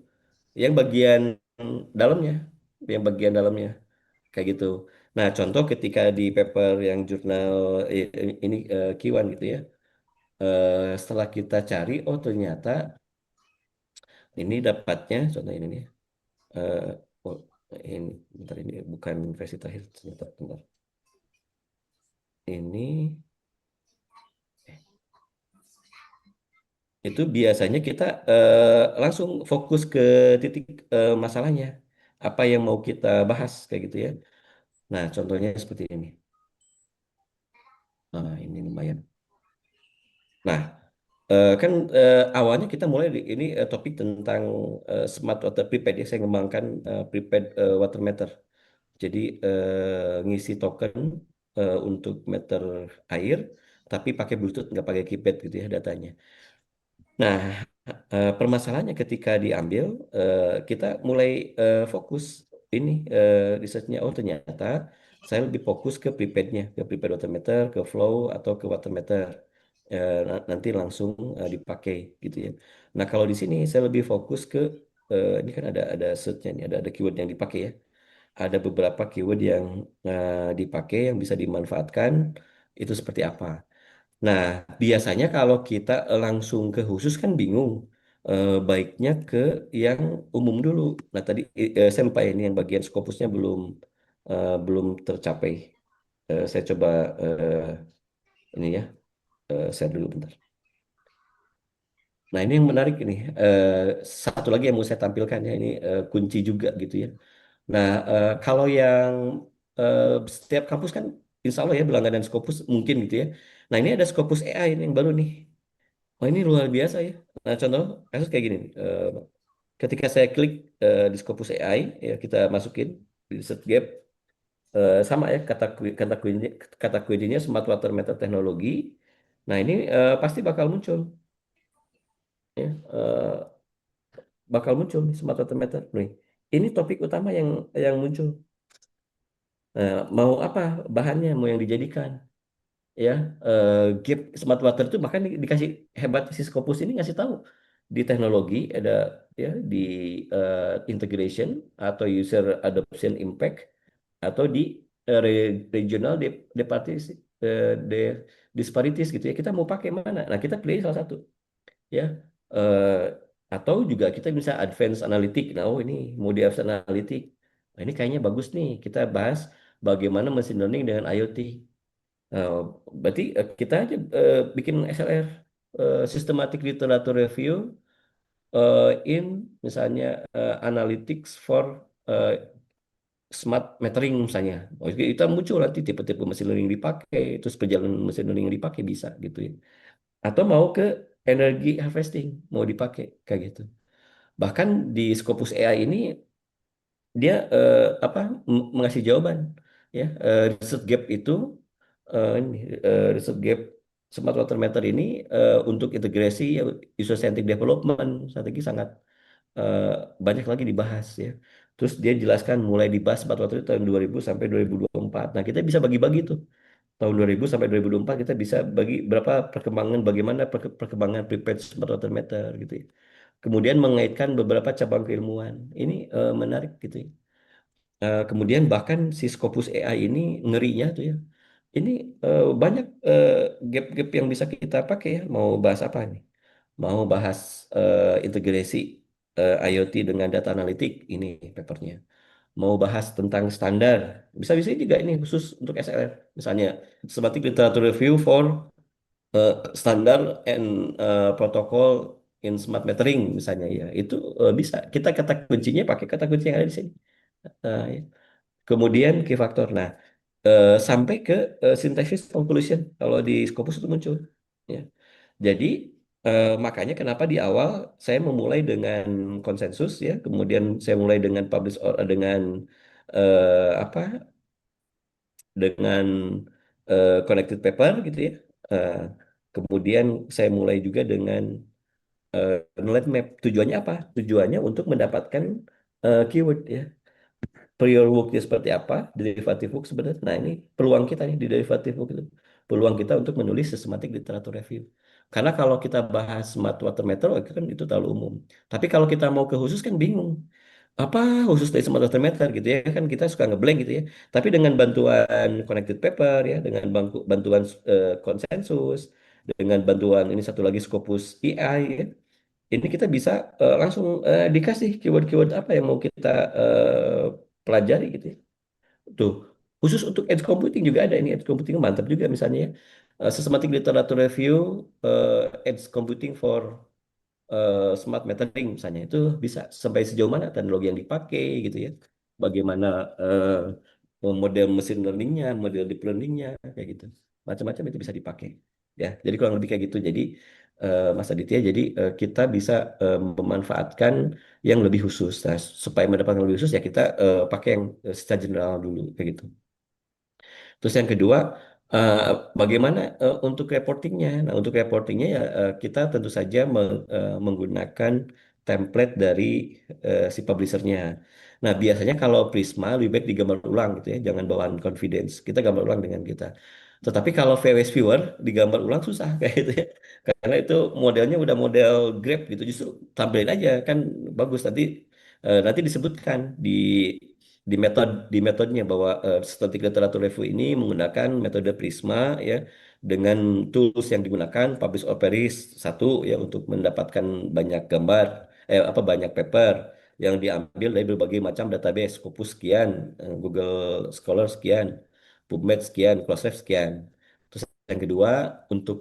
yang bagian dalamnya, yang bagian dalamnya kayak gitu. Nah, contoh ketika di paper yang jurnal ini Q1 gitu ya. Setelah kita cari, oh ternyata ini dapatnya, contoh ini nih. eh, oh, ini, bentar ini bukan versi terakhir ternyata, bentar. Ini itu biasanya kita langsung fokus ke titik masalahnya, apa yang mau kita bahas kayak gitu ya. Nah, contohnya seperti ini. Nah, ini lumayan. Nah, kan awalnya kita mulai ini topik tentang smart water prepaid ya. Saya ngembangkan prepaid water meter. Jadi ngisi token untuk meter air, tapi pakai Bluetooth nggak pakai keypad gitu ya datanya. Nah, permasalahannya ketika diambil, kita mulai fokus ini researchnya. Oh ternyata saya lebih fokus ke prepaidnya, ke prepaid water meter, ke flow atau ke water meter. Nanti langsung dipakai gitu ya. Nah kalau di sini saya lebih fokus ke ini kan ada search-nya nih, ada keyword yang dipakai ya. Ada beberapa keyword yang dipakai yang bisa dimanfaatkan itu seperti apa. Nah, biasanya kalau kita langsung ke khusus kan bingung. Baiknya ke yang umum dulu. Nah, tadi saya lupa ya, ini yang bagian Scopusnya belum tercapai. Saya coba ini ya, share dulu bentar. Nah, ini yang menarik ini. Satu lagi yang mau saya tampilkan ya, ini kunci juga gitu ya. Nah, kalau yang eh, setiap kampus kan insya Allah ya berlangganan Scopus mungkin gitu ya. Nah, ini ada Scopus AI ini yang baru nih. Oh ini luar biasa ya. Nah contoh kasus kayak gini nih. Ketika saya klik di Scopus AI, ya kita masukin di search gap sama ya kata kuncinya smart water meter teknologi. Nah ini pasti bakal muncul ya, bakal muncul nih smart water meter nih. Ini topik utama yang muncul. Mau apa bahannya, mau yang dijadikan ya. Gap smart water itu bahkan dikasih hebat si Scopus ini ngasih tahu di teknologi ada ya di integration atau user adoption impact atau di regional disparities gitu ya, kita mau pakai mana, nah kita pilih salah satu ya. Eh, atau juga kita bisa advance analytic. Nah oh ini mau di advance analytic, nah, ini kayaknya bagus nih kita bahas bagaimana machine learning dengan IoT. Nah, berarti kita aja bikin SLR, Systematic Literature Review in misalnya Analytics for eh, Smart Metering misalnya. Oh, kita muncul nanti tipe-tipe mesin learning dipakai, terus perjalanan mesin learning yang dipakai bisa gitu ya. Atau mau ke energi harvesting, mau dipakai kayak gitu. Bahkan di Scopus AI ini dia apa mengasih jawaban ya, research gap itu ini Research Gap Smart Water Meter ini untuk integrasi user centric development strategi sangat eh, banyak lagi dibahas ya. Terus dia jelaskan mulai dibahas smart water itu tahun 2000 sampai 2024. Nah, kita bisa bagi-bagi tuh. Tahun 2000 sampai 2024 kita bisa bagi berapa perkembangan bagaimana perkembangan prepared smart water meter gitu ya. Kemudian mengaitkan beberapa cabang keilmuan. Ini menarik gitu ya. Kemudian bahkan si Scopus AI ini ngerinya tuh ya. Ini banyak gap-gap yang bisa kita pakai ya. Mau bahas apa nih? Mau bahas integrasi IoT dengan data analitik, ini papernya. Mau bahas tentang standar, bisa-bisa juga ini khusus untuk SLR. Misalnya, Systematic Literature Review for Standard and Protocol in Smart Metering, misalnya ya. Itu bisa. Kita kata kuncinya pakai kata kunci yang ada di sini. Ya. Kemudian key factor. Nah, sampai ke synthesis conclusion kalau di Scopus itu muncul. Ya. Jadi makanya kenapa di awal saya memulai dengan konsensus ya, kemudian saya mulai dengan dengan apa dengan connected paper gitu ya. Eh, kemudian saya mulai juga dengan knowledge map. Tujuannya apa? Tujuannya untuk mendapatkan keyword ya. Prior worknya seperti apa, derivative work sebenarnya. Nah, ini peluang kita nih di derivative work itu. Peluang kita untuk menulis systematic literature review. Karena kalau kita bahas smart water meter, oh, itu kan itu terlalu umum. Tapi kalau kita mau ke khusus kan bingung. Apa khusus dari smart water meter gitu ya, kan kita suka ngeblank gitu ya. Tapi dengan bantuan connected paper ya, dengan bantuan konsensus, dengan bantuan ini satu lagi Scopus AI ya, ini kita bisa langsung dikasih keyword-keyword apa yang mau kita pelajari gitu ya. Tuh, khusus untuk edge computing juga ada ini edge computing mantap juga misalnya ya. Systematic literature review edge computing for smart metering misalnya itu bisa sampai sejauh mana teknologi yang dipakai gitu ya. Bagaimana model machine learningnya, model deep learningnya kayak gitu. Macam-macam itu bisa dipakai. Ya, jadi kurang lebih kayak gitu. Jadi Mas Aditya, jadi kita bisa memanfaatkan yang lebih khusus. Nah, supaya mendapatkan yang lebih khusus ya kita pakai yang secara general dulu kayak gitu. Terus yang kedua, eh, bagaimana untuk reportingnya? Nah, untuk reportingnya ya kita tentu saja menggunakan template dari si publishernya. Nah, biasanya kalau Prisma lebih baik digambar ulang gitu ya, jangan bawaan confidence. Kita gambar ulang dengan kita. Tetapi kalau VWS Viewer digambar ulang susah kayak gitu ya. Karena itu modelnya udah model Grab gitu. Justru tampilin aja kan bagus nanti disebutkan di metodenya bahwa static literature review ini menggunakan metode Prisma ya dengan tools yang digunakan publish or perish satu ya untuk mendapatkan banyak gambar banyak paper yang diambil dari berbagai macam database Scopus sekian, Google Scholar sekian, PubMed sekian, Crossref sekian. Terus yang kedua untuk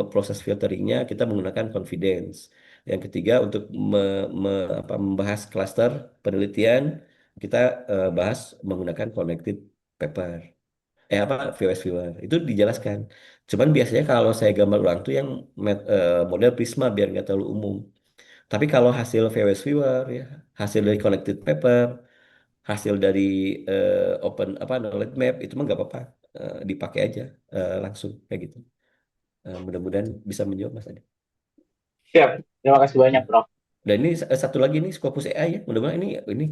proses filteringnya kita menggunakan confidence. Yang ketiga untuk membahas cluster penelitian kita bahas menggunakan connected paper. VOS viewer itu dijelaskan. Cuman biasanya kalau saya gambar ulang tuh yang model Prisma biar nggak terlalu umum. Tapi kalau hasil VOS viewer ya, hasil dari connected paper, hasil dari open knowledge map itu mah nggak apa-apa. Dipakai aja langsung kayak gitu. Mudah-mudahan bisa menjawab Mas Adi. Siap. Terima kasih banyak, Hmm. Bro. Dan ini satu lagi nih Scopus AI ya. Mudah-mudahan ini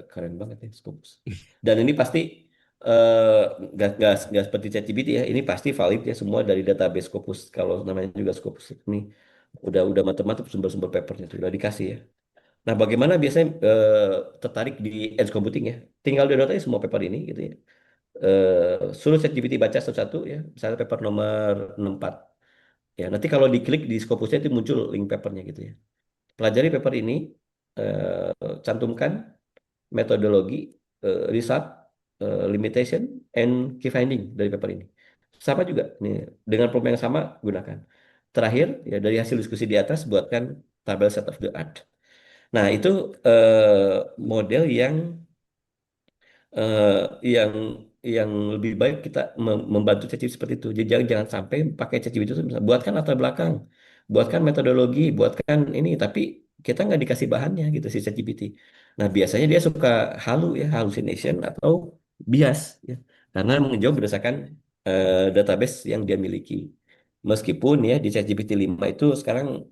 keren banget ya Scopus. Dan ini pasti eh, nggak seperti ChatGPT ya. Ini pasti valid ya semua dari database Scopus. Kalau namanya juga Scopus ini udah matematik sumber-sumber papernya itu udah dikasih ya. Nah, bagaimana biasanya tertarik di edge computing ya? Tinggal download aja semua paper ini gitu ya. Suruh ChatGPT baca satu-satu ya. Misalnya paper nomor 64. Ya, nanti kalau diklik di Scopusnya itu muncul link papernya gitu ya. Pelajari paper ini, cantumkan metodologi, result, limitation, and key finding dari paper ini. Sama juga, nih, dengan problem yang sama gunakan. Terakhir, ya dari hasil diskusi di atas, buatkan tabel set of the art. Nah, itu model eh, yang yang lebih baik kita membantu ChatGPT seperti itu. Jadi jangan sampai pakai ChatGPT itu misalnya, buatkan latar belakang, buatkan metodologi, buatkan ini, tapi kita nggak dikasih bahannya gitu si ChatGPT. Nah biasanya dia suka halu ya, hallucination atau bias ya, karena menjawab berdasarkan database yang dia miliki. Meskipun ya di ChatGPT 5 itu sekarang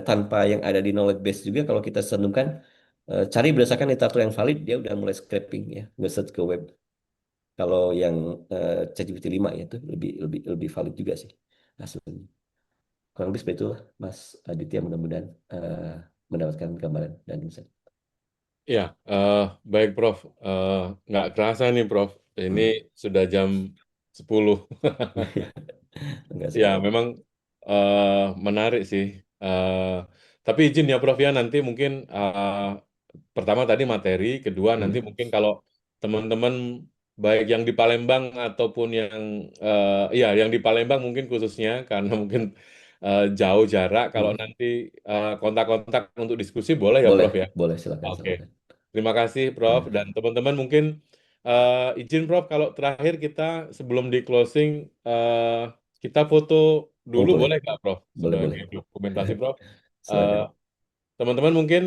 tanpa yang ada di knowledge base juga, kalau kita sentumkan cari berdasarkan literatur yang valid, dia udah mulai scraping ya, nge-search ke web. Kalau yang ChatGPT 5 ya itu lebih lebih lebih valid juga sih hasilnya. Kurang lebih seperti itulah Mas Aditya, mudah-mudahan mendapatkan gambaran dan insight. Ya, baik Prof. Nggak kerasa nih Prof. Ini sudah jam 10. Enggak Ya, sempat. memang menarik sih. Tapi izin ya Prof ya, nanti mungkin pertama tadi materi, kedua nanti mungkin kalau teman-teman baik yang di Palembang ataupun yang ya yang di Palembang mungkin khususnya karena mungkin jauh jarak, kalau nanti kontak-kontak untuk diskusi boleh ya Boleh, Prof ya. boleh silakan Oke, silakan. terima kasih Prof. Dan teman-teman mungkin izin Prof kalau terakhir kita sebelum di closing kita foto Oh dulu boleh, boleh nggak Prof boleh sebagai boleh. dokumentasi Prof. Eh, Silakan. Teman-teman mungkin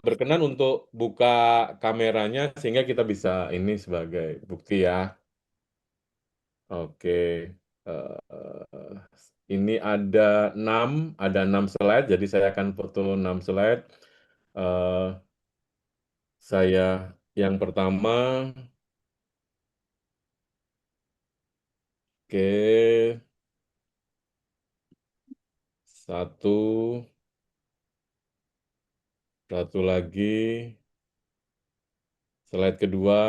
berkenan untuk buka kameranya sehingga kita bisa ini sebagai bukti ya. Oke. Ini ada enam slide, jadi saya akan foto 6 slide. Eh, saya yang pertama, oke, satu, satu lagi, slide kedua,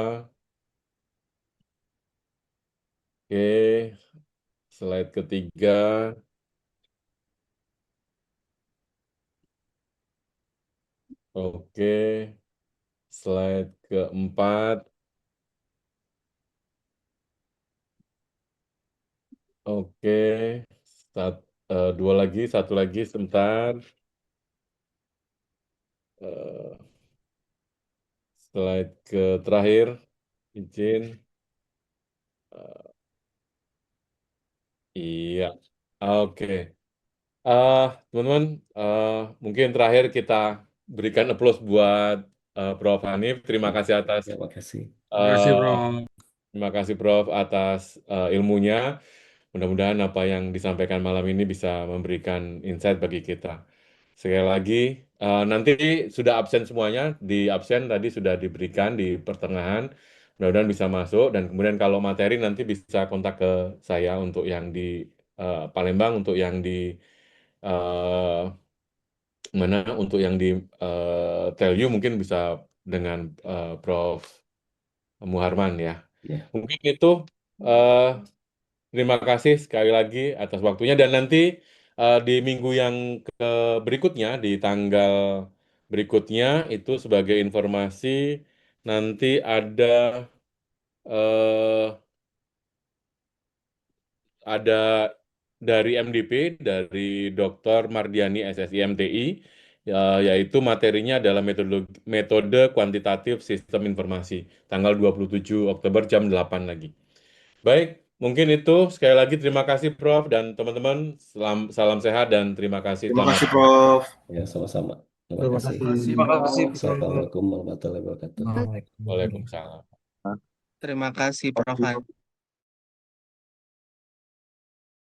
oke, slide ketiga, oke, slide keempat, oke, dua lagi, satu lagi, sebentar. Eh, Slide ke terakhir, izin. Eh, iya, oke. Teman-teman, mungkin terakhir kita berikan applause buat Prof. Hanif. Terima kasih atas Terima kasih. Makasih, eh, Bro. terima kasih Prof. atas ilmunya. Mudah-mudahan apa yang disampaikan malam ini bisa memberikan insight bagi kita. Sekali lagi, nanti sudah absen semuanya, di absen tadi sudah diberikan di pertengahan. Mudah-mudahan bisa masuk dan kemudian kalau materi nanti bisa kontak ke saya untuk yang di Palembang, untuk yang di eh, mana untuk yang di Telyu mungkin bisa dengan Prof. Muharman ya. Ya. Mungkin itu eh, terima kasih sekali lagi atas waktunya dan nanti di minggu yang berikutnya di tanggal berikutnya itu sebagai informasi nanti eh, ada dari MDP, dari Dr. Mardiani SSI MTI, yaitu materinya adalah metode kuantitatif sistem informasi, tanggal 27 Oktober jam 8 lagi. Baik, mungkin itu. Sekali lagi terima kasih Prof. dan teman-teman. Salam sehat dan terima kasih Terima Tuhan kasih, Yesus. Prof. Ya, sama-sama. Terima Terima kasih. kasih. Terima kasih, Prof. Assalamualaikum warahmatullahi wabarakatuh. Waalaikumsalam. Terima kasih, Prof.